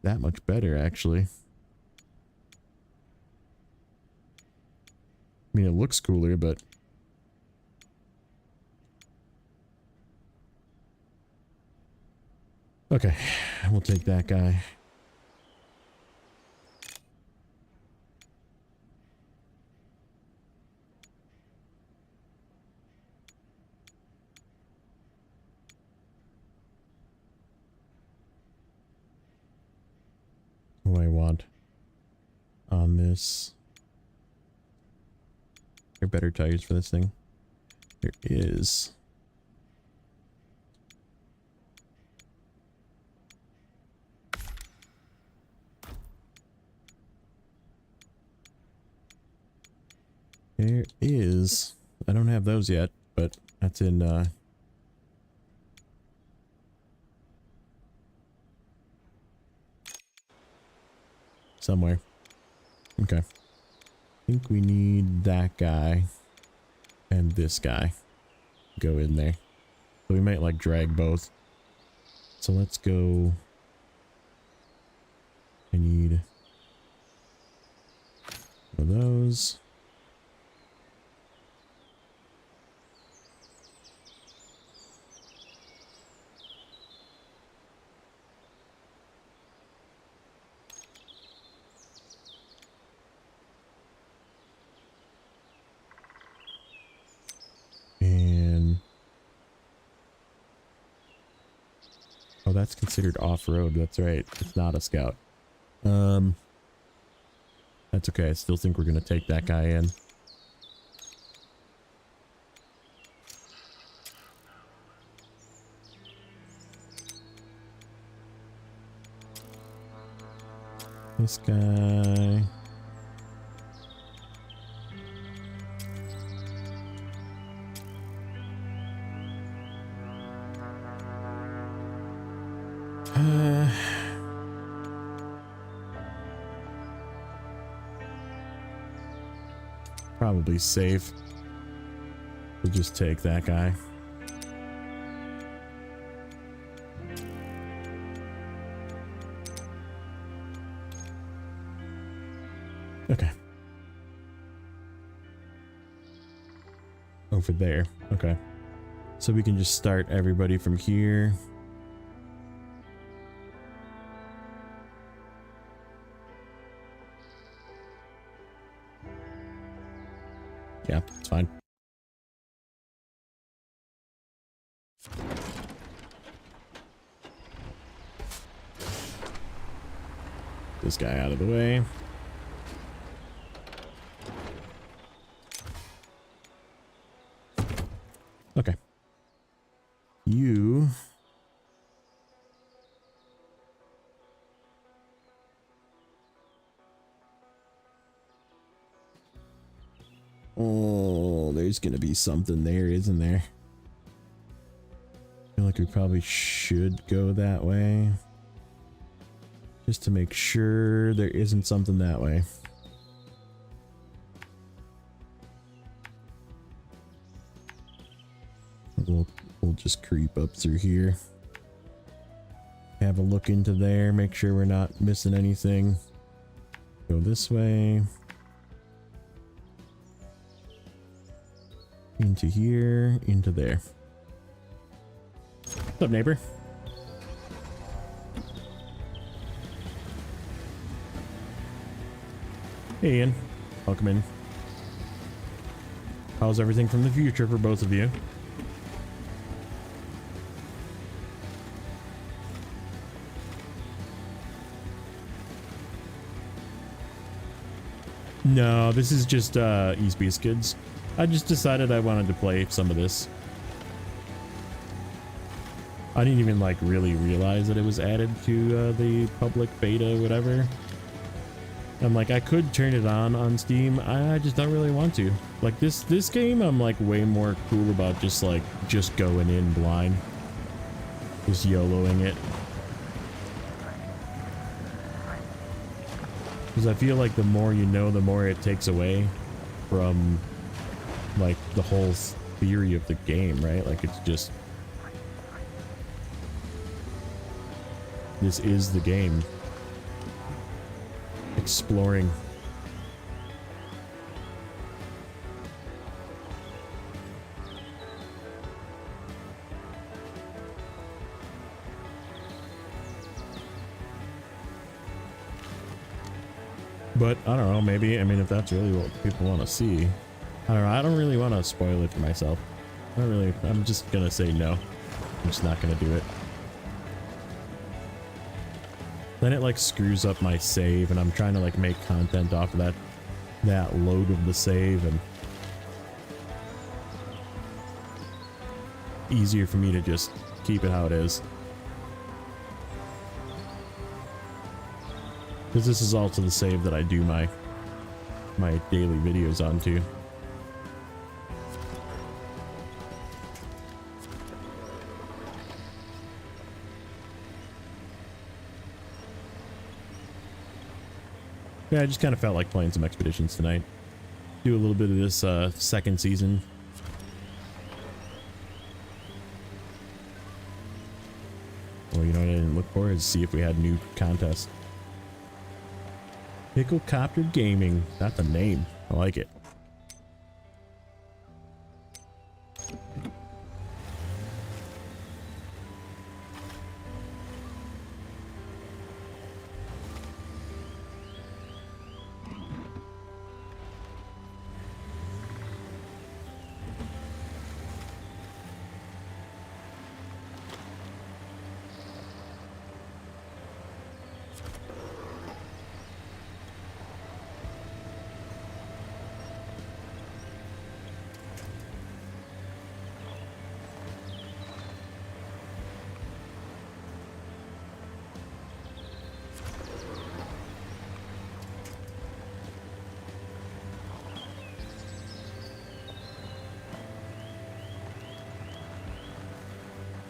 S2: that much better, actually. I mean, it looks cooler, but... Okay, we'll take that guy. What do I want on this? There are better tires for this thing. There is. There is. I don't have those yet, but that's in somewhere. Okay. I think we need that guy and this guy go in there. So we might like drag both. So let's go. I need one of those. And oh, that's considered off-road. That's right. It's not a scout. That's okay. I still think we're gonna take that guy in. This guy. probably safe to just take that guy. Okay. Over there. Okay. So we can just start everybody from here. Yeah, it's fine. This guy out of the way. Okay. You... Oh, there's gonna be something there, isn't there? I feel like we probably should go that way. Just to make sure there isn't something that way. We'll just creep up through here. Have a look into there, make sure we're not missing anything. Go this way. Into here, into there. What's up, neighbor? Hey, Ian. Welcome in. How's everything from the future for both of you? No, this is just East Beskids. I just decided I wanted to play some of this. I didn't even like really realize that it was added to the public beta, whatever. I'm like, I could turn it on Steam. I just don't really want to. Like this game, I'm like way more cool about just going in blind, just YOLOing it. Because I feel like the more you know, the more it takes away from like the whole theory of the game, right? Like it's just, this is the game. Exploring. But I don't know, maybe, I mean, if that's really what people want to see, I don't know, I don't really want to spoil it for myself. I'm just gonna say no. I'm just not gonna do it. Then it like screws up my save, and I'm trying to like make content off of that load of the save, and easier for me to just keep it how it is. Because this is also the save that I do my daily videos onto. Yeah, I just kind of felt like playing some expeditions tonight. Do a little bit of this second season. Well, you know what I didn't look for is see if we had new contests. Picklecopter Gaming. That's a name. I like it.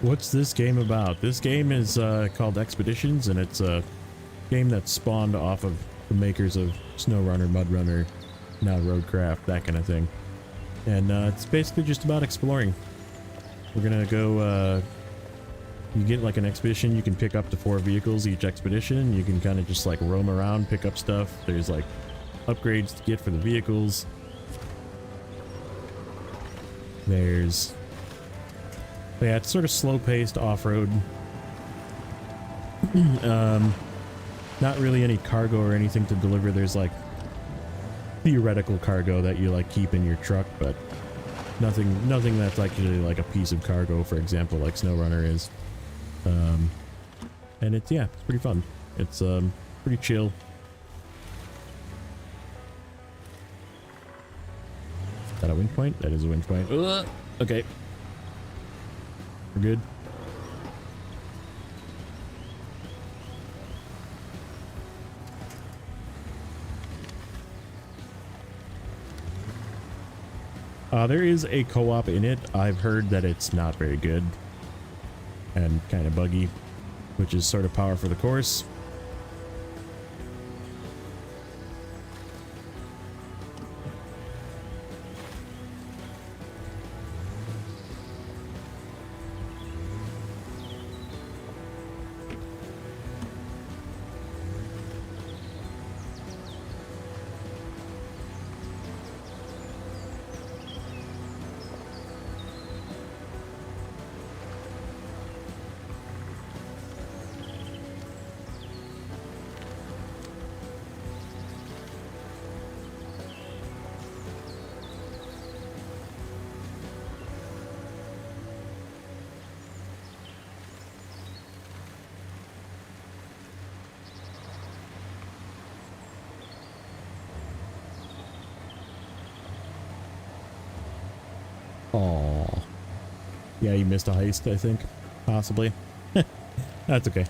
S2: What's this game about? This game is called Expeditions, and it's a game that spawned off of the makers of SnowRunner, MudRunner, now roadcraft, that kind of thing. And it's basically just about exploring. We're gonna go, you get like an expedition, you can pick up to 4 vehicles each expedition. You can kind of just like roam around, pick up stuff. There's like upgrades to get for the vehicles. There's, yeah, it's sort of slow-paced off-road. Not really any cargo or anything to deliver. There's like theoretical cargo that you like keep in your truck, but nothing that's actually like a piece of cargo, for example, like SnowRunner is. And it's, yeah, it's pretty fun. It's pretty chill. Is that a wind point? That is a wind point. Okay. We're good. There is a co-op in it. I've heard that it's not very good and kind of buggy, which is sort of par for the course. Oh, yeah, you missed a heist, I think, possibly. That's okay.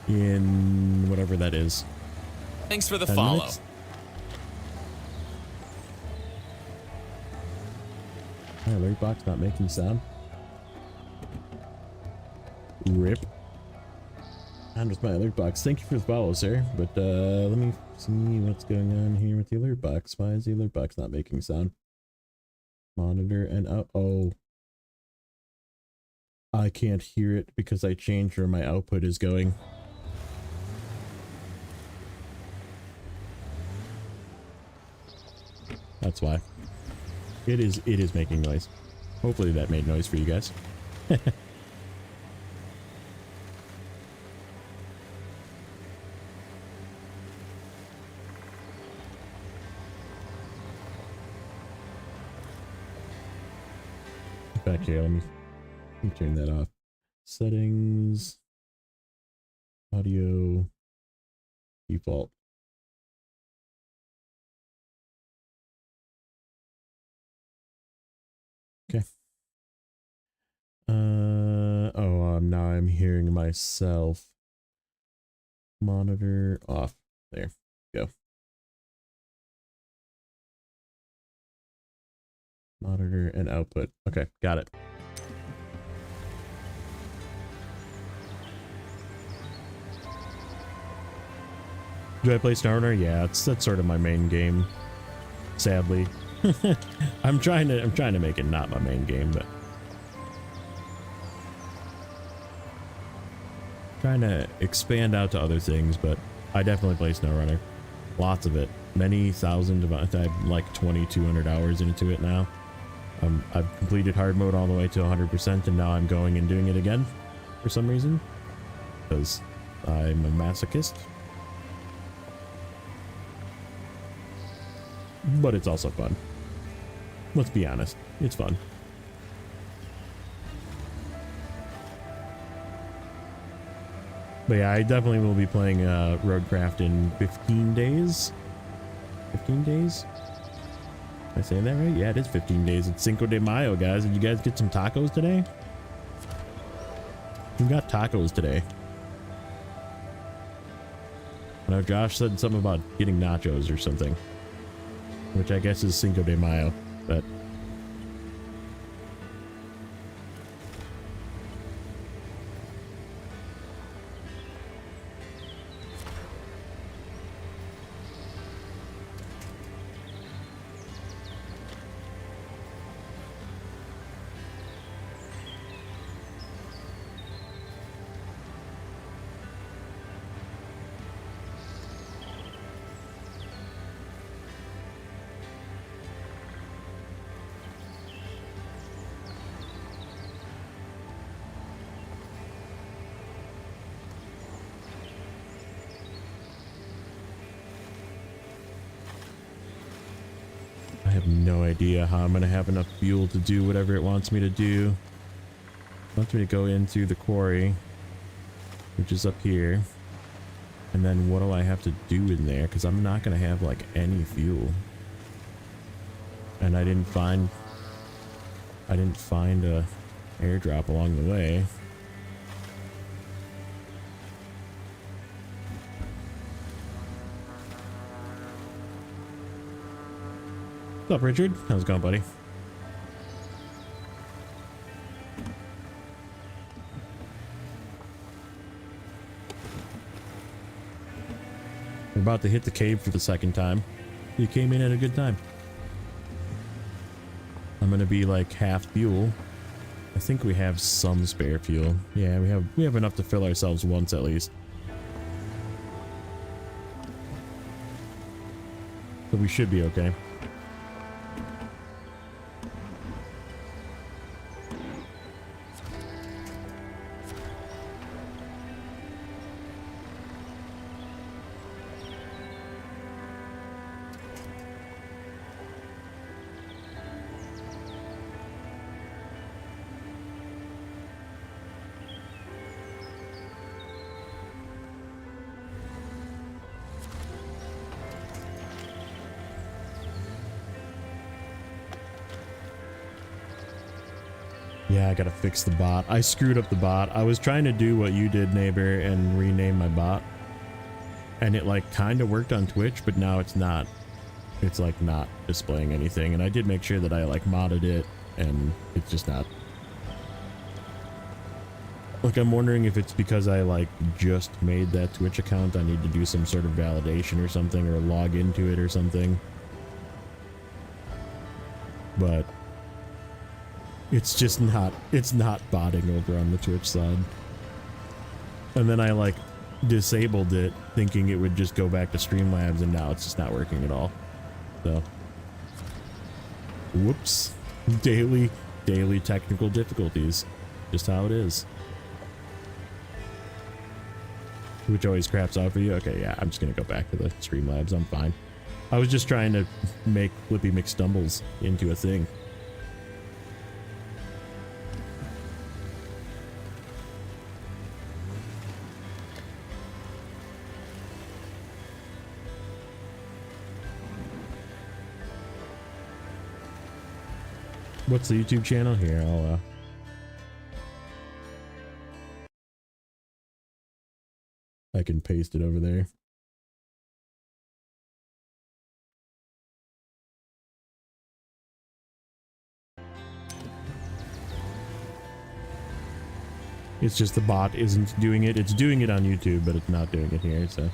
S2: In whatever that is.
S3: Thanks for the
S2: 10
S3: follow.
S2: minutes? My alert box not making sound. Rip. And with my alert box. Thank you for the follow, sir. But let me see what's going on here with the alert box. Why is the alert box not making sound? Monitor and oh, I can't hear it because I changed where my output is going. That's why. It is making noise. Hopefully that made noise for you guys. Back here, let me turn that off. Settings, audio, default. Okay. Oh, now I'm hearing myself. Monitor off. There, go. Monitor and output. Okay, got it. Do I play SnowRunner? Yeah, that's sort of my main game. Sadly, I'm trying to make it not my main game, but trying to expand out to other things. But I definitely play SnowRunner. Lots of it. Many thousand. I have like 2,200 hours into it now. I've completed hard mode all the way to 100%, and now I'm going and doing it again for some reason, because I'm a masochist. But it's also fun. Let's be honest, it's fun. But yeah, I definitely will be playing Roadcraft in 15 days. 15 days? Am I saying that right? Yeah, it is 15 days. It's Cinco de Mayo, guys. Did you guys get some tacos today? We got tacos today. I know Josh said something about getting nachos or something, which I guess is Cinco de Mayo, but I have no idea how I'm going to have enough fuel to do whatever it wants me to do. It wants me to go in through the quarry, which is up here. And then what do I have to do in there? Because I'm not going to have like any fuel. And I didn't find a airdrop along the way. What's up, Richard? How's it going, buddy? We're about to hit the cave for the second time. You came in at a good time. I'm gonna be like half fuel. I think we have some spare fuel. Yeah, we have enough to fill ourselves once at least. So we should be okay. Yeah, I gotta fix the bot. I screwed up the bot. I was trying to do what you did, neighbor, and rename my bot. And it like kind of worked on Twitch, but now it's not. It's like not displaying anything. And I did make sure that I like modded it, and it's just not. Like, I'm wondering if it's because I like just made that Twitch account. I need to do some sort of validation or something, or log into it or something. But it's just not, it's not botting over on the Twitch side. And then I like disabled it thinking it would just go back to Streamlabs, and now it's just not working at all. So, whoops. Daily technical difficulties. Just how it is. Which always craps out for you. Okay, yeah, I'm just gonna go back to the Streamlabs. I'm fine. I was just trying to make Flippy McStumbles into a thing. What's the YouTube channel? Here, I can paste it over there. It's just the bot isn't doing it. It's doing it on YouTube, but it's not doing it here, so.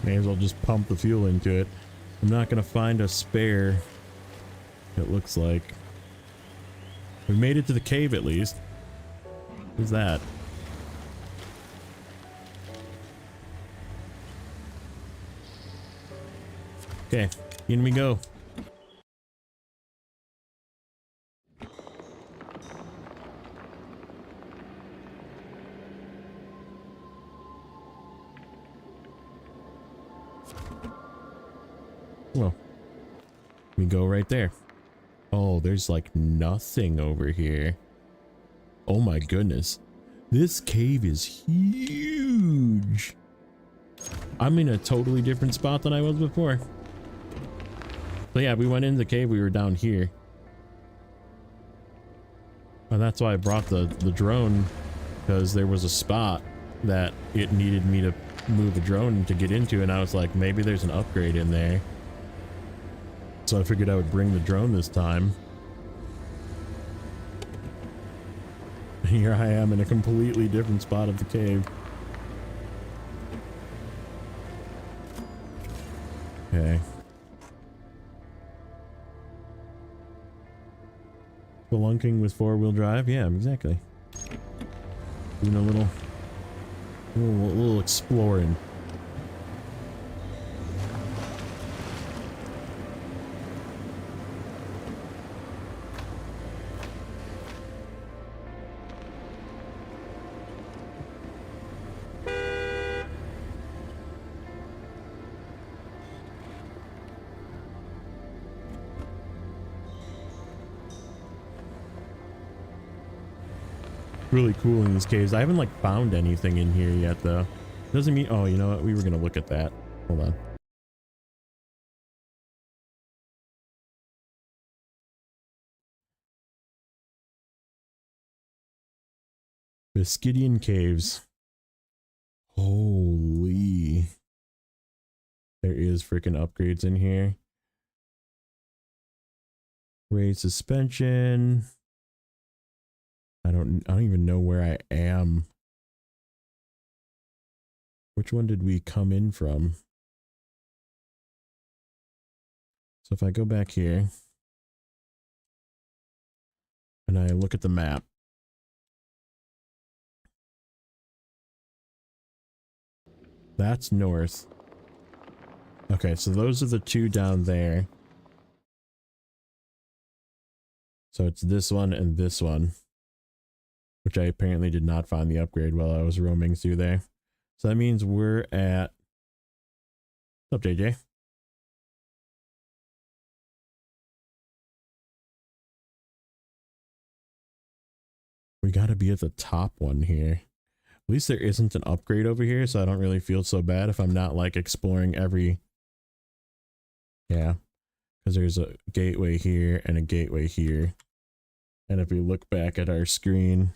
S2: May as well just pump the fuel into it. I'm not gonna find a spare, it looks like. We made it to the cave at least. What's that? Okay, in we go. Well, we go right there. Oh, there's like nothing over here. Oh my goodness. This cave is huge. I'm in a totally different spot than I was before. So yeah, we went into the cave, we were down here. And that's why I brought the drone, because there was a spot that it needed me to move the drone to get into, and I was like, maybe there's an upgrade in there. So I figured I would bring the drone this time. Here I am in a completely different spot of the cave. Okay. Spelunking with 4-wheel drive? Yeah, exactly. Doing a little exploring. Really cool in these caves. I haven't like found anything in here yet though. Doesn't mean, oh, you know what? We were gonna look at that. Hold on. Beskidian caves. Holy. There is freaking upgrades in here. Raised suspension. I don't even know where I am. Which one did we come in from? So if I go back here and I look at the map, that's north. Okay, so those are the two down there. So it's this one and this one, which I apparently did not find the upgrade while I was roaming through there. So that means we're at... What's up, JJ? We gotta be at the top one here. At least there isn't an upgrade over here, so I don't really feel so bad if I'm not like exploring every... Yeah, because there's a gateway here and a gateway here. And if we look back at our screen,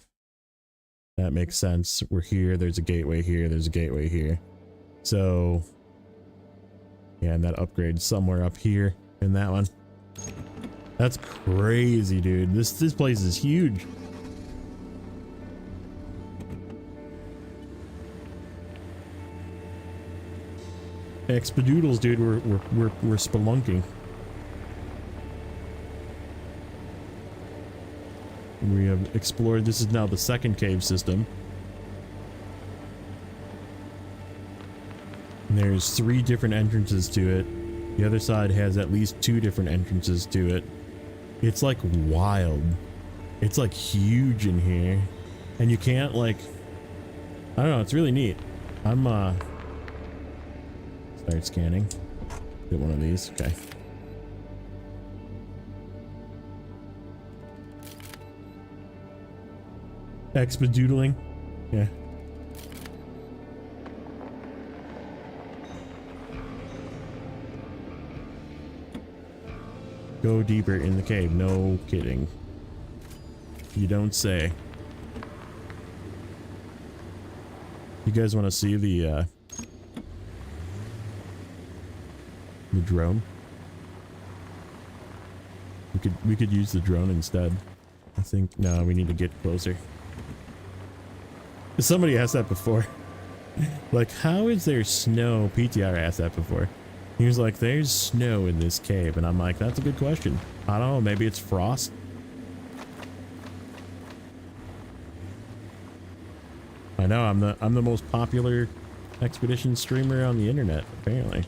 S2: that makes sense. We're here, there's a gateway here, there's a gateway here. So, yeah, and that upgrade's somewhere up here in that one. That's crazy, dude. This place is huge. Expadoodles, dude, we're spelunking. We have explored. This is now the second cave system. And there's 3 different entrances to it. The other side has at least 2 different entrances to it. It's like wild. It's like huge in here. And you can't like, I don't know, it's really neat. I'm start scanning. Get one of these. Okay. Expadoodling. Yeah. Go deeper in the cave. No kidding. You don't say. You guys want to see the drone? We could use the drone instead. I think no, we need to get closer. Somebody asked that before. Like, how is there snow? PTR asked that before. He was like, there's snow in this cave, and I'm like, that's a good question. I don't know, maybe it's frost. I know I'm the most popular expedition streamer on the internet, apparently.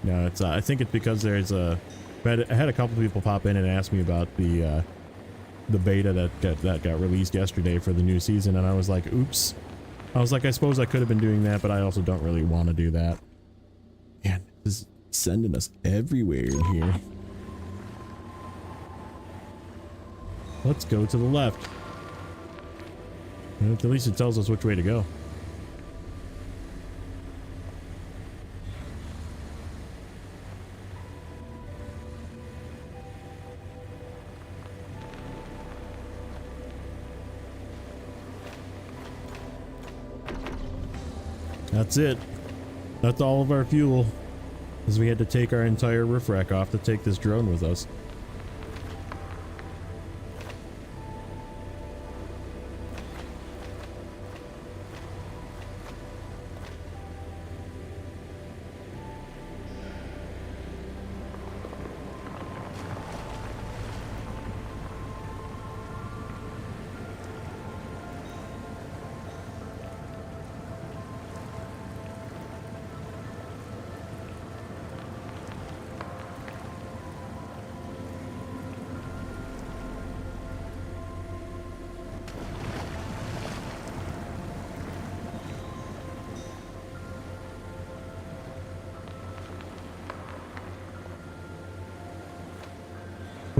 S2: No, it's I think it's because there's a I had a couple people pop in and ask me about the beta that got released yesterday for the new season, and I was like, oops. I was like, I suppose I could have been doing that, but I also don't really want to do that. Man, this is sending us everywhere in here. Let's go to the left. At least it tells us which way to go. That's it. That's all of our fuel. Because we had to take our entire roof rack off to take this drone with us.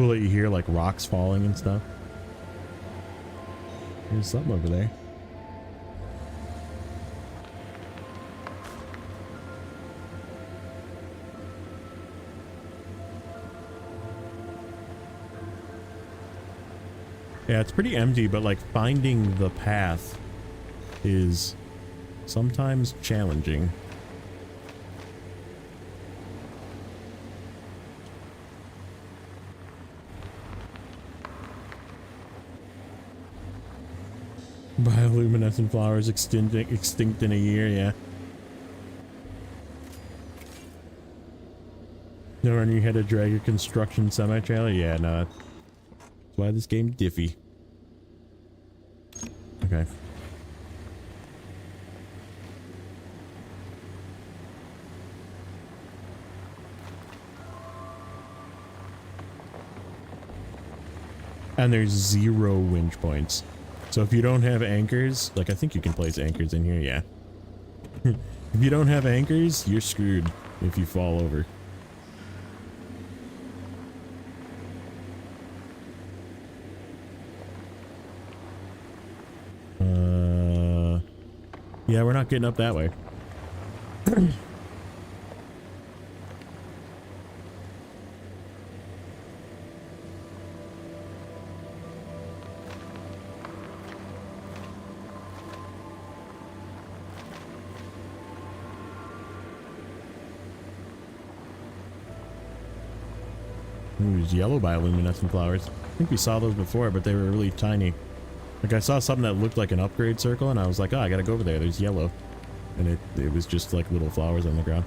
S2: Cool that you hear like rocks falling and stuff. There's something over there. Yeah, it's pretty empty, but like finding the path is sometimes challenging. Bioluminescent flowers extinct in a year, yeah. No, and you had to drag your construction semi-trailer? Yeah, no. That's why this game diffy. Okay. And there's 0 winch points. So if you don't have anchors, like I think you can place anchors in here, yeah. If you don't have anchors, you're screwed if you fall over. Yeah, we're not getting up that way. Ooh, these yellow bioluminescent flowers. I think we saw those before, but they were really tiny. Like I saw something that looked like an upgrade circle and I was like, oh, I gotta go over there. There's yellow. And it was just like little flowers on the ground.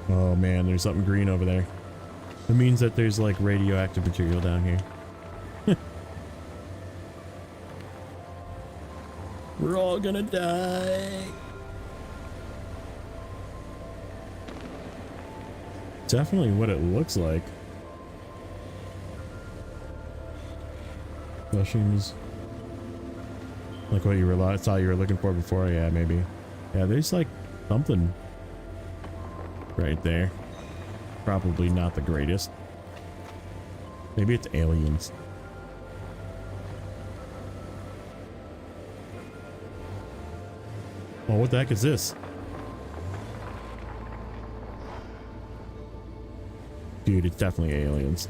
S2: Oh man, there's something green over there. It means that there's like radioactive material down here. We're all gonna die. Definitely what it looks like. Mushrooms. Like what you were thought you were looking for before, yeah, maybe. Yeah, there's like something right there. Probably not the greatest. Maybe it's aliens. Oh, what the heck is this? Dude, it's definitely aliens.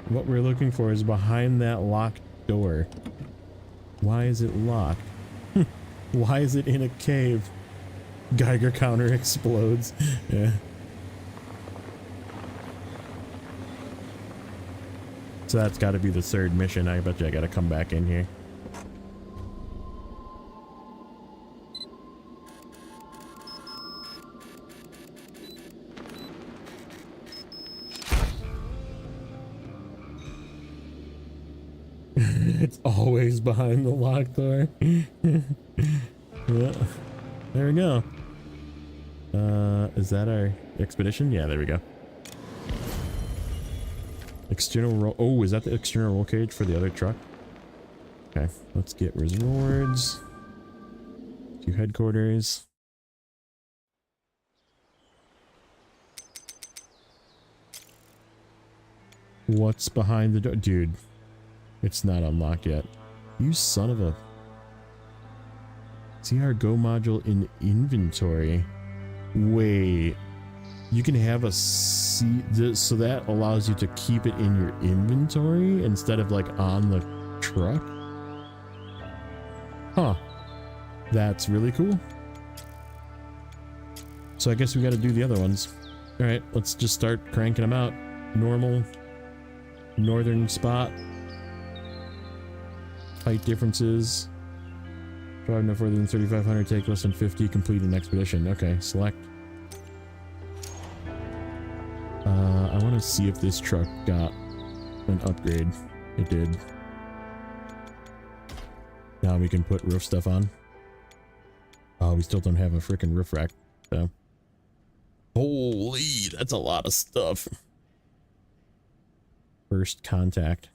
S2: What we're looking for is behind that locked door. Why is it locked? Why is it in a cave? Geiger counter explodes. Yeah. So that's got to be the third mission. I bet you I got to come back in here. It's always behind the locked door. Yeah. There we go. Is that our expedition? Yeah, there we go. External roll. Oh, is that the external roll cage for the other truck? Okay, let's get rewards. To headquarters. What's behind the door? Dude, it's not unlocked yet. You son of a... See our Go module in inventory. Wait. You can have a seat, so that allows you to keep it in your inventory instead of like on the truck? Huh. That's really cool. So I guess we got to do the other ones. All right, let's just start cranking them out. Normal, northern spot. Height differences. Drive no further than 3,500, take less than 50, complete an expedition. Okay, select. Let's see if this truck got an upgrade. It did. Now we can put roof stuff on. Oh, we still don't have a freaking roof rack, so. Holy, that's a lot of stuff. First contact.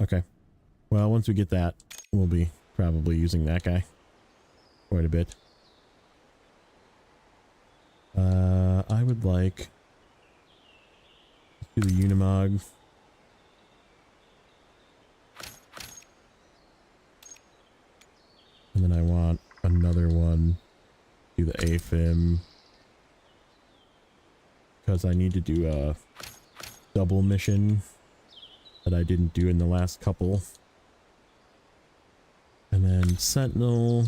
S2: Okay. Well, once we get that, we'll be probably using that guy quite a bit. I would like to do the Unimog. And then I want another one. Do the AFIM. Because I need to do a double mission that I didn't do in the last couple. And then Sentinel.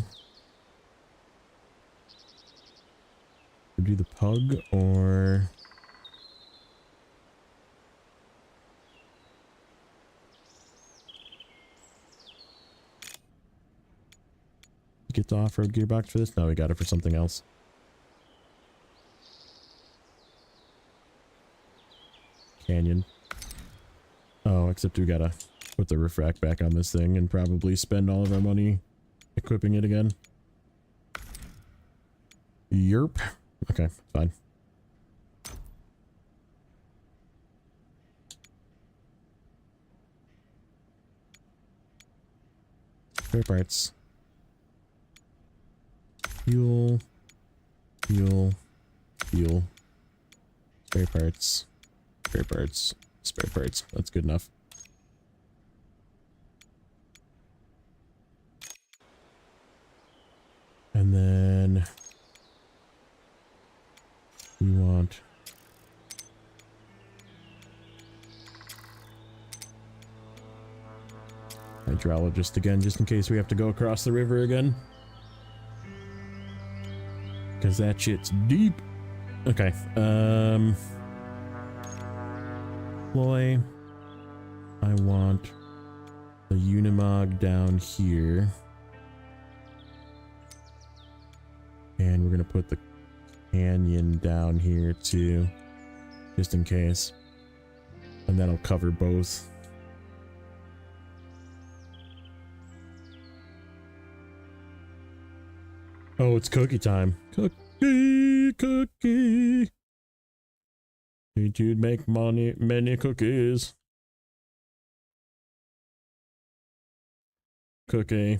S2: Do the Pug or get the off-road gearbox for this? No, we got it for something else. Canyon. Oh, except we gotta put the roof rack back on this thing and probably spend all of our money equipping it again. Yerp. Okay, fine. Spare parts. Fuel. Fuel. Fuel. Spare parts. Spare parts. Spare parts. That's good enough. And then we want hydrologist again, just in case we have to go across the river again. Because that shit's deep. Okay. Ploy. I want the Unimog down here. And we're going to put the Canyon down here too, just in case. And that'll cover both. Oh, it's cookie time. Cookie, cookie. Need to make many cookies. Cookie.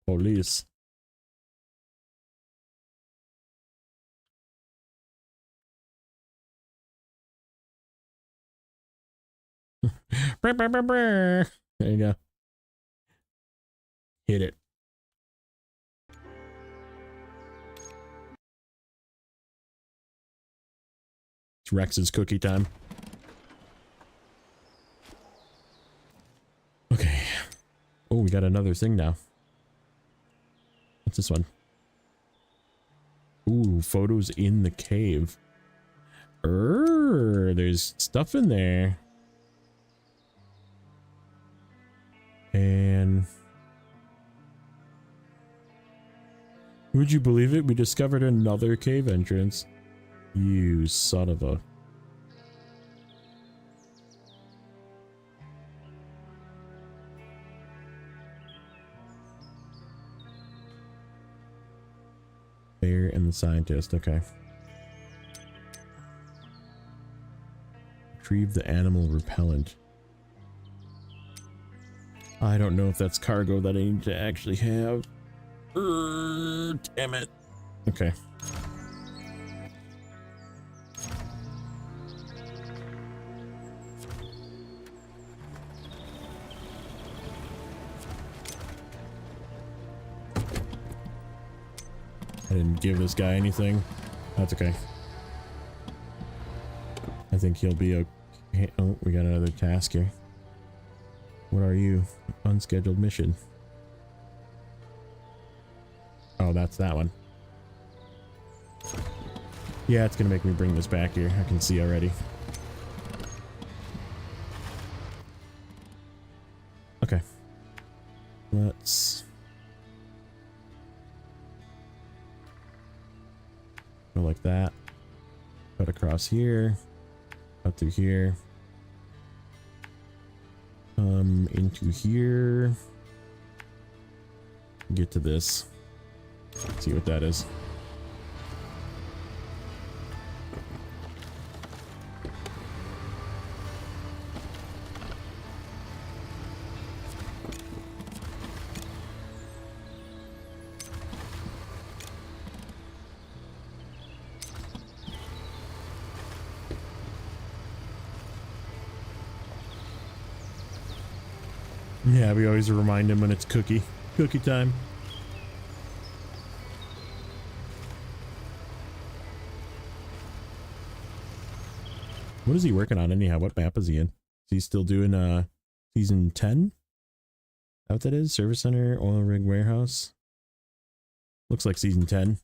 S2: Police. There you go. Hit it. It's Rex's cookie time. Okay. Oh, we got another thing now. What's this one? Ooh, photos in the cave. There's stuff in there. And would you believe it? We discovered another cave entrance. You son of a. Bear and the scientist. Okay. Retrieve the animal repellent. I don't know if that's cargo that I need to actually have. Damn it. Okay. I didn't give this guy anything. That's okay. I think he'll be okay. Oh, we got another task here. What are you? Unscheduled mission. Oh, that's that one. Yeah, it's gonna make me bring this back here. I can see already. Okay. Let's go like that. Cut across here. Cut through here. Into here. Get to this. See what that is. Yeah, we always remind him when it's cookie time. What is he working on anyhow? What map is he in? Is he still doing season 10? What that is? Service center, oil rig warehouse. Looks like season 10.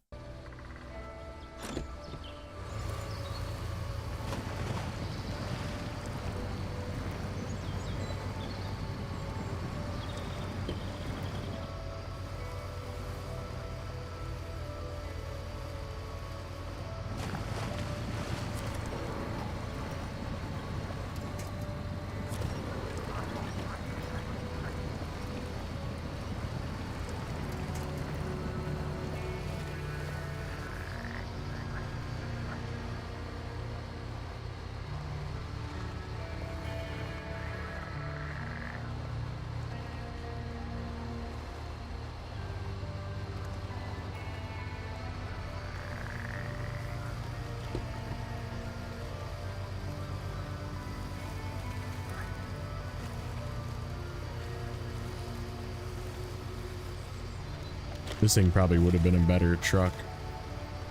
S2: This thing probably would have been a better truck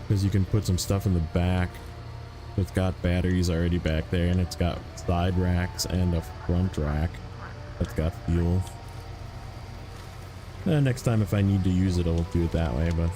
S2: because you can put some stuff in the back. It's got batteries already back there, and it's got side racks and a front rack that's got fuel. Next time if I need to use it, I'll do it that way, but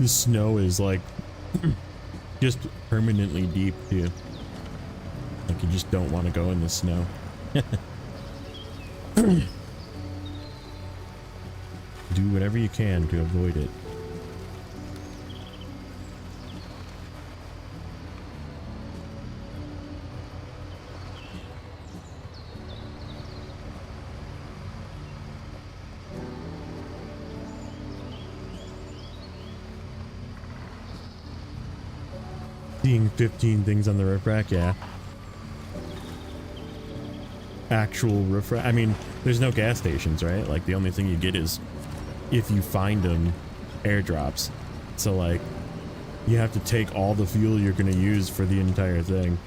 S2: the snow is like just permanently deep too. Like you just don't want to go in the snow. Do whatever you can to avoid it. Seeing 15 things on the roof rack, yeah. Actual roof rack. I mean, there's no gas stations, right? Like the only thing you get is, if you find them, airdrops. So like, you have to take all the fuel you're gonna use for the entire thing.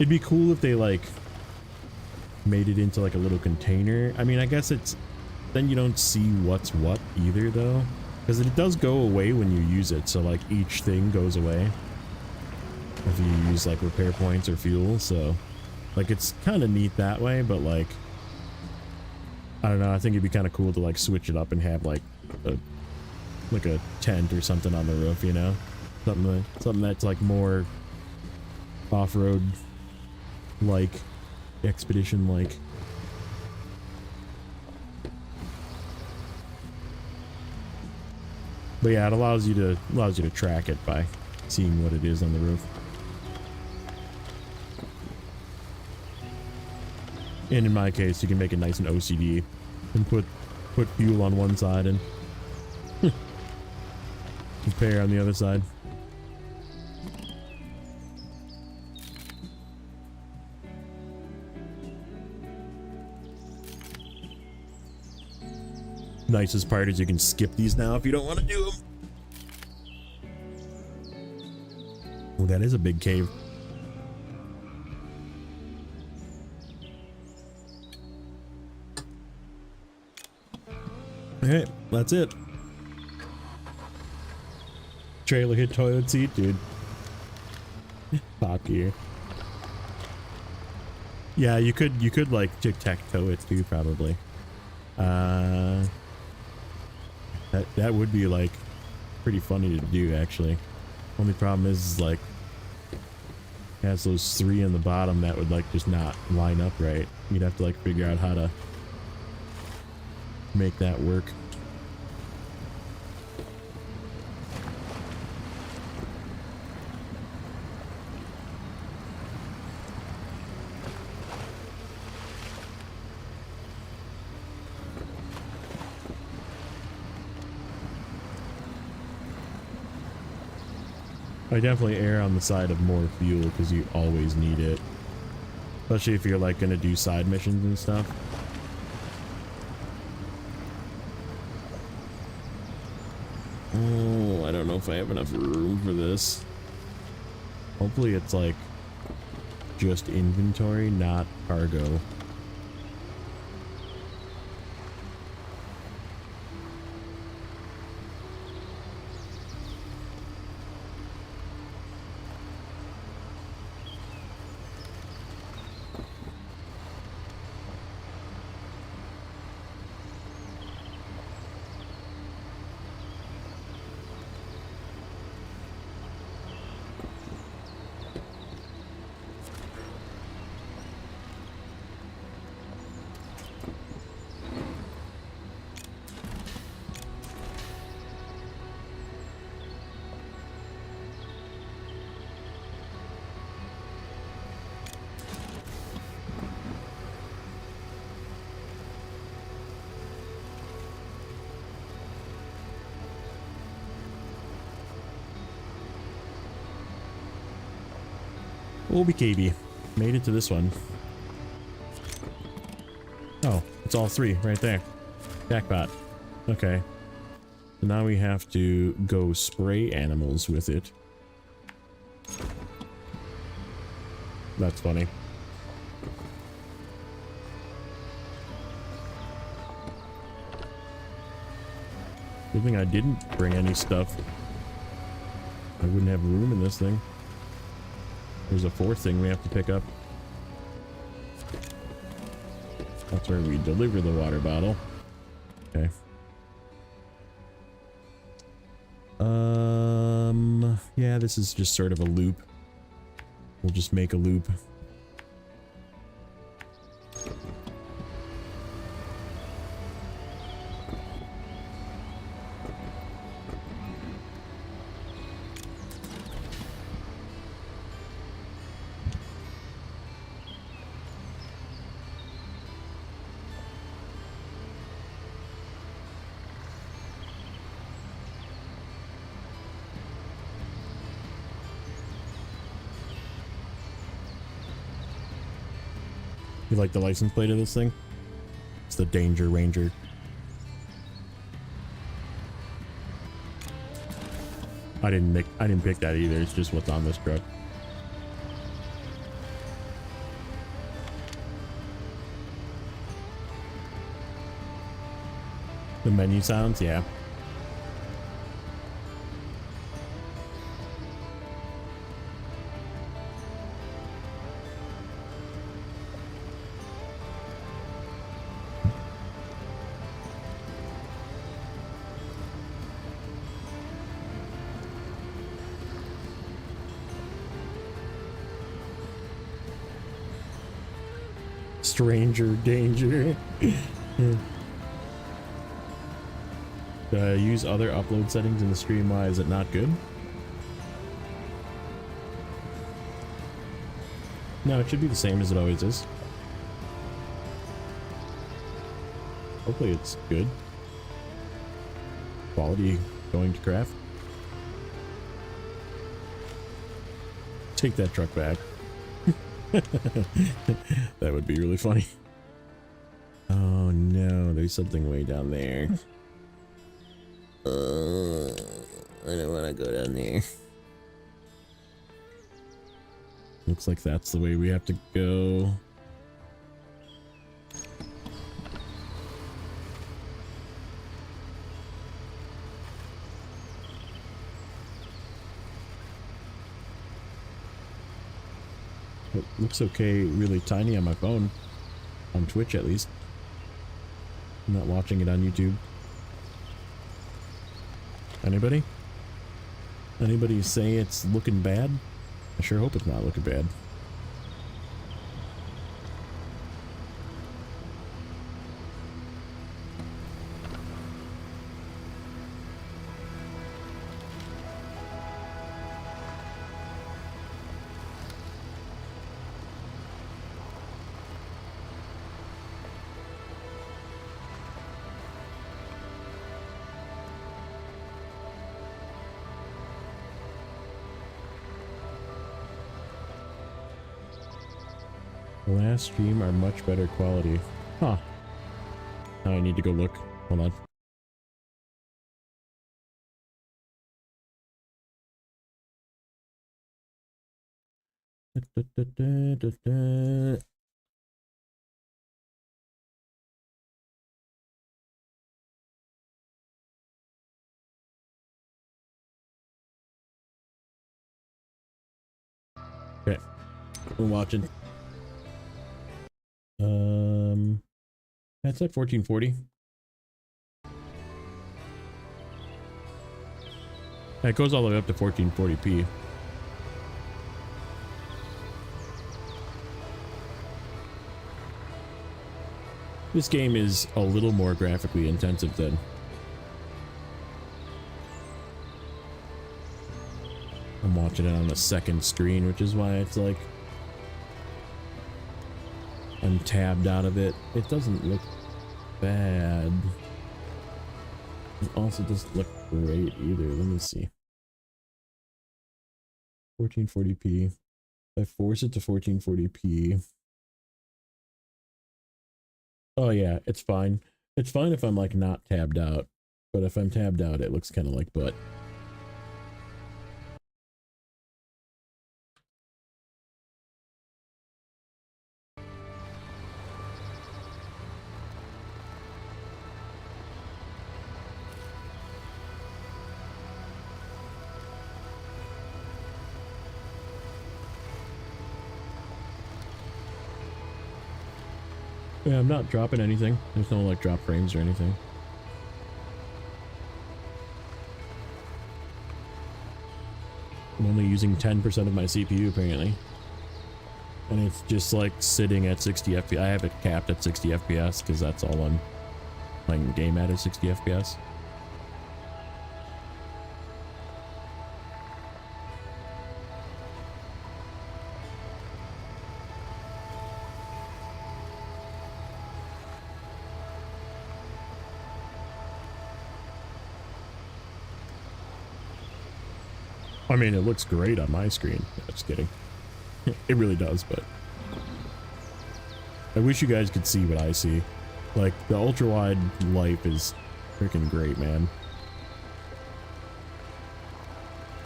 S2: It'd be cool if they like made it into like a little container. I mean, I guess it's then you don't see what's what either though, because it does go away when you use it. So like each thing goes away if you use like repair points or fuel. So like it's kind of neat that way, but like I don't know, I think it'd be kind of cool to like switch it up and have like a tent or something on the roof, you know, something that's like more off-road like, expedition like. But yeah, it allows you to track it by seeing what it is on the roof. And in my case, you can make it nice and OCD and put fuel on one side and repair on the other side. Nicest part is you can skip these now if you don't want to do them. Oh, that is a big cave. Alright, that's it. Trailer hit toilet seat, dude. Top gear. Yeah, you could like tic-tac-toe it too, probably. That would be like pretty funny to do, actually. Only problem is like it has those 3 in the bottom that would like just not line up right. You'd have to like figure out how to make that work. I definitely err on the side of more fuel because you always need it, especially if you're like gonna do side missions and stuff. Oh, I don't know if I have enough room for this. Hopefully it's like just inventory, not cargo. Obi KB. Made it to this one. Oh, it's all 3 right there. Jackpot. Okay. So now we have to go spray animals with it. That's funny. Good thing I didn't bring any stuff. I wouldn't have room in this thing. There's a 4th thing we have to pick up. That's where we deliver the water bottle. Okay. Yeah, this is just sort of a loop. We'll just make a loop. You like the license plate of this thing? It's the Danger Ranger. I didn't pick that either. It's just what's on this truck. The menu sounds, yeah. Stranger danger. Use other upload settings in the stream. Why is it not good? No, it should be the same as it always is. Hopefully it's good. Quality going to craft. Take that truck back. That would be really funny. Oh no, there's something way down there. I don't want to go down there. Looks like that's the way we have to go. It looks okay, really tiny on my phone. On Twitch, at least. I'm not watching it on YouTube. Anybody? Anybody say it's looking bad? I sure hope it's not looking bad. Last stream are much better quality. Huh. Now I need to go look. Hold on. Okay. We're watching. That's at 1440. That goes all the way up to 1440p. This game is a little more graphically intensive than I'm watching it on a second screen, which is why it's like I'm tabbed out of it. It doesn't look bad. It also doesn't look great either. Let me see. 1440p. If I force it to 1440p. Oh yeah, it's fine. It's fine if I'm like not tabbed out. But if I'm tabbed out, it looks kind of like butt. Yeah, I'm not dropping anything. There's no like drop frames or anything. I'm only using 10% of my CPU apparently. And it's just like sitting at 60 FPS. I have it capped at 60 FPS because that's all I'm playing the game at is 60 FPS. I mean, it looks great on my screen. Just kidding. It really does, but I wish you guys could see what I see. Like, the ultra-wide life is freaking great, man.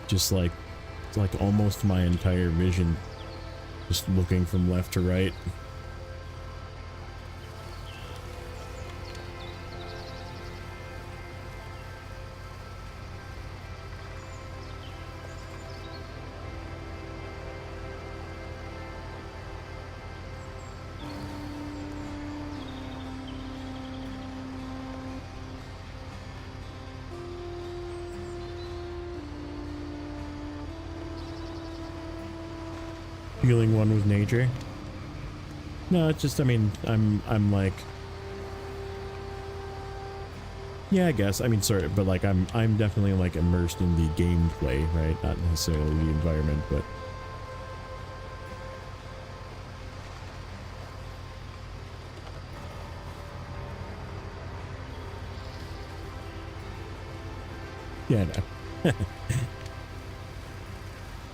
S2: Just like, it's like almost my entire vision. Just looking from left to right. feeling one with nature. No, it's just, I mean, I'm like, yeah, I guess. I mean, sort of, but like, I'm definitely like immersed in the gameplay, right? Not necessarily the environment, but. Yeah, no.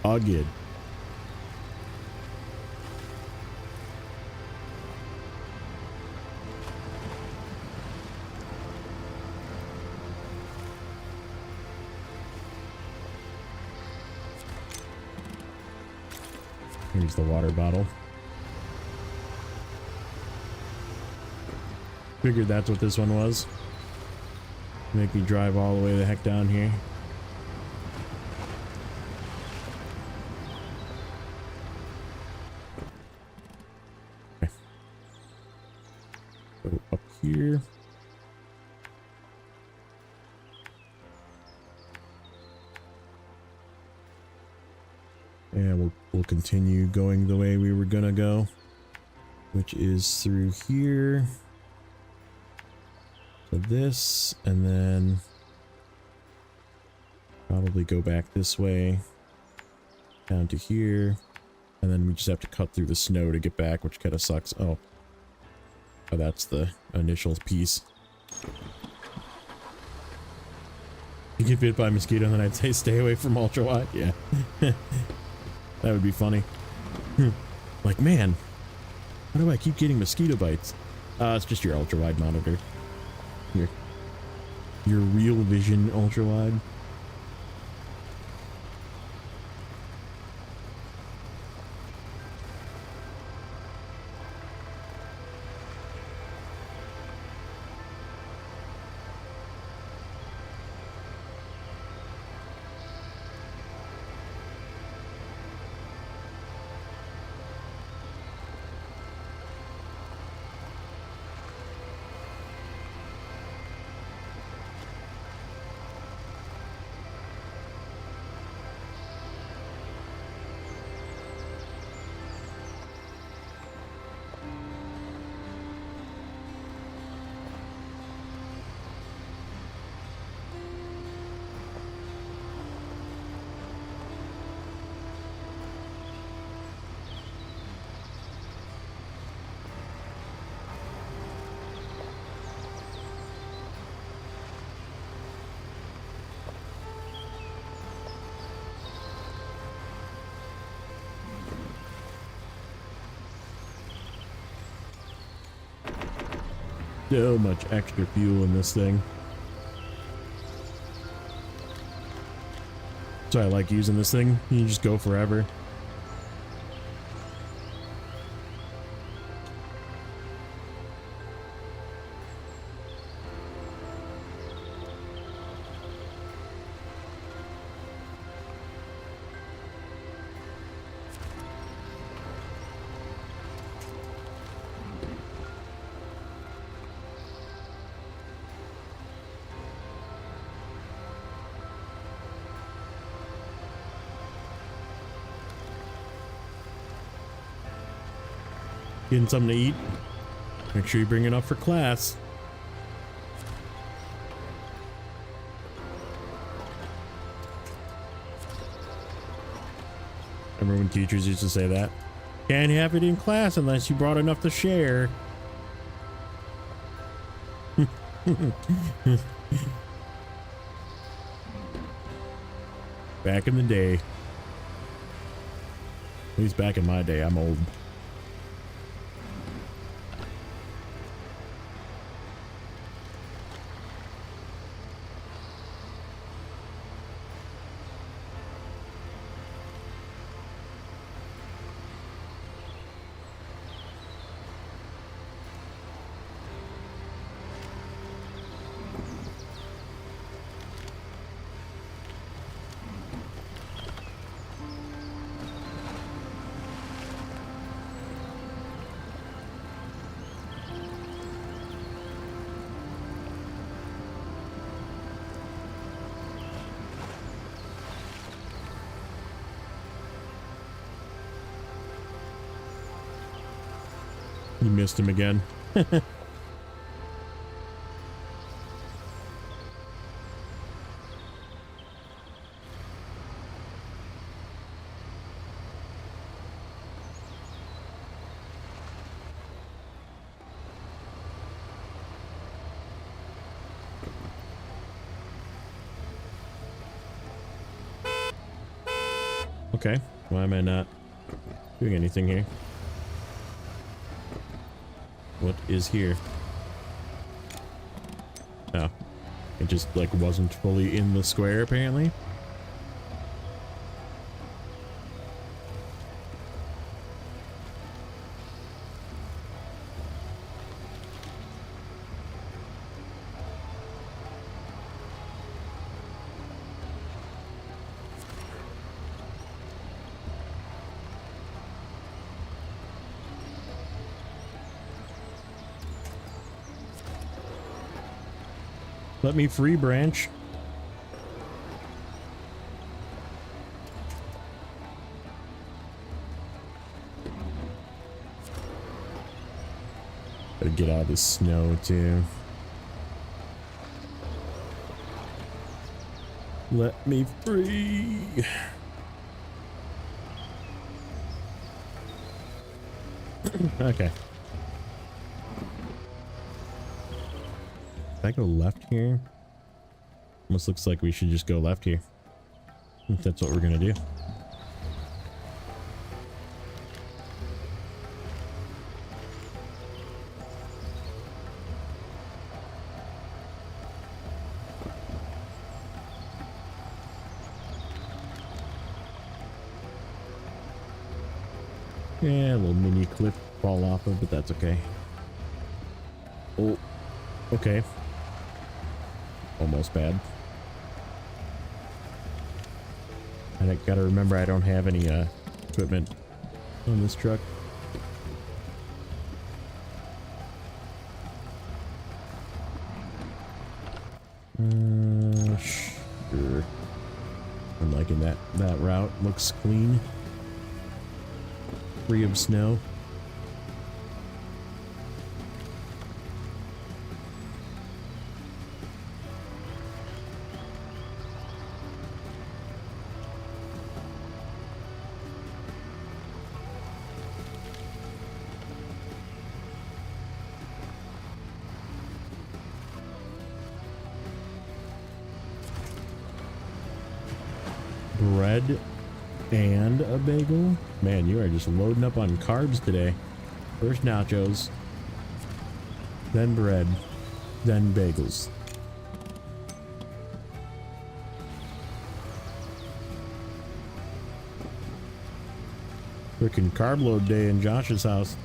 S2: All good. Here's the water bottle. Figured that's what this one was. Make me drive all the way the heck down here. Okay. Go up here. And we'll continue going the way we were gonna go, which is through here. So this, and then probably go back this way down to here, and then we just have to cut through the snow to get back, which kind of sucks. Oh, that's the initial piece. You get bit by a mosquito, and then I'd say stay away from ultra wide. Yeah. That would be funny. Like, man, why do I keep getting mosquito bites? It's just your ultra wide monitor. Your real vision ultra wide. So much extra fuel in this thing. So I like using this thing. You just go forever. Getting something to eat. Make sure you bring it up for class. Remember when teachers used to say that? Can't have it in class unless you brought enough to share. Back in the day. At least back in my day, I'm old. You missed him again. Okay, why am I not doing anything here? What is here? Oh, it just like wasn't fully in the square apparently. Let me free branch. Gotta get out of the snow too. Let me free. Okay. Did I go left here? Almost looks like we should just go left here. I think that's what we're gonna do. Yeah, a little mini cliff fall off of, but that's okay. Oh, okay. Almost bad. And I gotta remember I don't have any equipment on this truck. Sure. I'm liking that route. Looks clean. Free of snow. Bread and a bagel. Man, you are just loading up on carbs today. First nachos, then bread, then bagels. Freaking carb load day in Josh's house.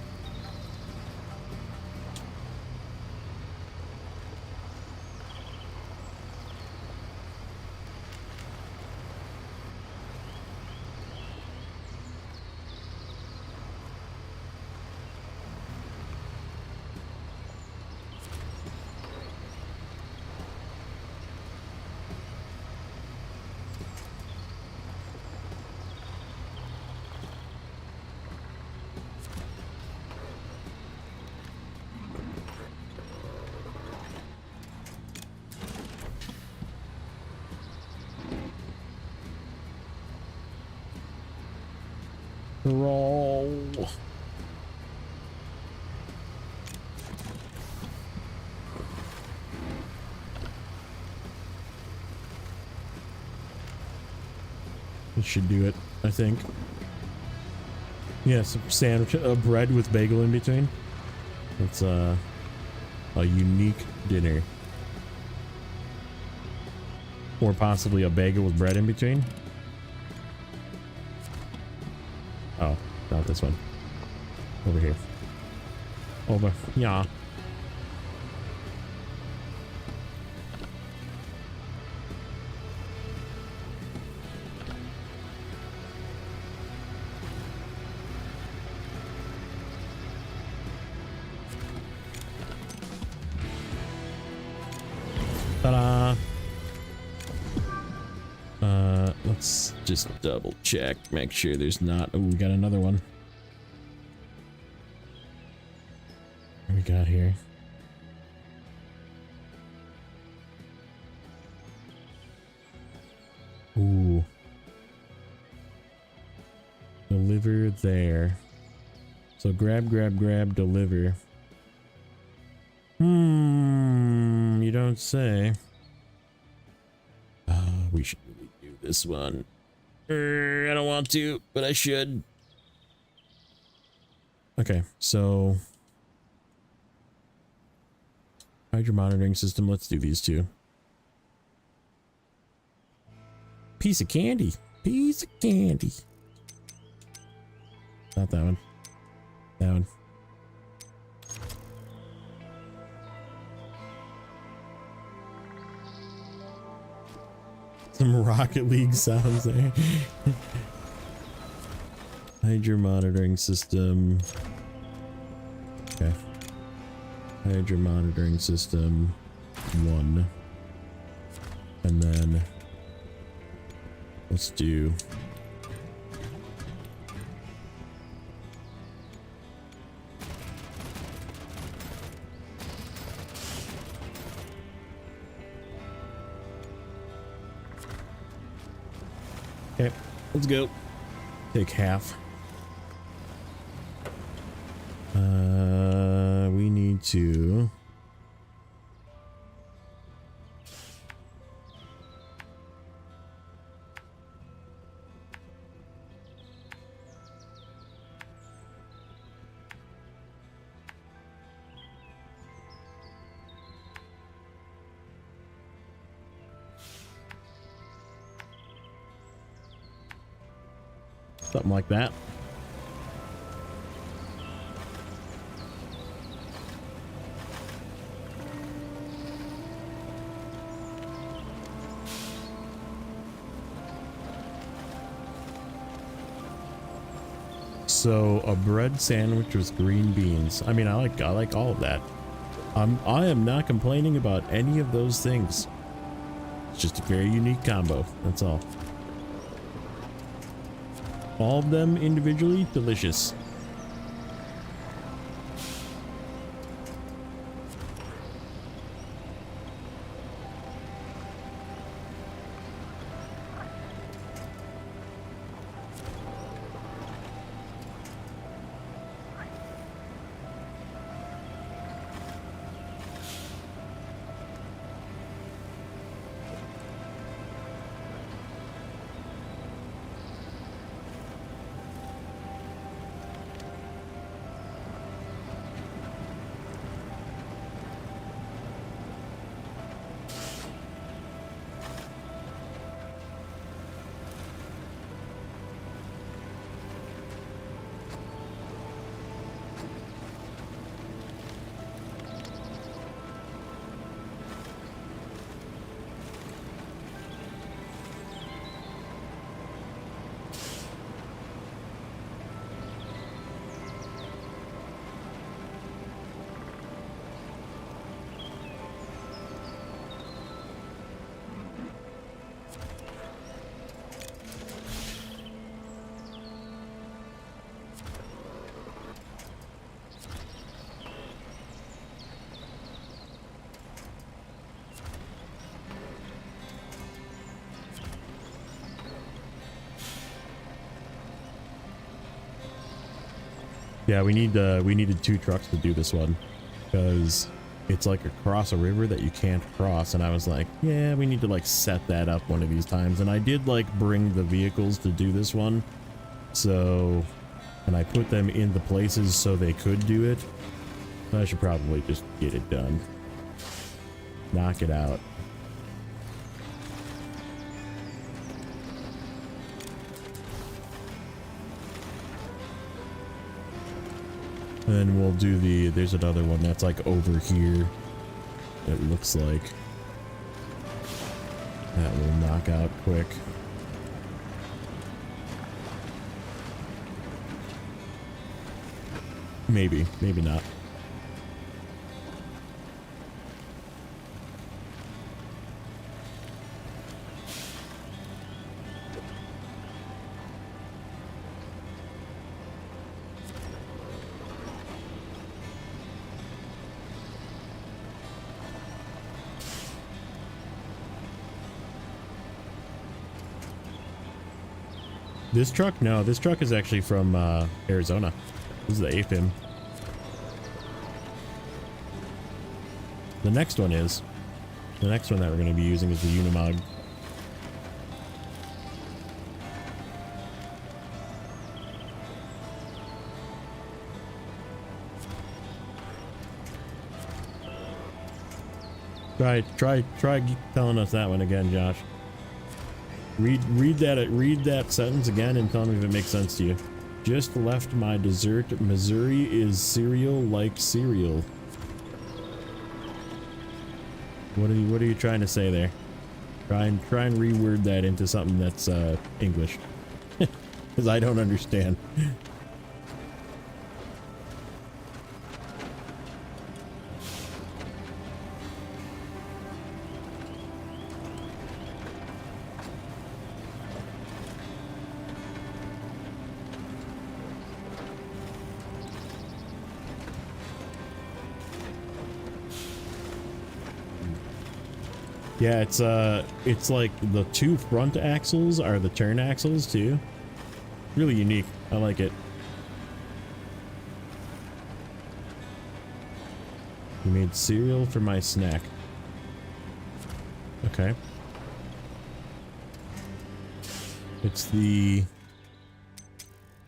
S2: Roll. It should do it, I think. Yeah, some sandwich, bread with bagel in between. That's a unique dinner. Or possibly a bagel with bread in between. Oh, not this one. Over here. Over. Yeah. Ta-da! Let's just double check, make sure there's not. Oh, we got another one. we got here? Ooh. Deliver there. So grab, deliver. You don't say. We should really do this one. I don't want to, but I should. Okay, so hydro monitoring system. Let's do these two. Piece of candy. Piece of candy. Not that one. That one. Some Rocket League sounds there. Hydro monitoring system. Okay. Hydro monitoring system 1. And then let's do okay, let's go. Take half. We need to something like that. So a bread sandwich with green beans. I mean, I like all of that. I am not complaining about any of those things. It's just a very unique combo. That's all. All of them individually delicious. Yeah, we needed 2 trucks to do this one because it's like across a river that you can't cross, and I was like, yeah, we need to like set that up one of these times. And I did like bring the vehicles to do this one, so, and I put them in the places so they could do it. I should probably just get it done. Knock it out. And then we'll do there's another one that's like over here. It looks like that will knock out quick. Maybe, maybe not. This truck? No, this truck is actually from Arizona. This is the AFIM. The next one is. The next one that we're going to be using is the Unimog. Try telling us that one again, Josh. Read that sentence again and tell me if it makes sense to you. Just left my dessert. Missouri is cereal like cereal. What are you trying to say there? Try and reword that into something that's English. Because I don't understand. Yeah, it's like the two front axles are the turn axles too. Really unique. I like it. You made cereal for my snack. Okay. It's the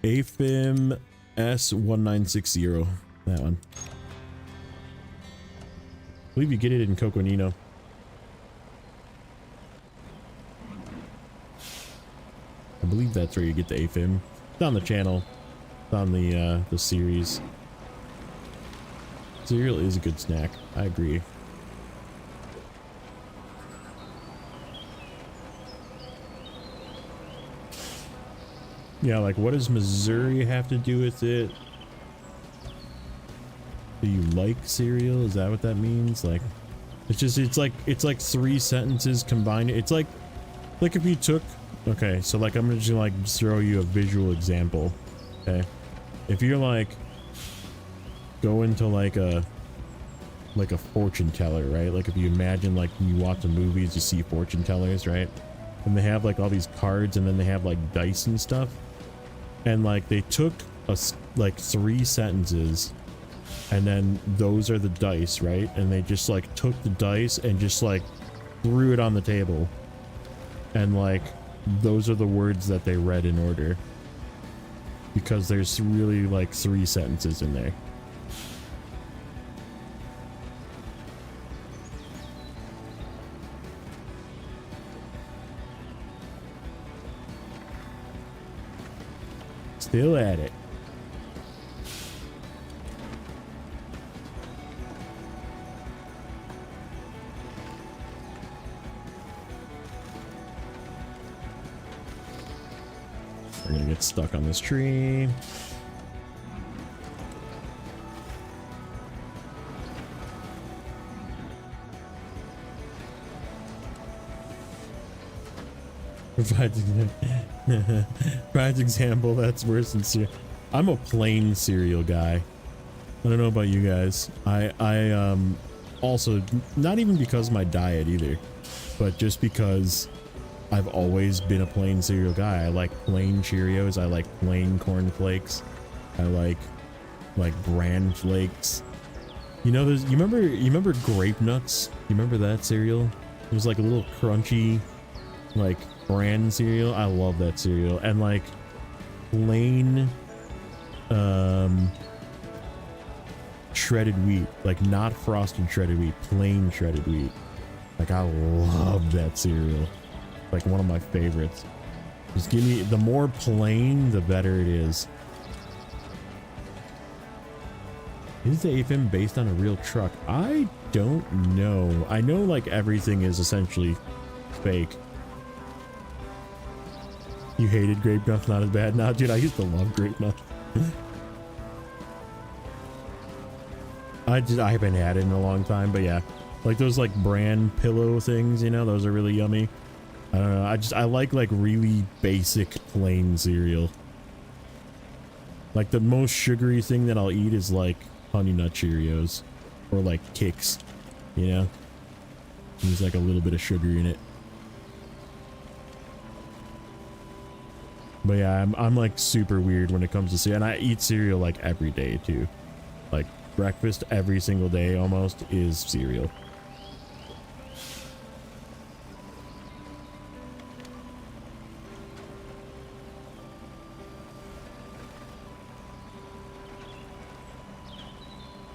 S2: AFIM S1960. That one. I believe you get it in Coconino. I believe that's where you get the AFIM. It's on the channel. It's on the series. Cereal is a good snack. I agree. Yeah, like what does Missouri have to do with it? Do you like cereal? Is that what that means? Like, it's like three sentences combined. It's like if you took. Okay, so like I'm gonna just like throw you a visual example. Okay, if you're like go into like a fortune teller, right? Like if you imagine like you watch the movies, you see fortune tellers, right? And they have like all these cards, and then they have like dice and stuff. And like they took like three sentences, and then those are the dice, right? And they just like took the dice and just like threw it on the table, and like those are the words that they read in order, because there's really like three sentences in there. Still at it. We're gonna get stuck on this tree. Provides example that's worse than cereal. I'm a plain cereal guy. I don't know about you guys. I also, not even because of my diet either, but just because I've always been a plain cereal guy. I like plain Cheerios. I like plain Corn Flakes. I like Bran Flakes. You know, you remember Grape Nuts? You remember that cereal? It was like a little crunchy, like Bran cereal. I love that cereal. And like plain shredded wheat, like not frosted shredded wheat, plain shredded wheat. Like I love that cereal. Like one of my favorites. Just give me the more plain, the better it is. Is the AFM based on a real truck? I don't know. I know like everything is essentially fake. You hated Grape Nuts, not as bad. Nah, dude, I used to love Grape Nuts. I haven't had it in a long time, but yeah. Like those like bran pillow things, you know, those are really yummy. I don't know, I like really basic plain cereal. Like the most sugary thing that I'll eat is like Honey Nut Cheerios or like Kix, you know? There's like a little bit of sugar in it. But yeah, I'm like super weird when it comes to cereal, and I eat cereal like every day too. Like breakfast every single day almost is cereal.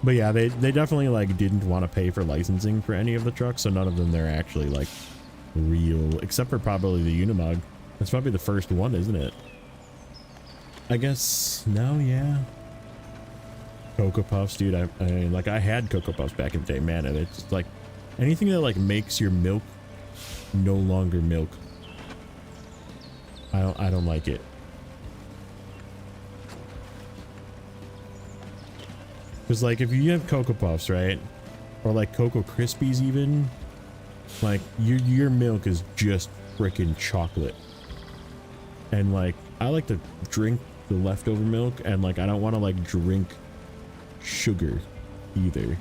S2: But yeah, they definitely like didn't want to pay for licensing for any of the trucks, so none of them they're actually like real, except for probably the Unimog. That's probably the first one, isn't it? I guess no, yeah. Cocoa Puffs, dude. I mean, like I had Cocoa Puffs back in the day, man, and it's like anything that like makes your milk no longer milk. I don't like it. Because like if you have Cocoa Puffs, right, or like Cocoa Krispies even, like your milk is just freaking chocolate. And like I like to drink the leftover milk, and like I don't want to like drink sugar either.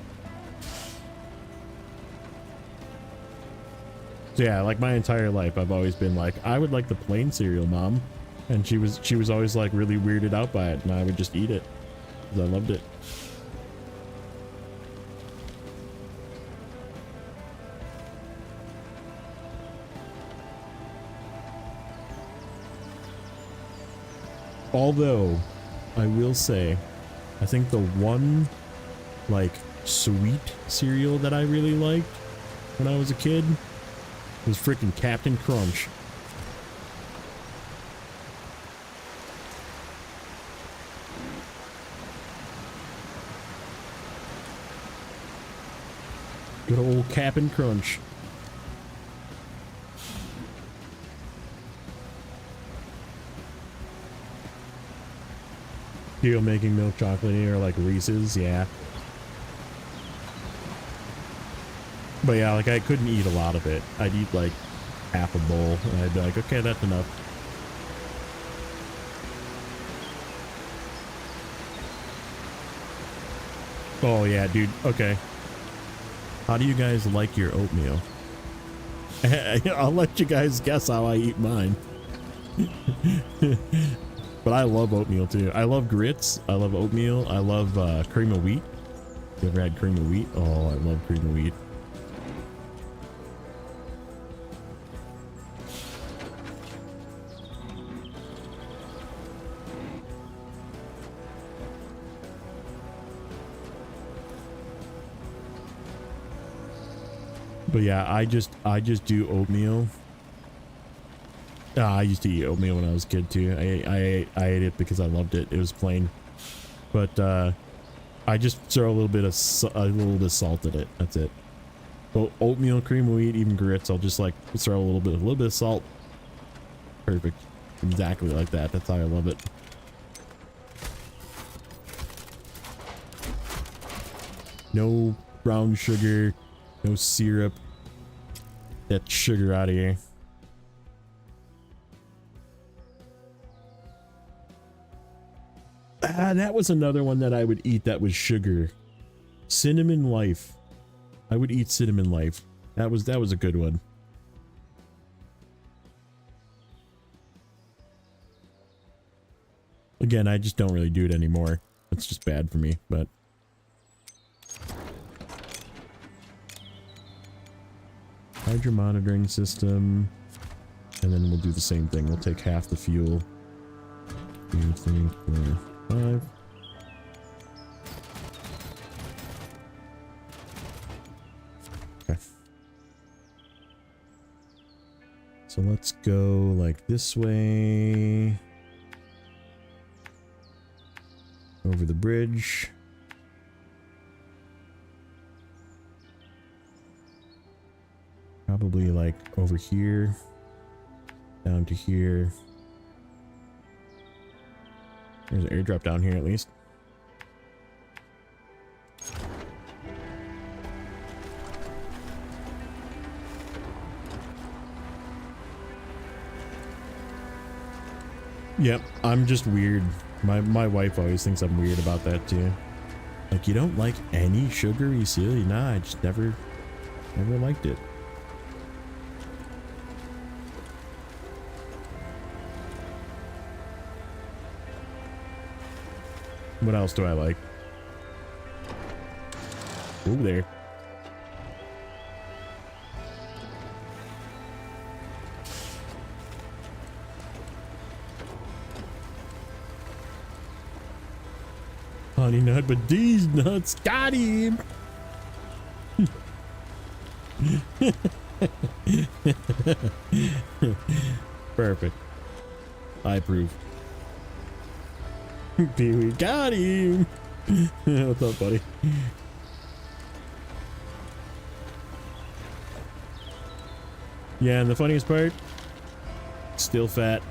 S2: So yeah, like my entire life I've always been like, I would like the plain cereal, Mom, and she was always like really weirded out by it, and I would just eat it because I loved it. Although, I will say, I think the one, like, sweet cereal that I really liked when I was a kid was freaking Captain Crunch. Good old Captain Crunch. Cereal making milk chocolatey or like Reese's, yeah. But yeah, like I couldn't eat a lot of it. I'd eat like half a bowl and I'd be like, okay, that's enough. Oh yeah, dude, okay. How do you guys like your oatmeal? I'll let you guys guess how I eat mine. But I love oatmeal too. I love grits. I love oatmeal. I love cream of wheat. You ever had cream of wheat? Oh, I love cream of wheat. But yeah, I just do oatmeal. I used to eat oatmeal when I was a kid too. I ate it because I loved it. It was plain, but I just throw a little bit of salt in it. That's it. So oatmeal, cream of wheat, even grits. I'll just like throw a little bit of salt. Perfect, exactly like that. That's how I love it. No brown sugar, no syrup. Get sugar out of here. That was another one that I would eat that was sugar. Cinnamon Life. I would eat Cinnamon Life. That was a good one. Again, I just don't really do it anymore. It's just bad for me, but hydro monitoring system, and then we'll do the same thing. We'll take half the fuel. 2, 3, 4, 5. Okay. So let's go like this way. Over the bridge. Probably like over here. Down to here. There's an airdrop down here at least. Yep, I'm just weird. My wife always thinks I'm weird about that too. Like, you don't like any sugary cereal? Nah, I just never liked it. What else do I like? Ooh, there. Honey nut, but these nuts got him. Perfect. I approve. Pee-wee got him. What's up, buddy? Yeah, and the funniest part, still fat,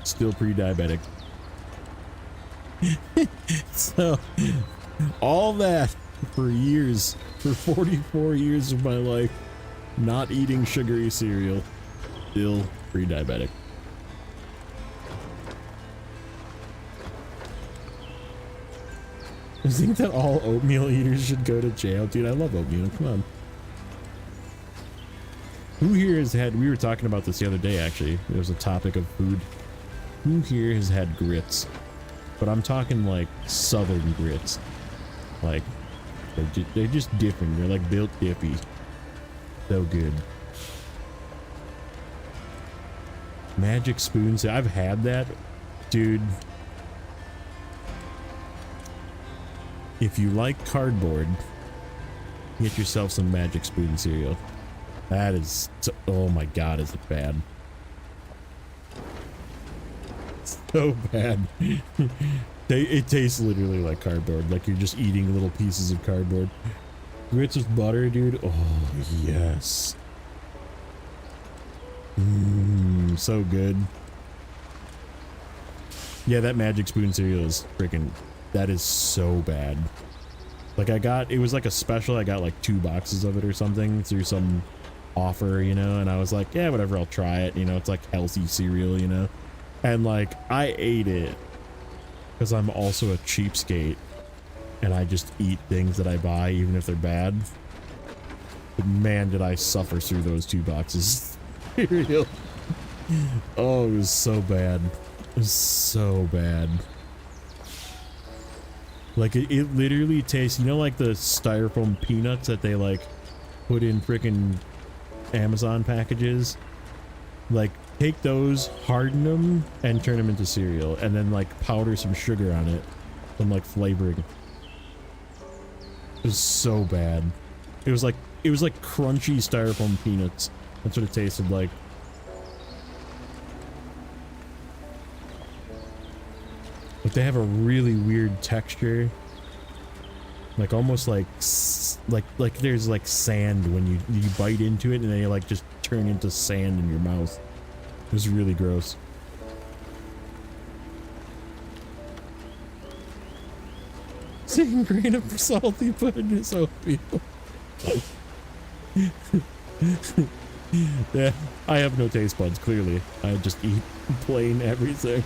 S2: still pre-diabetic. So, all that for years, for 44 years of my life, not eating sugary cereal, still pre-diabetic. I think that all oatmeal eaters should go to jail. Dude, I love oatmeal. Come on. Who here has had, we were talking about this the other day actually, it was a topic of food. Who here has had grits? But I'm talking like southern grits. Like, they're just different. They're like built dippy. So good. Magic spoons. I've had that. Dude. If you like cardboard, get yourself some Magic Spoon cereal. That is, oh my god, is it bad. So bad. It tastes literally like cardboard, like you're just eating little pieces of cardboard. Grits with butter, dude. Oh, yes. Mmm, so good. Yeah, that Magic Spoon cereal is freaking, that is so bad. Like it was like a special, I got like 2 boxes of it or something through some offer, you know, and I was like, yeah, whatever, I'll try it, you know, it's like healthy cereal, you know. And like, I ate it because I'm also a cheapskate and I just eat things that I buy even if they're bad. But man, did I suffer through those 2 boxes of cereal. Oh, it was so bad. It was so bad. Like it literally tastes, you know, like the styrofoam peanuts that they like put in frickin' Amazon packages. Like take those, harden them, and turn them into cereal, and then like powder some sugar on it, some like flavoring. It was so bad. It was like crunchy styrofoam peanuts. That's what it tasted like. But they have a really weird texture, like almost like there's like sand when you bite into it, and they like just turn into sand in your mouth. It was really gross. Same grain of salty pudding is oatmeal. Yeah, I have no taste buds. Clearly, I just eat plain everything.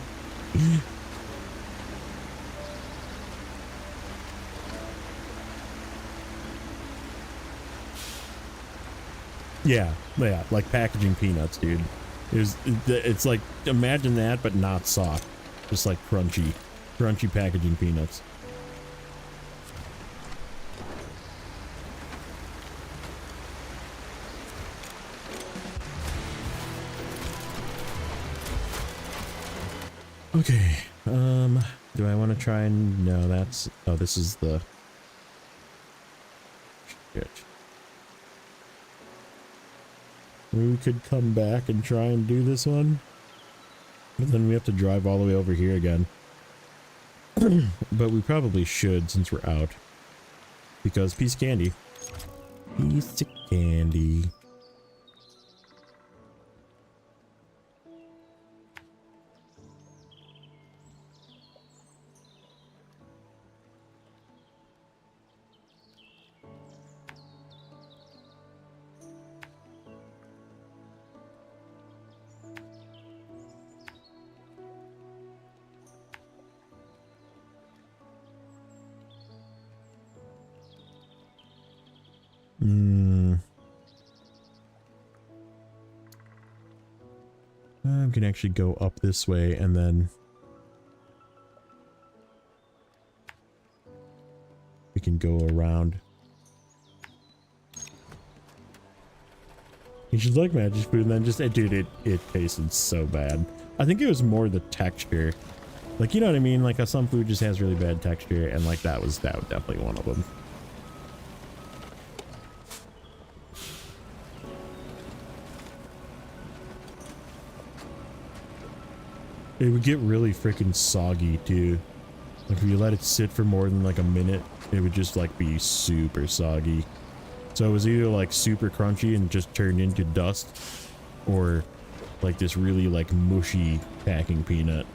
S2: Yeah, like packaging peanuts, dude. It's like, imagine that, but not soft. Just like crunchy packaging peanuts. Okay, do I want to try and, no, that's, oh, this is the, shit. We could come back and try and do this one, but then we have to drive all the way over here again. But we probably should, since we're out, because piece of candy. Piece of candy. I can actually go up this way and then can go around. You should like magic spoon, and then just, dude, it tasted so bad. I think it was more the texture. Like, you know what I mean? Like, some food just has really bad texture, and like that was definitely one of them. It would get really freaking soggy too. Like if you let it sit for more than like a minute, it would just like be super soggy. So it was either like super crunchy and just turned into dust, or like this really like mushy packing peanut.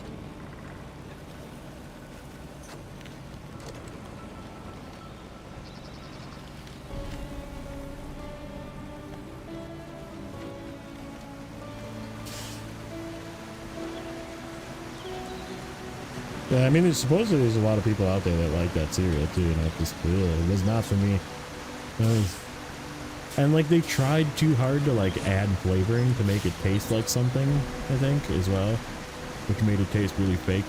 S2: Yeah, I mean, supposedly there's a lot of people out there that like that cereal too, and it just, it was not for me. And like they tried too hard to like add flavoring to make it taste like something, I think, as well, which made it taste really fake.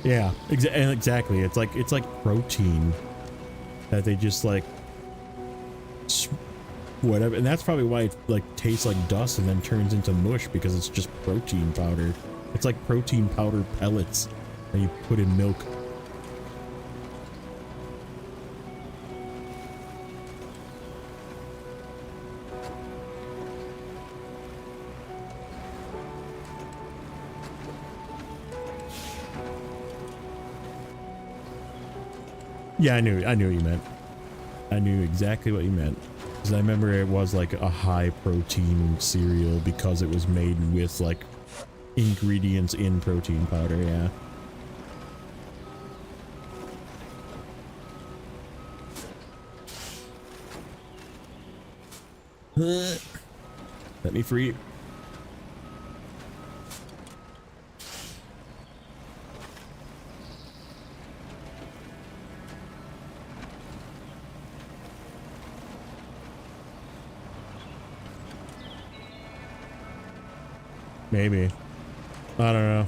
S2: Yeah, exactly. It's like protein that they just like whatever, and that's probably why it like tastes like dust and then turns into mush, because it's just protein powder. It's like protein powder pellets that you put in milk. Yeah, I knew what you meant. I knew exactly what you meant. Because I remember it was like a high protein cereal because it was made with like ingredients in protein powder, yeah. Let me free. Maybe. I don't know.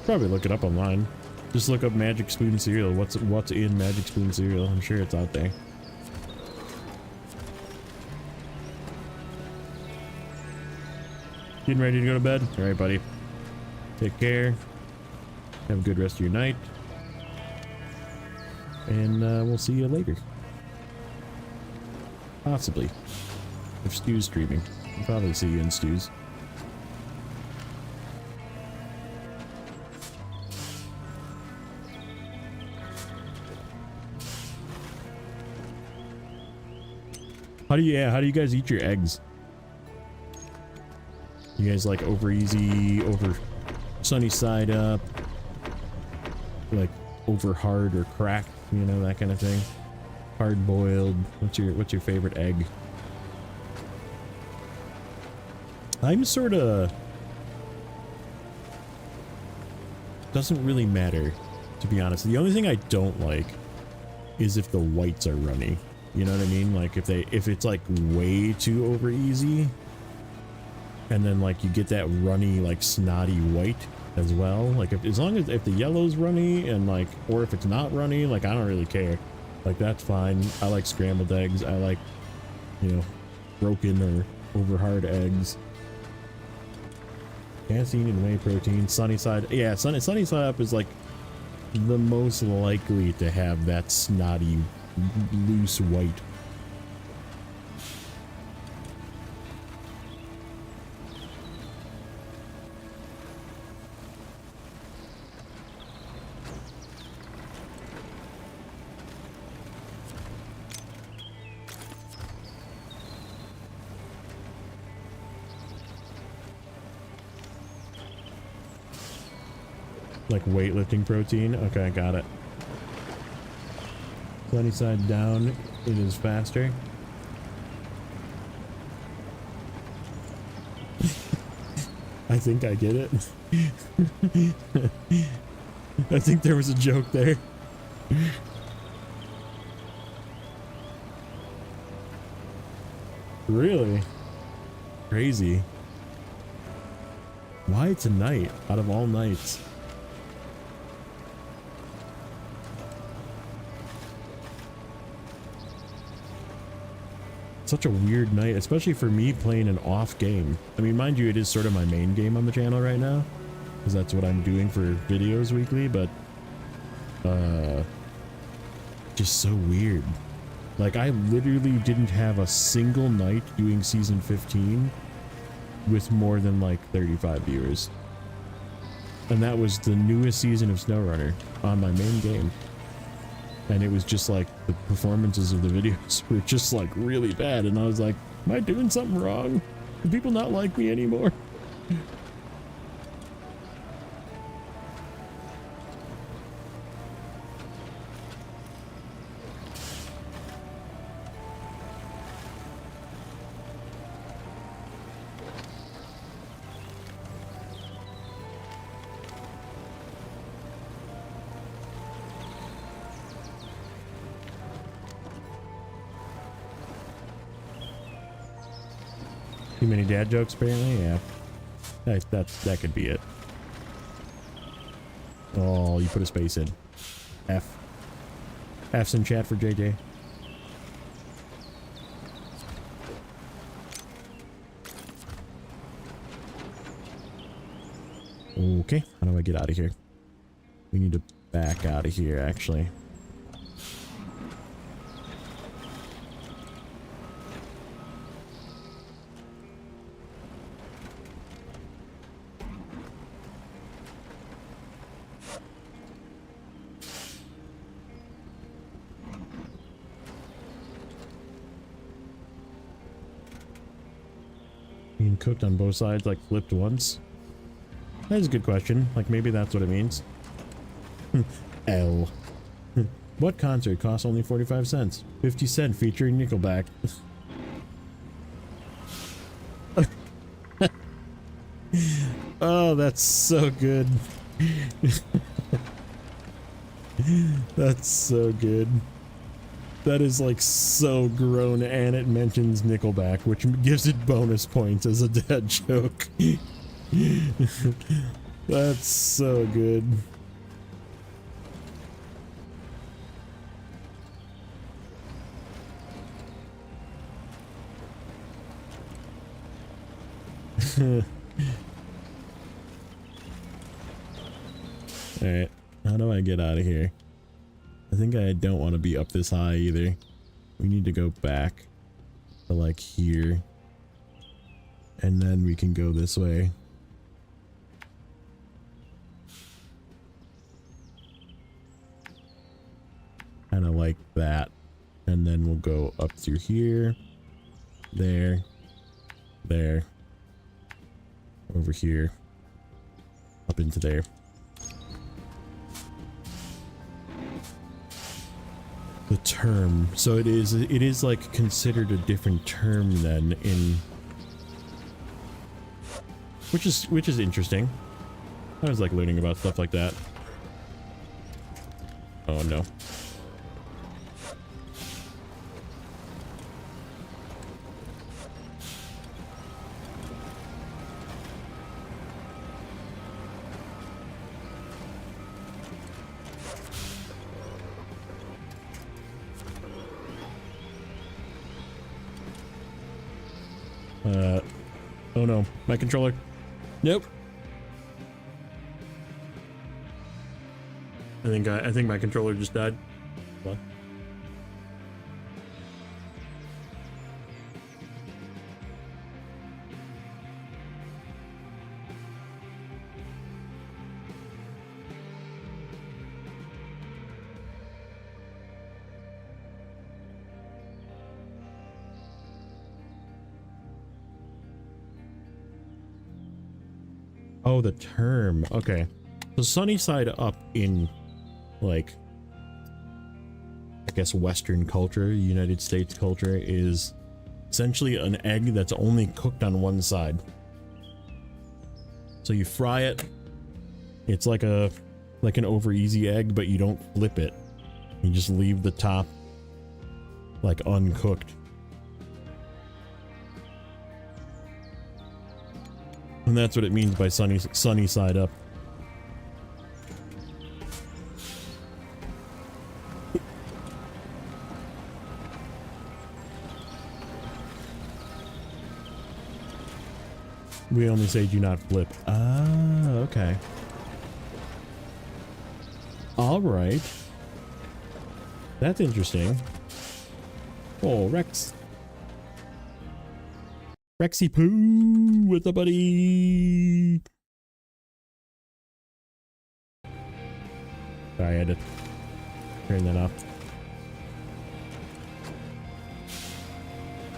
S2: Probably look it up online. Just look up Magic Spoon cereal. What's in Magic Spoon cereal? I'm sure it's out there. Getting ready to go to bed? All right, buddy. Take care. Have a good rest of your night. And we'll see you later. Possibly. If Stu's streaming. I'll probably see you in Stu's. How do you guys eat your eggs? You guys like over easy, over sunny side up, like over hard or cracked, you know, that kind of thing? Hard boiled. What's your favorite egg? I'm sort of, doesn't really matter, to be honest. The only thing I don't like is if the whites are runny. You know what I mean? Like if it's like way too over easy, and then like you get that runny like snotty white as well. Like as long as if the yellow's runny and like, or if it's not runny, like I don't really care. Like that's fine. I like scrambled eggs. I like, you know, broken or over hard eggs. Casein and whey protein. Sunny side. Yeah, sunny side up is like the most likely to have that snotty loose white. Like weightlifting protein. Okay, got it. Sunny side down, it is faster. I think I get it. I think there was a joke there. Really? Crazy. Why tonight out of all nights? Such a weird night, especially for me playing an off game. I mean, mind you, it is sort of my main game on the channel right now, because that's what I'm doing for videos weekly, but just so weird. Like, I literally didn't have a single night doing season 15 with more than like 35 viewers, and that was the newest season of SnowRunner on my main game. And it was just like the performances of the videos were just like really bad, and I was like, am I doing something wrong? Do people not like me anymore? Too many dad jokes, apparently. Yeah, that could be it. Oh, you put a space in. F. F's in chat for JJ. Okay, how do I get out of here? We need to back out of here, actually. Being cooked on both sides, like flipped once? That is a good question. Like, maybe that's what it means. L. What concert costs only 45 cents? 50 Cent featuring Nickelback. Oh, that's so good. That's so good. That is like so grown, and it mentions Nickelback, which gives it bonus points as a dad joke. That's so good. Alright, how do I get out of here? I think I don't want to be up this high either. We need to go back to like here, and then we can go this way. Kind of like that, and then we'll go up through here, there, over here, up into there. The term, so it is like considered a different term then, in which is interesting. I was like learning about stuff like that. Oh no. Oh no, my controller. Nope. I think my controller just died. What? Oh, the term. Okay. So sunny side up in, like, I guess Western culture, United States culture, is essentially an egg that's only cooked on one side. So you fry it. It's like an over easy egg, but you don't flip it. You just leave the top like uncooked. And that's what it means by sunny side up. We only say do not flip. Ah, okay. All right. That's interesting. Oh, Rex. Rexy Poo with the buddy. Sorry, I had to turn that off.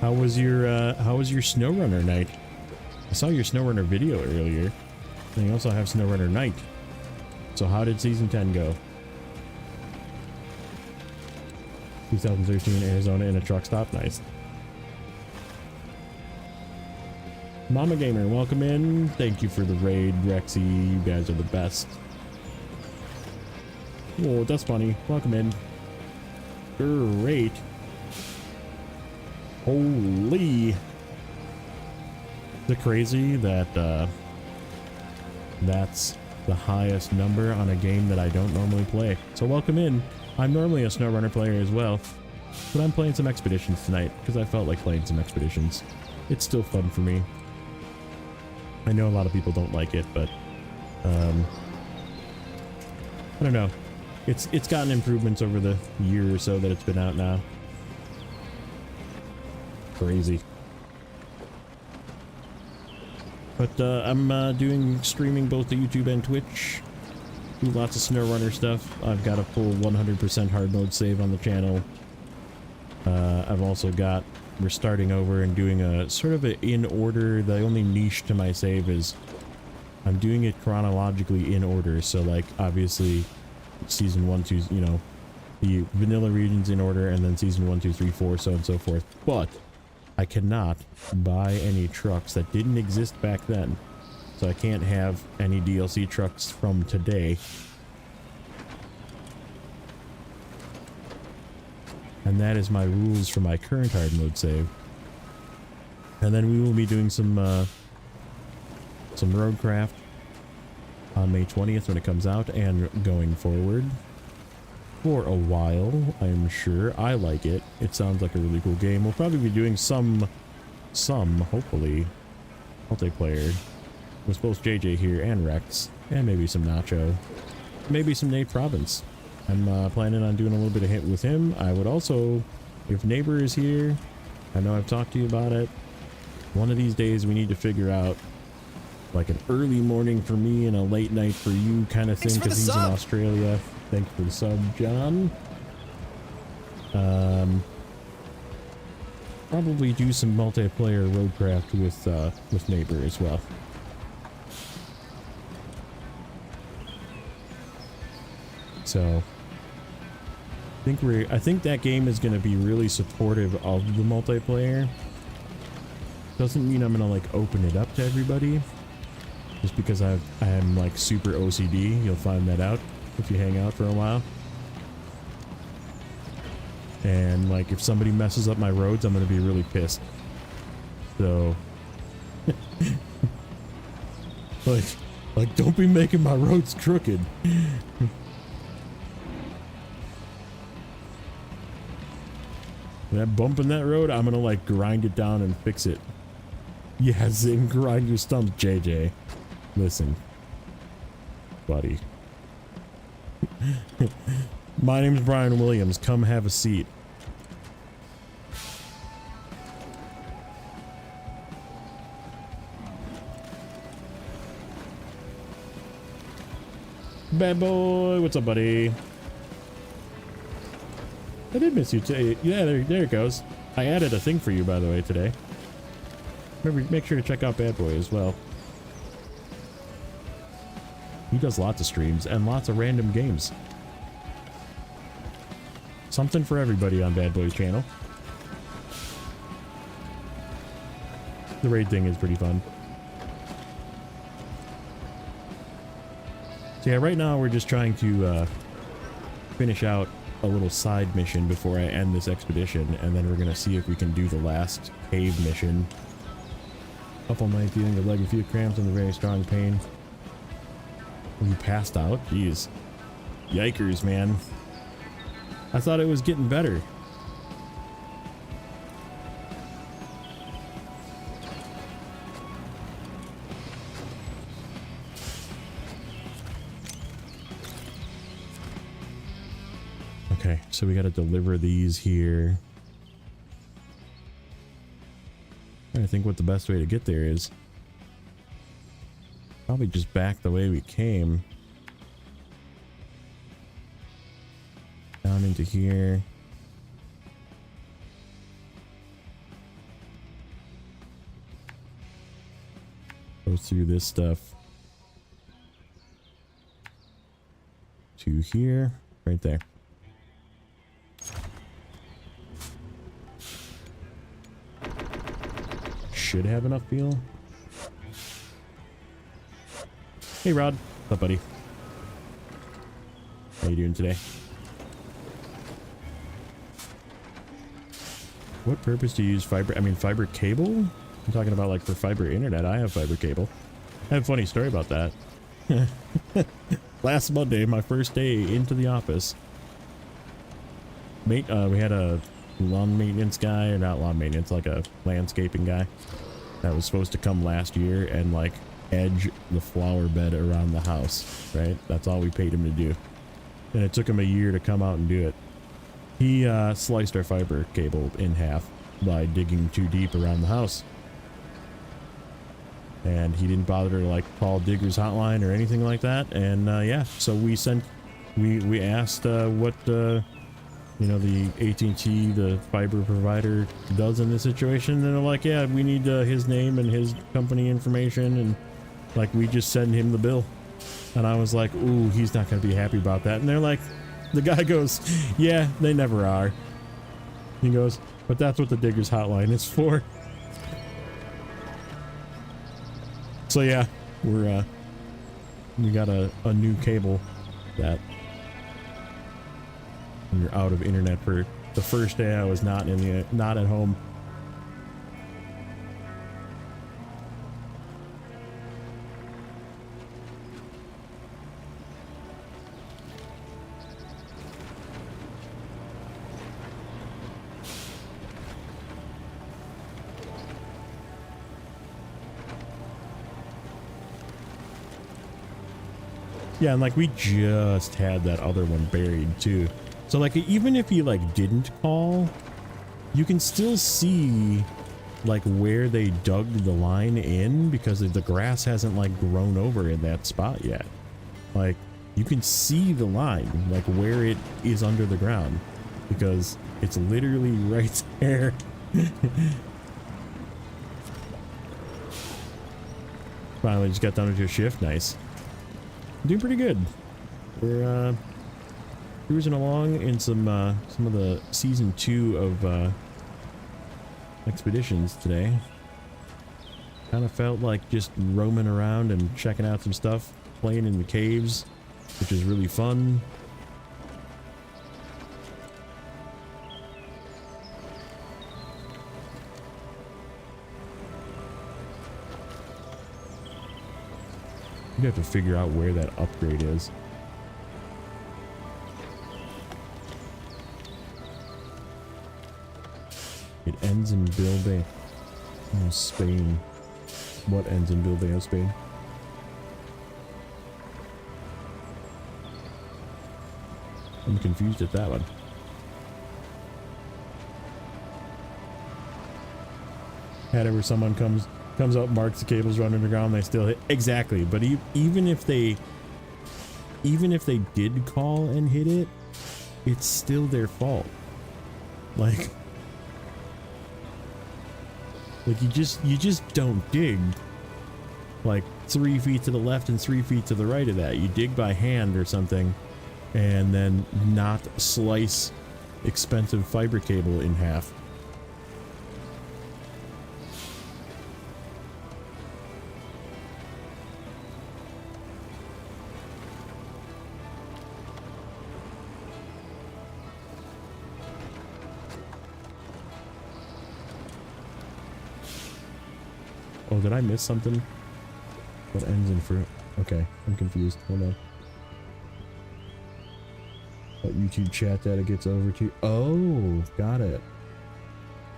S2: How was your SnowRunner night? I saw your SnowRunner video earlier. And you also have SnowRunner night. So how did season 10 go? 2013 Arizona in a truck stop. Nice. Mama Gamer, welcome in. Thank you for the raid, Rexy. You guys are the best. Oh, that's funny. Welcome in. Great. Holy. Is it crazy that that's the highest number on a game that I don't normally play? So welcome in. I'm normally a SnowRunner player as well, but I'm playing some Expeditions tonight because I felt like playing some Expeditions. It's still fun for me. I know a lot of people don't like it, but I don't know. It's gotten improvements over the year or so that it's been out now. Crazy. But I'm doing streaming both to YouTube and Twitch. Do lots of SnowRunner stuff. I've got a full 100% hard mode save on the channel. I've also got... We're starting over and doing a sort of a in order. The only niche to my save is I'm doing it chronologically in order. So like obviously season 1, 2, you know, the vanilla regions in order, and then season 1, 2, 3, 4, so on and so forth. But I cannot buy any trucks that didn't exist back then. So I can't have any DLC trucks from today. And that is my rules for my current hard mode save. And then we will be doing some roadcraft on May 20th when it comes out, and going forward for a while, I'm sure. I like it. It sounds like a really cool game. We'll probably be doing some hopefully multiplayer with both JJ here and Rex, and maybe some Nacho, maybe some Nate Province. I'm planning on doing a little bit of hit with him. I would also, if Neighbor is here, I know I've talked to you about it. One of these days we need to figure out like an early morning for me and a late night for you kind of thing, because he's in Australia. Thanks for the sub, John. Probably do some multiplayer roadcraft with Neighbor as well. So I think that game is going to be really supportive of the multiplayer. Doesn't mean I'm going to like open it up to everybody, just because I'm like super OCD. You'll find that out if you hang out for a while. And like if somebody messes up my roads, I'm going to be really pissed. So like don't be making my roads crooked. That bump in that road, I'm gonna like grind it down and fix it. Yeah, Zing, grind your stumps, JJ. Listen, buddy. My name's Brian Williams. Come have a seat. Bad boy, what's up, buddy? I did miss you today. Yeah, there it goes. I added a thing for you, by the way, today. Remember, make sure to check out Bad Boy as well. He does lots of streams and lots of random games. Something for everybody on Bad Boy's channel. The raid thing is pretty fun. So yeah, right now we're just trying to finish out a little side mission before I end this expedition, and then we're gonna see if we can do the last cave mission. Couple night feeling of leg, a few cramps and a very strong pain. You passed out? Jeez. Yikers, man. I thought it was getting better. Okay, so we got to deliver these here. I think what the best way to get there is probably just back the way we came. Down into here. Go through this stuff. To here. Right there. Should have enough fuel. Hey Rod, what's up, buddy? How you doing today? What purpose do you use fiber? I mean, fiber cable? I'm talking about like for fiber internet. I have fiber cable. I have a funny story about that. Last Monday, my first day into the office, we had a lawn maintenance guy, or not lawn maintenance, like a landscaping guy that was supposed to come last year and like edge the flower bed around the house, right? That's all we paid him to do. And it took him a year to come out and do it. He sliced our fiber cable in half by digging too deep around the house. And he didn't bother to like call Digger's hotline or anything like that. And yeah, so we asked what you know, the AT&T, the fiber provider, does in this situation. And they're like, yeah, we need his name and his company information, and like we just send him the bill. And I was like, ooh, he's not gonna be happy about that. And they're like, the guy goes, yeah, they never are. He goes, but that's what the Digger's hotline is for. So yeah, we got a new cable that when you're out of internet for the first day I was not at home. Yeah, and like we just had that other one buried too. So like even if you like didn't call, you can still see like where they dug the line in, because the grass hasn't like grown over in that spot yet. Like you can see the line, like where it is under the ground, because it's literally right there. Finally just got done with your shift. Nice. Doing pretty good. We're cruising along in some of the season 2 of expeditions today. Kind of felt like just roaming around and checking out some stuff, playing in the caves, which is really fun. You have to figure out where that upgrade is. It ends in Bilbao, Spain. What ends in Bilbao, Spain? I'm confused at that one. Had ever someone comes up, marks the cables run underground, they still hit. Exactly, but even if they did call and hit it, it's still their fault. Like you just don't dig like 3 feet to the left and 3 feet to the right of that. You dig by hand or something, and then not slice expensive fiber cable in half. Oh, did I miss something? What ends in fruit? Okay, I'm confused. Hold on. What YouTube chat data gets over to? Oh, got it.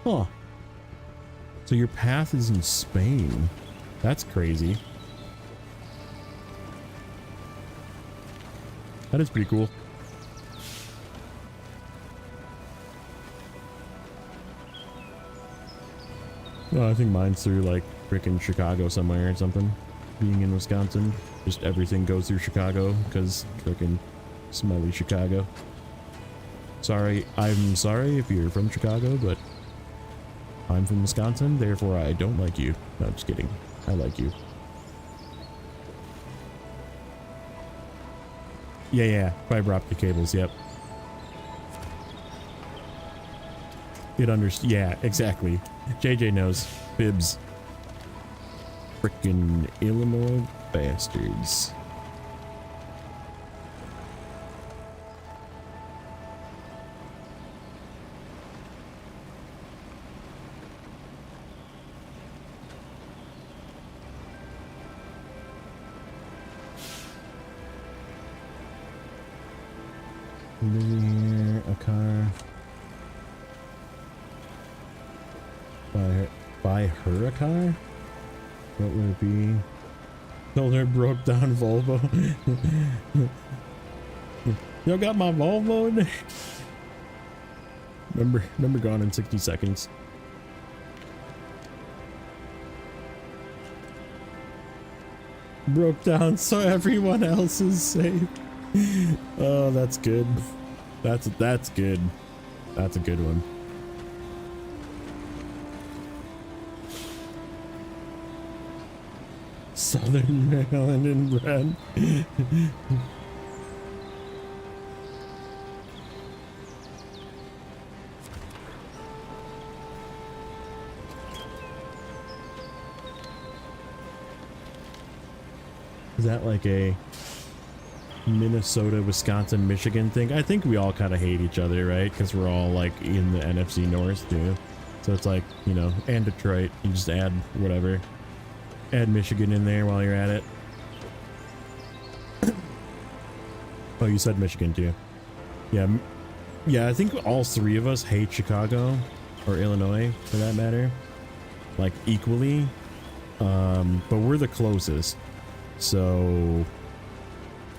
S2: Huh. So your path is in Spain. That's crazy. That is pretty cool. Well, I think mine's through like frickin' Chicago somewhere or something. Being in Wisconsin, just everything goes through Chicago because frickin' smelly Chicago. Sorry, I'm sorry if you're from Chicago, but I'm from Wisconsin, therefore I don't like you. No, just kidding. I like you. Yeah, fiber optic cables, yep. Yeah, exactly. JJ knows. Fibs. Frickin' Illinois bastards. Living here, a car. Buy her a car? What would it be? Told her broke down Volvo. You got my Volvo in there? Number gone in 60 seconds. Broke down so everyone else is safe. Oh, that's good. That's good. That's a good one. Southern Maryland and Rant. Is that like a Minnesota, Wisconsin, Michigan thing? I think we all kind of hate each other, right? Because we're all like in the NFC North too. So it's like, you know, and Detroit. You just add whatever. Add Michigan in there while you're at it. Oh, you said Michigan too. Yeah, I think all three of us hate Chicago or Illinois for that matter, like equally. But we're the closest, so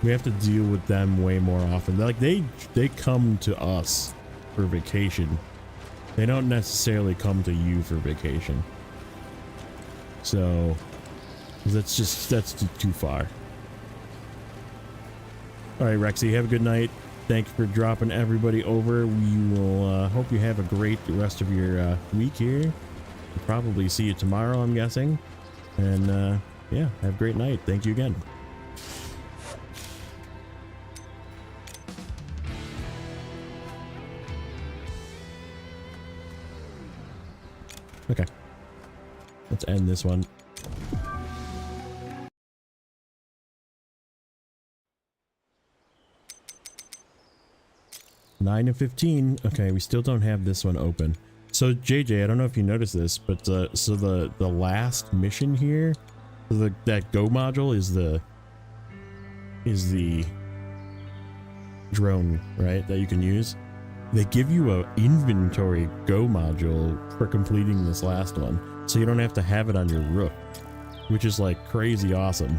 S2: we have to deal with them way more often. Like they come to us for vacation. They don't necessarily come to you for vacation. So that's too far. All right, Rexy, have a good night. Thanks for dropping everybody over. We will hope you have a great rest of your week here. We'll probably see you tomorrow, I'm guessing. And yeah, have a great night. Thank you again. Okay, let's end this one. Nine and 15. Okay, we still don't have this one open. So JJ, I don't know if you noticed this, but so the last mission here, that Go module is the drone, right? That you can use. They give you a inventory Go module for completing this last one, so you don't have to have it on your roof, which is like crazy awesome.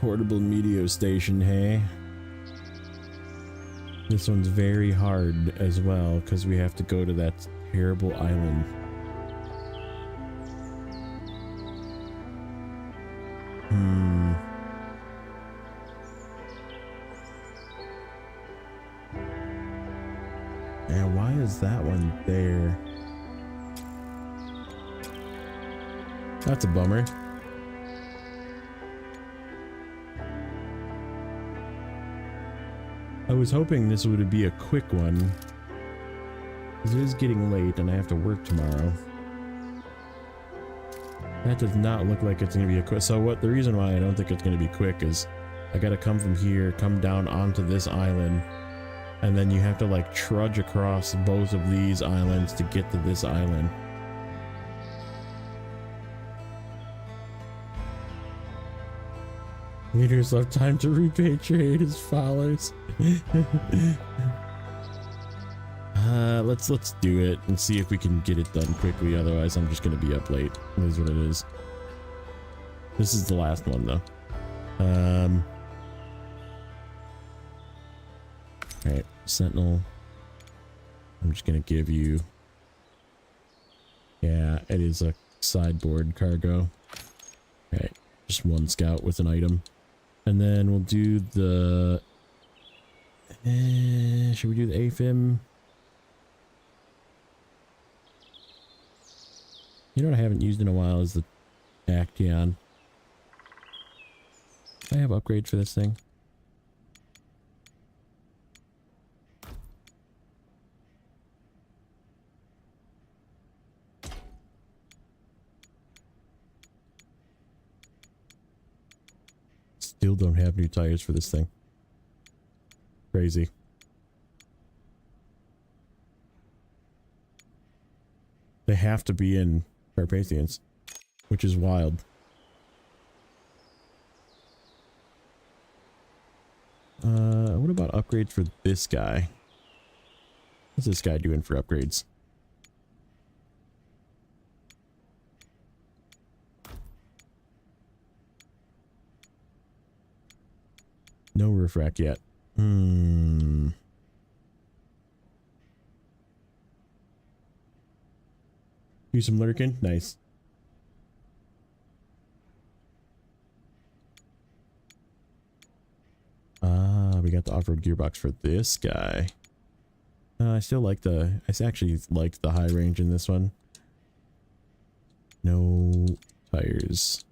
S2: Portable meteor station, hey? This one's very hard as well because we have to go to that terrible island. And why is that one there? That's a bummer. I was hoping this would be a quick one, because it is getting late and I have to work tomorrow. That does not look like it's going to be a quick. So the reason why I don't think it's going to be quick is I gotta come from here, come down onto this island, and then you have to like trudge across both of these islands to get to this island. Leaders left time to repatriate his followers. Let's do it and see if we can get it done quickly. Otherwise, I'm just gonna be up late. It is what it is. This is the last one though. All right, Sentinel. I'm just gonna give you. Yeah, it is a sideboard cargo. All right, just one scout with an item, and then we'll do the. Should we do the AFIM? You know what I haven't used in a while is the Action. Do I have upgrades for this thing? Still don't have new tires for this thing. Crazy. They have to be in Carpathians, which is wild. What about upgrades for this guy? What's this guy doing for upgrades? No refract yet. Do some lurking? Nice. We got the off-road gearbox for this guy. I still like the... I actually like the high range in this one. No tires.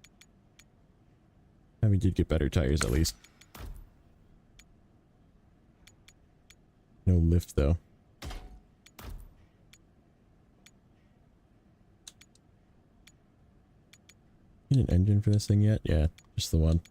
S2: We did get better tires at least. No lift though. Need an engine for this thing yet? Yeah, just the one.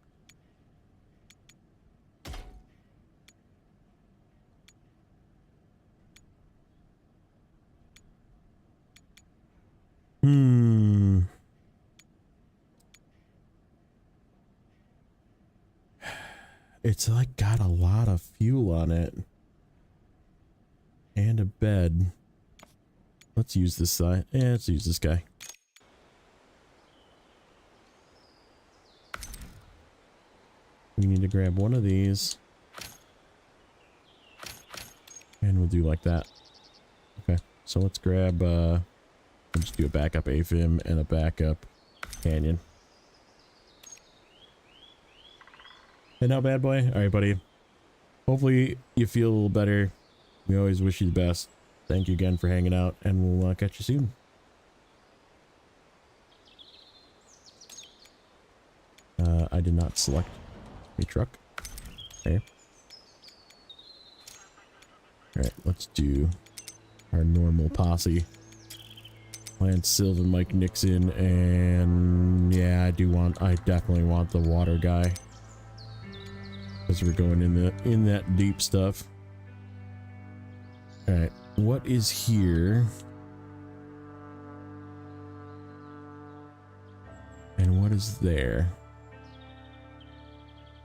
S2: It's like got a lot of fuel on it. And a bed. Let's use this side. Yeah, let's use this guy. We need to grab one of these. And we'll do like that. Okay, so let's grab, we'll just do a backup AFIM and a backup Canyon. And now, bad boy. Alright, buddy. Hopefully you feel a little better. We always wish you the best. Thank you again for hanging out, and we'll catch you soon. I did not select a truck. Okay. Alright, let's do our normal posse. Lance Sylvan, Mike Nixon, and yeah, I definitely want the water guy. Because we're going in that deep stuff. Alright, what is here? And what is there?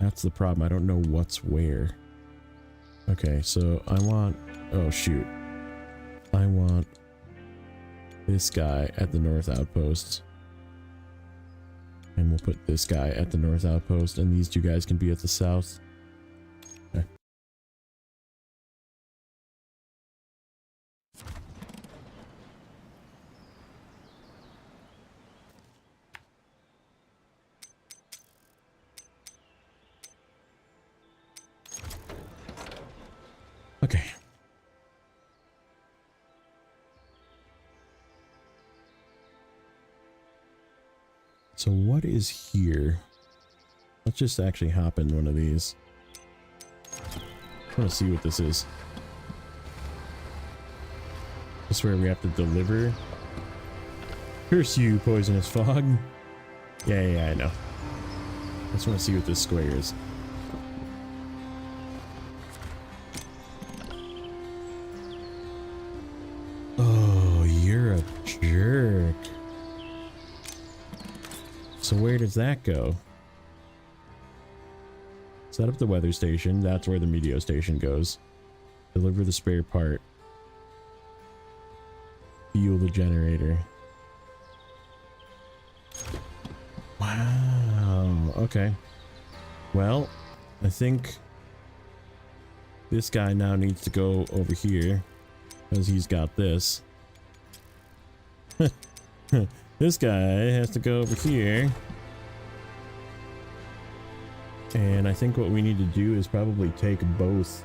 S2: That's the problem. I don't know what's where. Okay, so I want... Oh, shoot. I want this guy at the north outpost. And we'll put this guy at the north outpost, and these two guys can be at the south. Okay. Okay. So what is here? Let's just actually hop in one of these. I want to see what this is. This is where we have to deliver. Curse you, poisonous fog. Yeah, I know. I just want to see what this square is. So where does that go? Set up the weather station. That's where the meteor station goes. Deliver the spare part. Fuel the generator. Wow. Okay. Well, I think this guy now needs to go over here because he's got this. This guy has to go over here. And I think what we need to do is probably take both.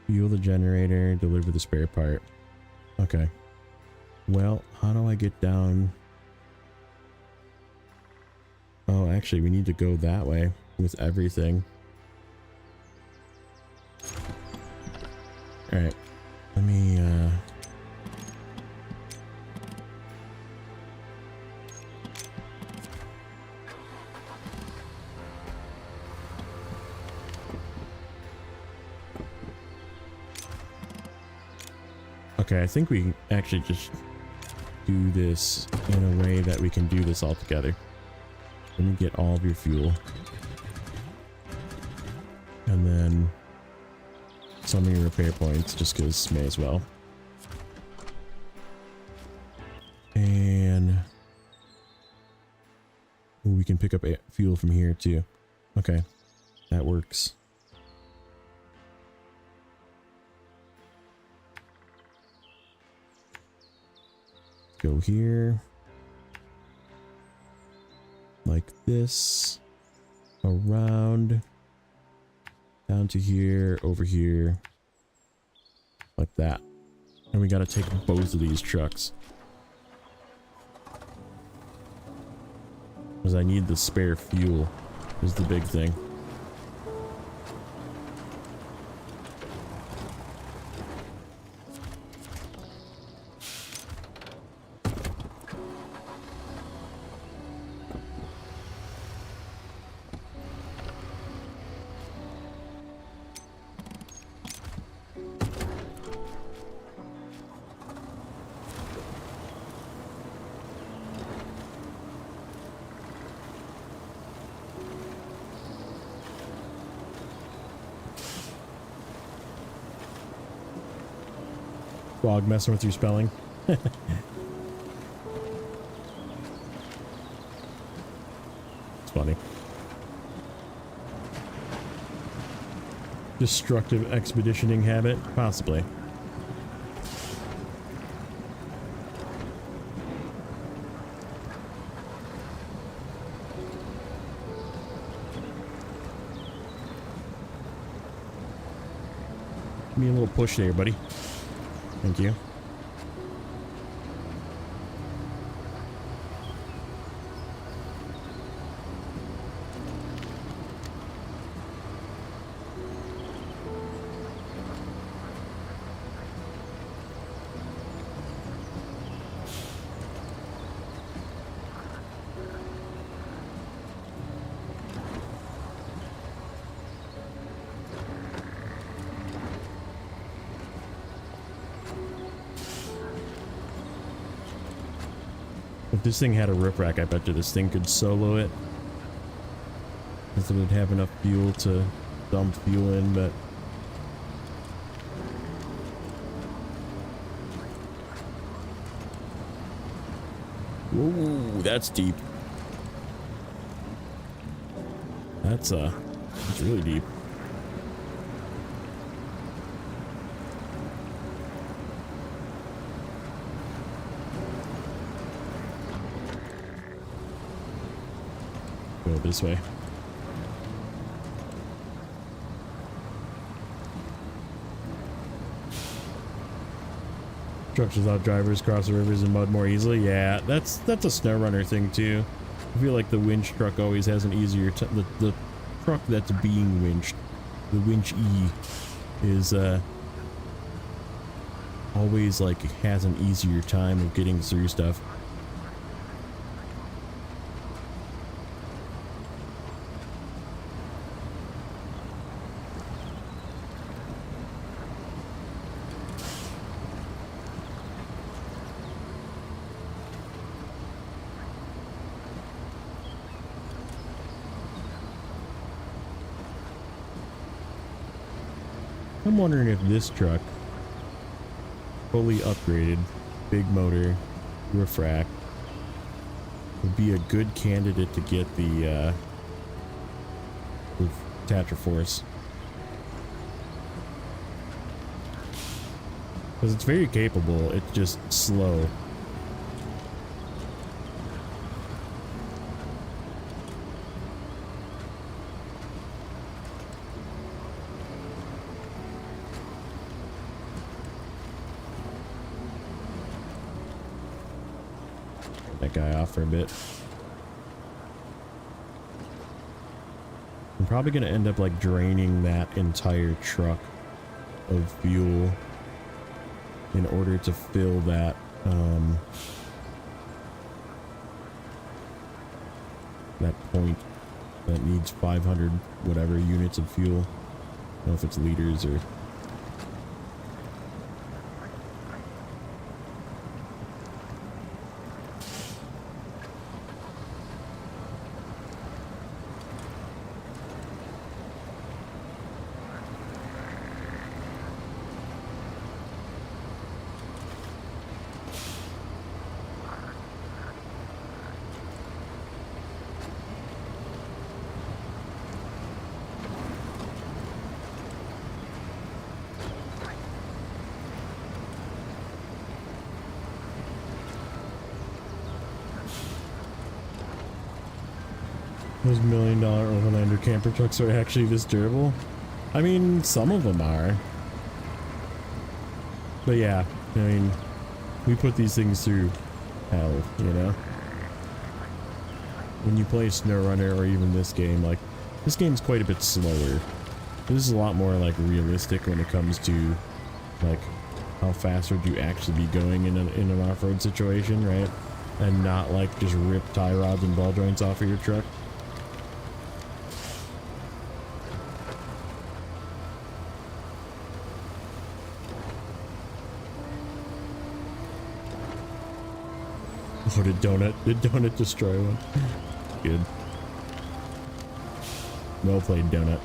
S2: Fuel the generator, deliver the spare part. Okay. Well, how do I get down? Oh, actually, we need to go that way with everything. Alright. Let me, Okay, I think we can actually just do this in a way that we can do this all together. Let me get all of your fuel. And then some of your repair points, just because may as well. And ooh, we can pick up fuel from here too. Okay, that works. Go here. Like this. Around. Down to here. Over here. Like that. And we gotta take both of these trucks. Because I need the spare fuel. Is the big thing. Frog messing with your spelling. It's funny. Destructive expeditioning habit? Possibly. Give me a little push there, buddy. Thank you. If this thing had a rip rack, I bet you this thing could solo it. Because it would have enough fuel to dump fuel in, but... Whoa, that's deep. That's really deep. Go this way. Trucks without drivers cross the rivers and mud more easily. Yeah, that's a snow runner thing too. I feel like the winch truck always has an easier the truck that's being winched, the winch E, is always like has an easier time of getting through stuff. I'm wondering if this truck, fully upgraded, big motor, refract, would be a good candidate to get the Force. Because it's very capable, it's just slow. That guy off for a bit. I'm probably gonna end up like draining that entire truck of fuel in order to fill that that point that needs 500 whatever units of fuel. I don't know if it's liters or those $1 million Overlander camper trucks are actually this durable? I mean, some of them are. But yeah, I mean, we put these things through hell, you know? When you play SnowRunner or even this game, like, this game's quite a bit slower. This is a lot more, like, realistic when it comes to, like, how fast would you actually be going in an off-road situation, right? And not, like, just rip tie rods and ball joints off of your truck. Oh, did Donut destroy one? Good. Well played, Donut.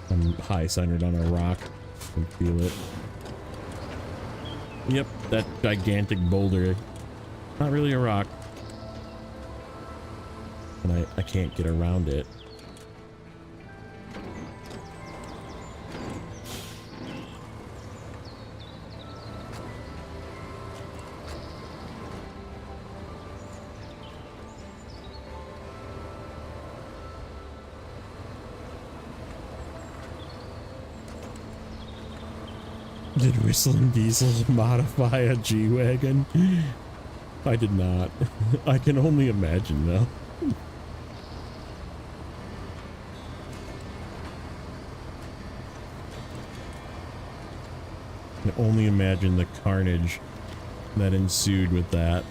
S2: I'm high-centered on a rock. I can feel it. Yep, that gigantic boulder. Not really a rock. And I can't get around it. Did Whistling Diesel modify a G-Wagon? I did not. I can only imagine though. I can only imagine the carnage that ensued with that.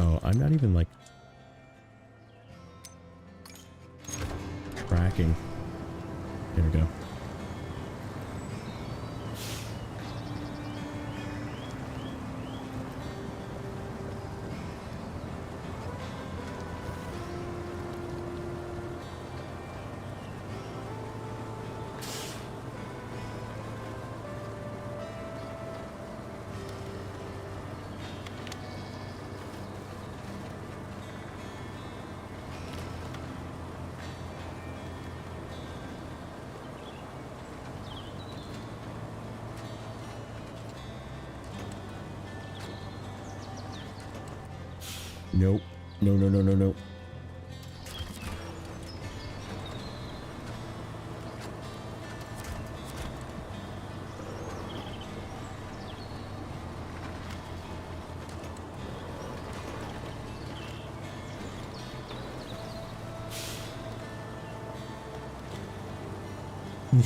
S2: Oh, I'm not even like tracking. There we go. Nope. No, no, no, no, no.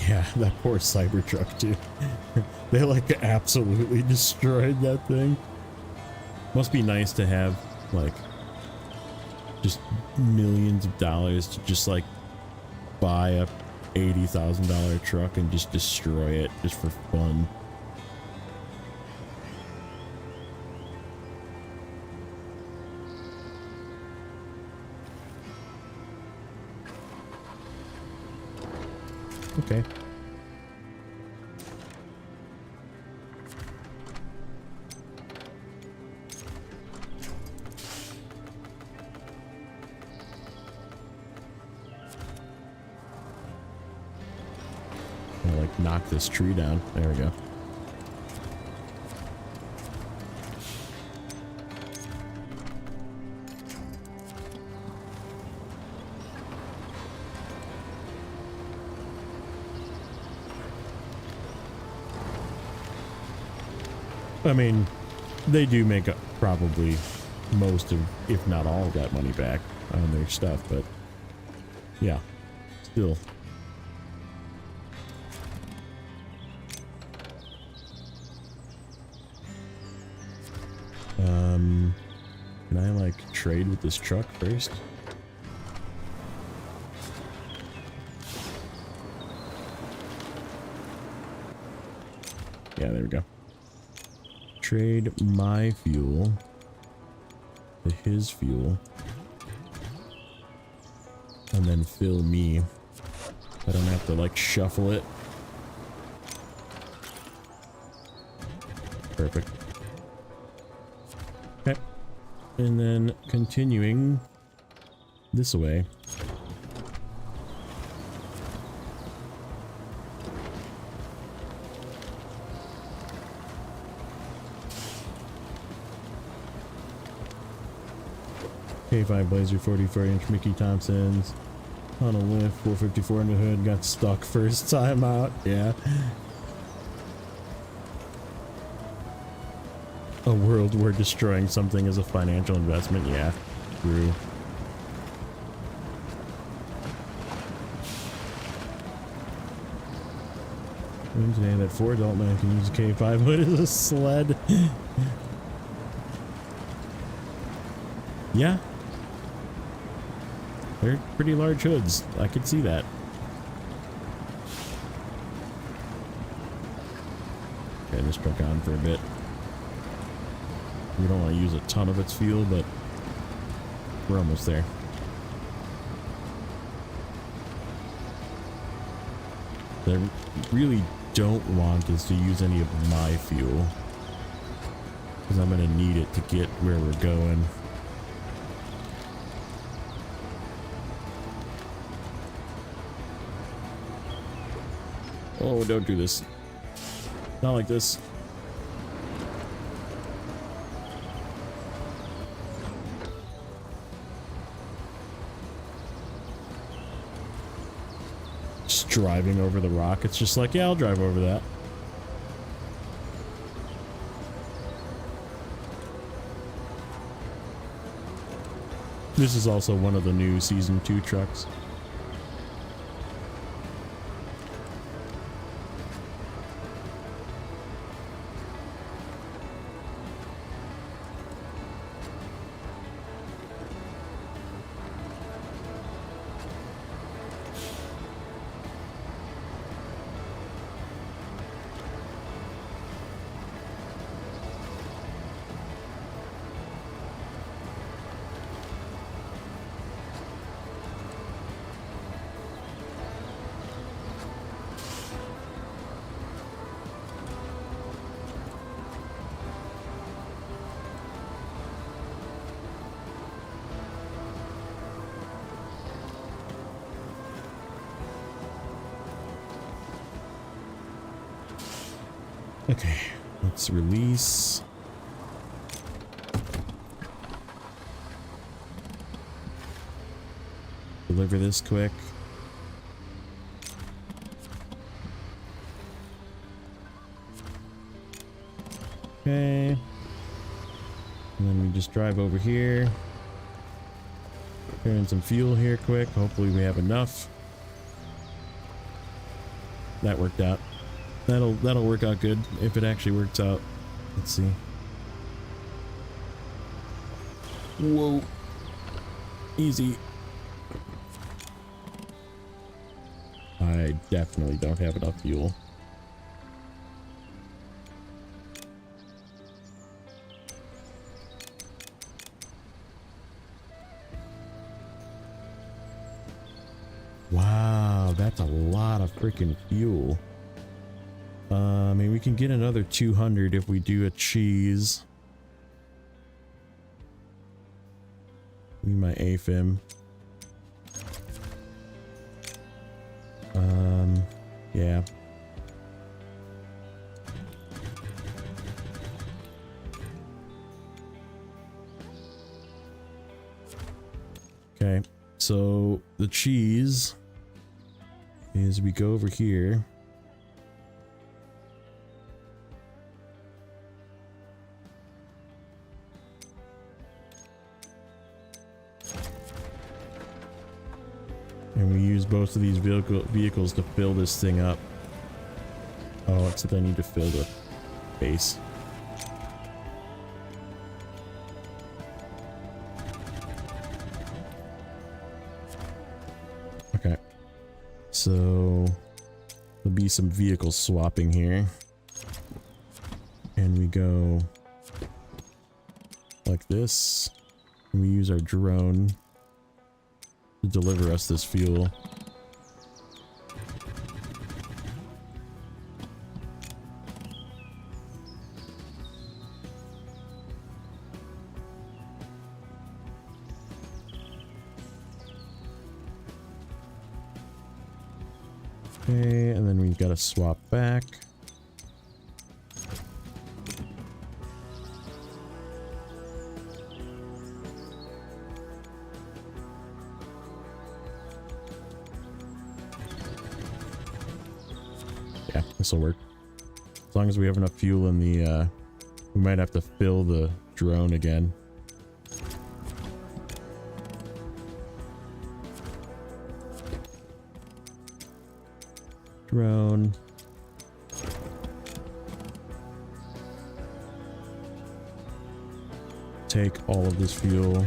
S2: Yeah, that poor Cybertruck too. They like absolutely destroyed that thing. Must be nice to have like just millions of dollars to just like buy a $80,000 truck and just destroy it just for fun. Okay. I'll like knock this tree down. There we go. I mean, they do make probably most of, if not all of that money back on their stuff, but yeah, still. Can I like trade with this truck first? Yeah, there we go. Trade my fuel to his fuel and then fill me. I don't have to like shuffle it. Perfect. Okay. And then continuing this way. K5 Blazer 44-inch Mickey Thompsons on a lift, 454 in the hood, got stuck first time out. Yeah. A world where destroying something is a financial investment. Yeah, true. Today that 4 adult man can use a K5 hood as a sled. Yeah. They're pretty large hoods. I could see that. Okay, this truck on for a bit. We don't want to use a ton of its fuel, but we're almost there. What I really don't want is to use any of my fuel, because I'm going to need it to get where we're going. Oh, don't do this. Not like this. Just driving over the rock. It's just like, yeah, I'll drive over that. This is also one of the new Season 2 trucks. Okay, let's release. deliver this quick. Okay. And then we just drive over here. Put in some fuel here quick. Hopefully we have enough. That worked out. That'll work out good if it actually works out. Let's see. Whoa. Easy. I definitely don't have enough fuel. Wow, that's a lot of freaking fuel. I mean, we can get another 200 if we do a cheese. Need my AFIM. Yeah. Okay, so the cheese is we go over here. And we use both of these vehicles to fill this thing up. Oh, except I need to fill the base. Okay. So there'll be some vehicle swapping here. And we go like this. And we use our drone to deliver us this fuel. Okay, and then we've got to swap back. Yeah, this will work. As long as we have enough fuel in the, we might have to fill the drone again. Drone. Take all of this fuel.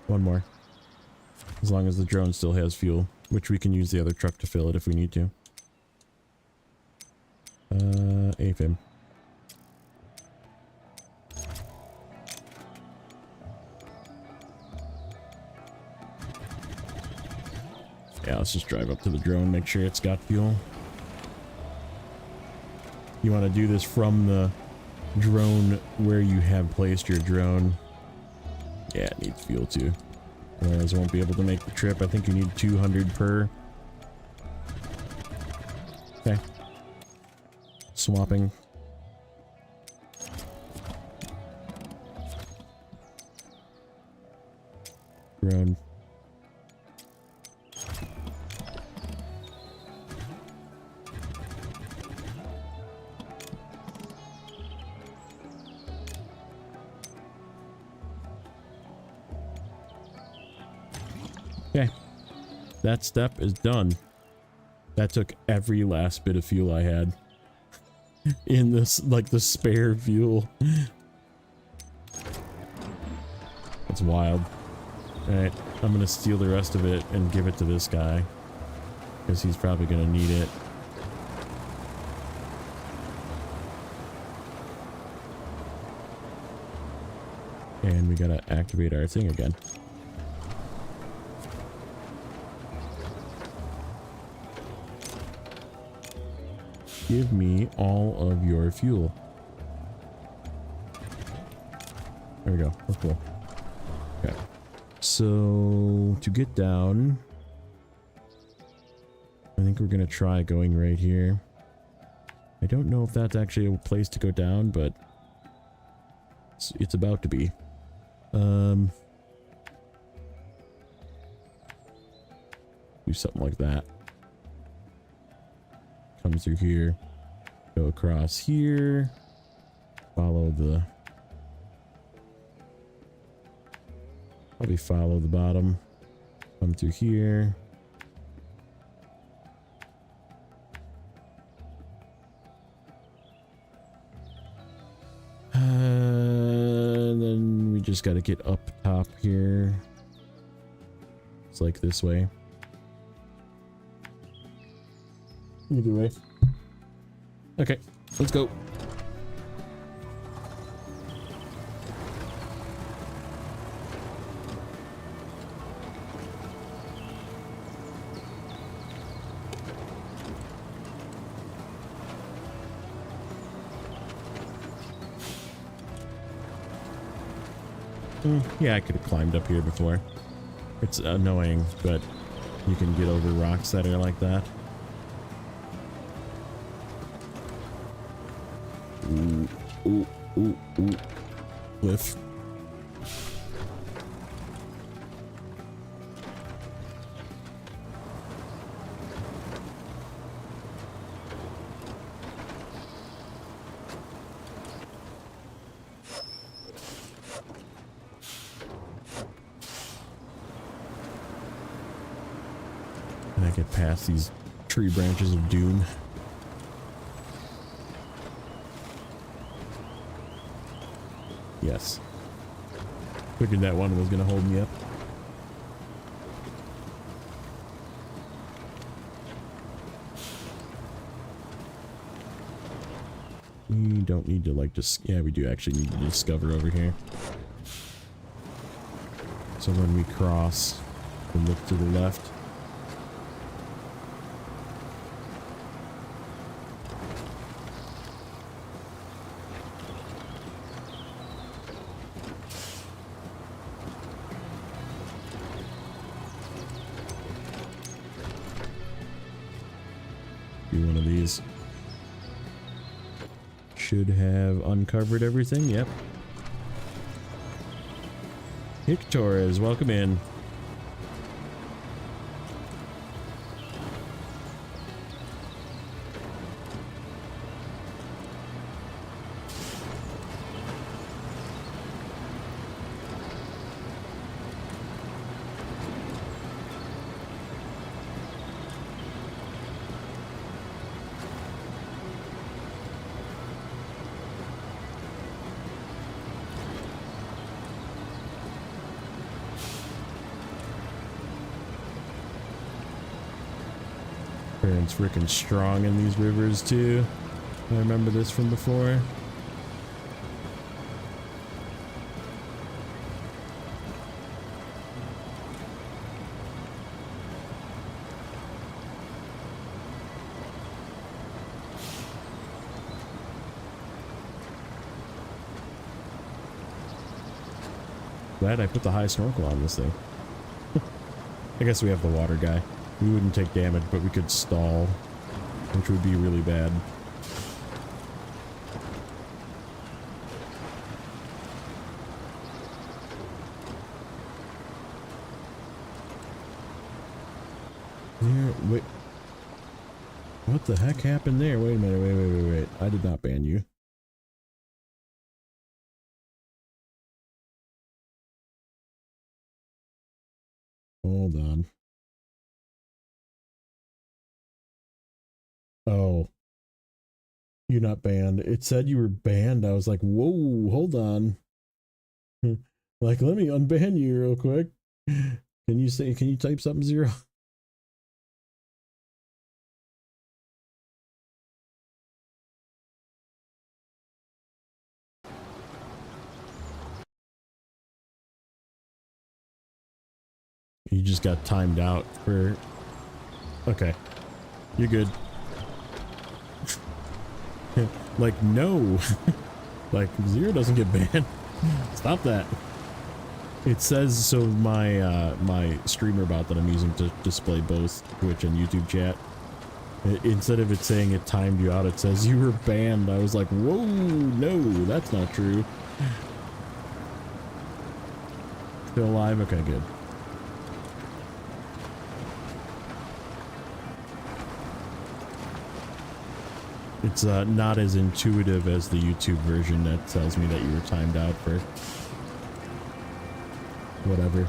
S2: One more. As long as the drone still has fuel, which we can use the other truck to fill it if we need to. AFIM. Yeah, let's just drive up to the drone, make sure it's got fuel. You want to do this from the drone where you have placed your drone. Yeah, it needs fuel too. Otherwise I won't be able to make the trip. I think you need 200 per. Okay. Swapping. Drone. Okay, that step is done. That took every last bit of fuel I had in this, like the spare fuel. That's wild. Alright, I'm gonna steal the rest of it and give it to this guy, because he's probably gonna need it. And we gotta activate our thing again. Give me all of your fuel. There we go. We're cool. Okay. So to get down, I think we're gonna try going right here. I don't know if that's actually a place to go down, but it's about to be. Do something like that. Come through here. Go across here. Follow the... Probably follow the bottom. Come through here. And then we just got to get up top here. It's like this way. Either way. Okay, let's go. Yeah, I could have climbed up here before. It's annoying, but you can get over rocks that are like that. Ooh, ooh, ooh, ooh. Cliff. And I get past these tree branches of doom. Yes. Figured that one was gonna hold me up. We don't need to like just, yeah, we do actually need to discover over here. So when we cross, we'll look to the left. One of these should have uncovered everything. Yep. Hick Torres, welcome in. It's freaking strong in these rivers too. I remember this from before. Glad I put the high snorkel on this thing. I guess we have the water guy. We wouldn't take damage, but we could stall, which would be really bad. There, wait. What the heck happened there? Wait a minute, wait. I did not ban you. Hold on. Oh. You're not banned. It said you were banned. I was like, whoa, hold on. Like, let me unban you real quick. Can you type something 0? You just got timed out for... Okay. You're good. Like, no. Like, 0 doesn't get banned. Stop that. It says, so my my streamer bot that I'm using to display both Twitch and YouTube chat, Instead of it saying it timed you out, it says you were banned. I was like, whoa, no, that's not true. Still alive? Okay, good. It's not as intuitive as the YouTube version that tells me that you were timed out for whatever.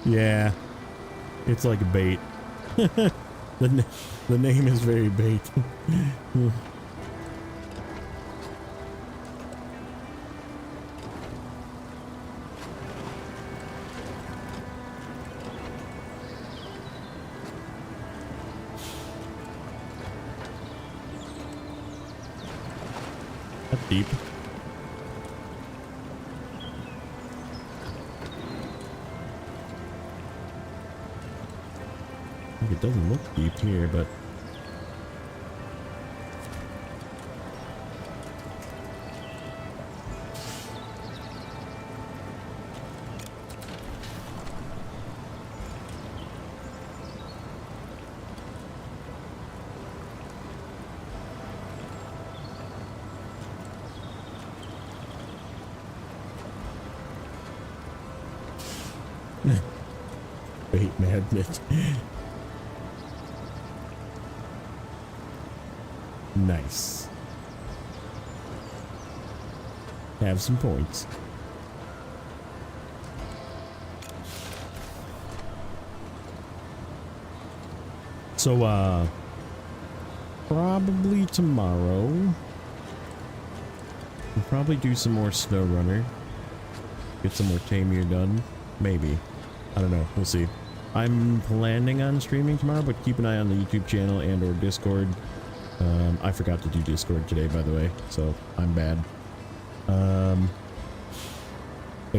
S2: Yeah, it's like bait. the name is very bait. That's deep. It doesn't look deep here, but bait magnet. Nice. Have some points. So, probably tomorrow. We'll probably do some more snow runner. Get some more Tamir done. Maybe. I don't know. We'll see. I'm planning on streaming tomorrow, but keep an eye on the YouTube channel and or Discord. I forgot to do Discord today, by the way, so I'm bad. But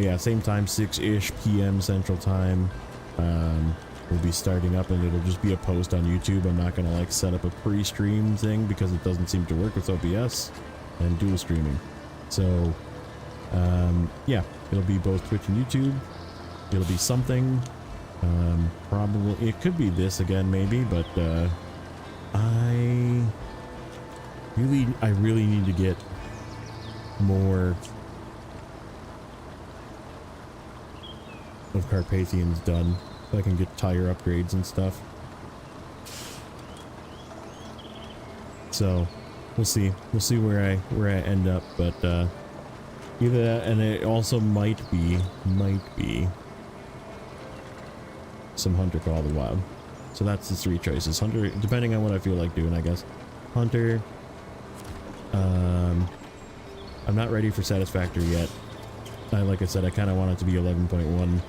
S2: yeah, same time, 6-ish p.m. Central Time. We'll be starting up, and it'll just be a post on YouTube. I'm not gonna like set up a pre-stream thing because it doesn't seem to work with OBS and dual streaming. So, yeah, it'll be both Twitch and YouTube. It'll be something. Probably it could be this again, maybe, but I really need to get more of Carpathians done so I can get tire upgrades and stuff. So we'll see where I end up, but either that, and it also might be some Hunter Call of the Wild. So that's the 3 choices. Hunter, depending on what I feel like doing, I guess. Hunter. I'm not ready for Satisfactory yet. Like I said, I kind of want it to be 11.1,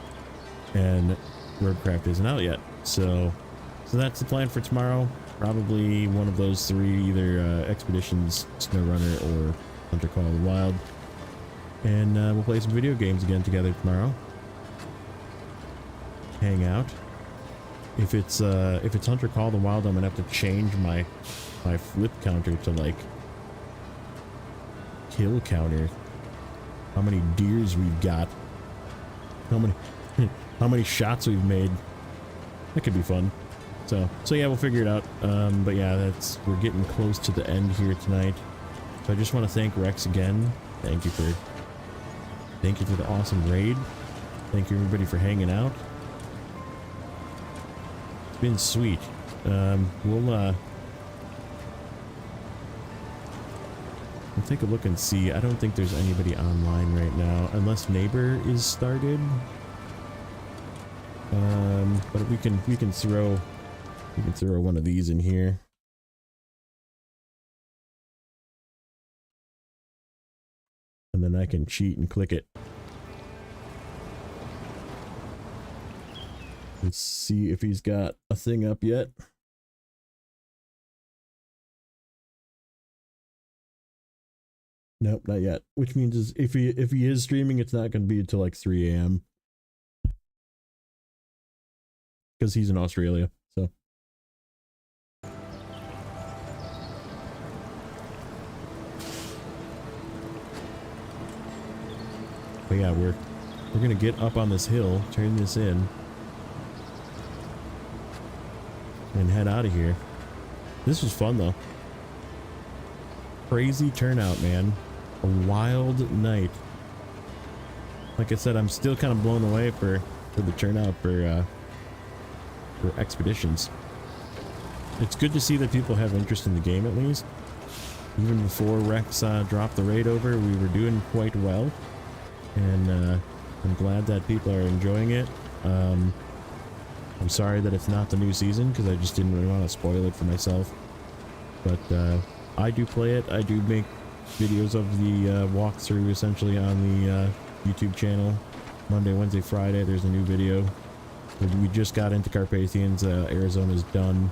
S2: and Roadcraft isn't out yet. So that's the plan for tomorrow. Probably one of those 3, either Expeditions, SnowRunner, or Hunter Call of the Wild. And we'll play some video games again together tomorrow. Hang out. If it's Hunter Call of the Wild, I'm gonna have to change my flip counter to like kill counter. How many deers we've got? How many shots we've made? That could be fun. So yeah, we'll figure it out. But yeah, we're getting close to the end here tonight. So I just want to thank Rex again. Thank you for the awesome raid. Thank you everybody for hanging out. Been sweet. We'll take a look and see. I don't think there's anybody online right now, unless Neighbor is started. But we can throw one of these in here. And then I can cheat and click it. Let's see if he's got a thing up yet. Nope, not yet. Which means if he is streaming, it's not going to be until like 3 a.m. because he's in Australia. So But yeah, we're gonna get up on this hill, turn this in, and head out of here. This was fun though. Crazy turnout, man. A wild night. Like I said, I'm still kind of blown away for the turnout for expeditions. It's good to see that people have interest in the game at least. Even before Rex dropped the raid over, we were doing quite well. And I'm glad that people are enjoying it. I'm sorry that it's not the new season because I just didn't really want to spoil it for myself. But I do play it. I do make videos of the walkthrough essentially on the YouTube channel. Monday, Wednesday, Friday, there's a new video. We just got into Carpathians. Arizona's done.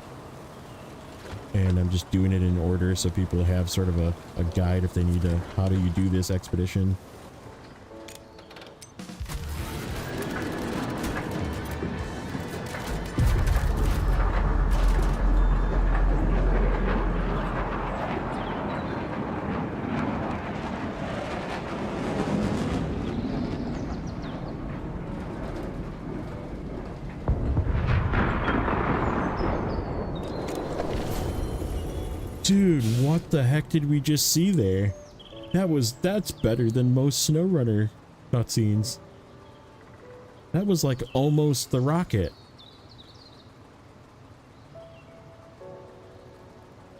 S2: And I'm just doing it in order so people have sort of a guide if they need to, how do you do this expedition. Dude, what the heck did we just see there? That's better than most SnowRunner cutscenes. That was like almost the rocket.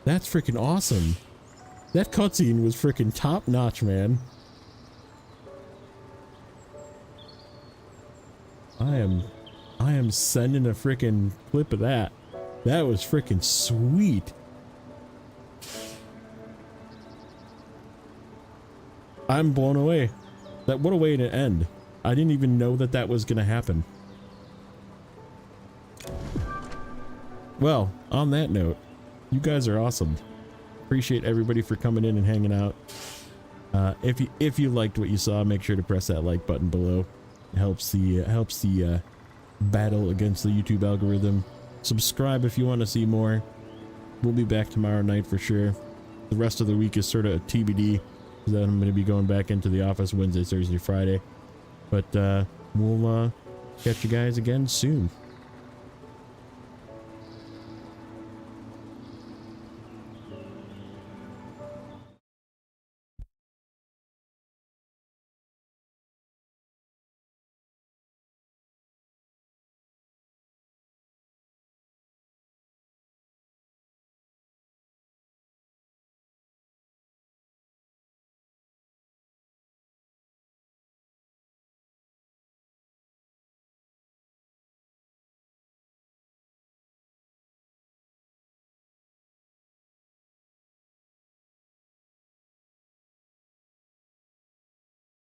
S2: That's freaking awesome. That cutscene was freaking top notch, man. I am sending a freaking clip of that. That was freaking sweet. I'm blown away. What a way to end. I didn't even know that that was gonna happen. Well, on that note, you guys are awesome. Appreciate everybody for coming in and hanging out. If you liked what you saw, make sure to press that like button below. It helps the battle against the YouTube algorithm. Subscribe if you want to see more. We'll be back tomorrow night for sure. The rest of the week is sort of a TBD. Then I'm going to be going back into the office Wednesday, Thursday, Friday. But we'll catch you guys again soon.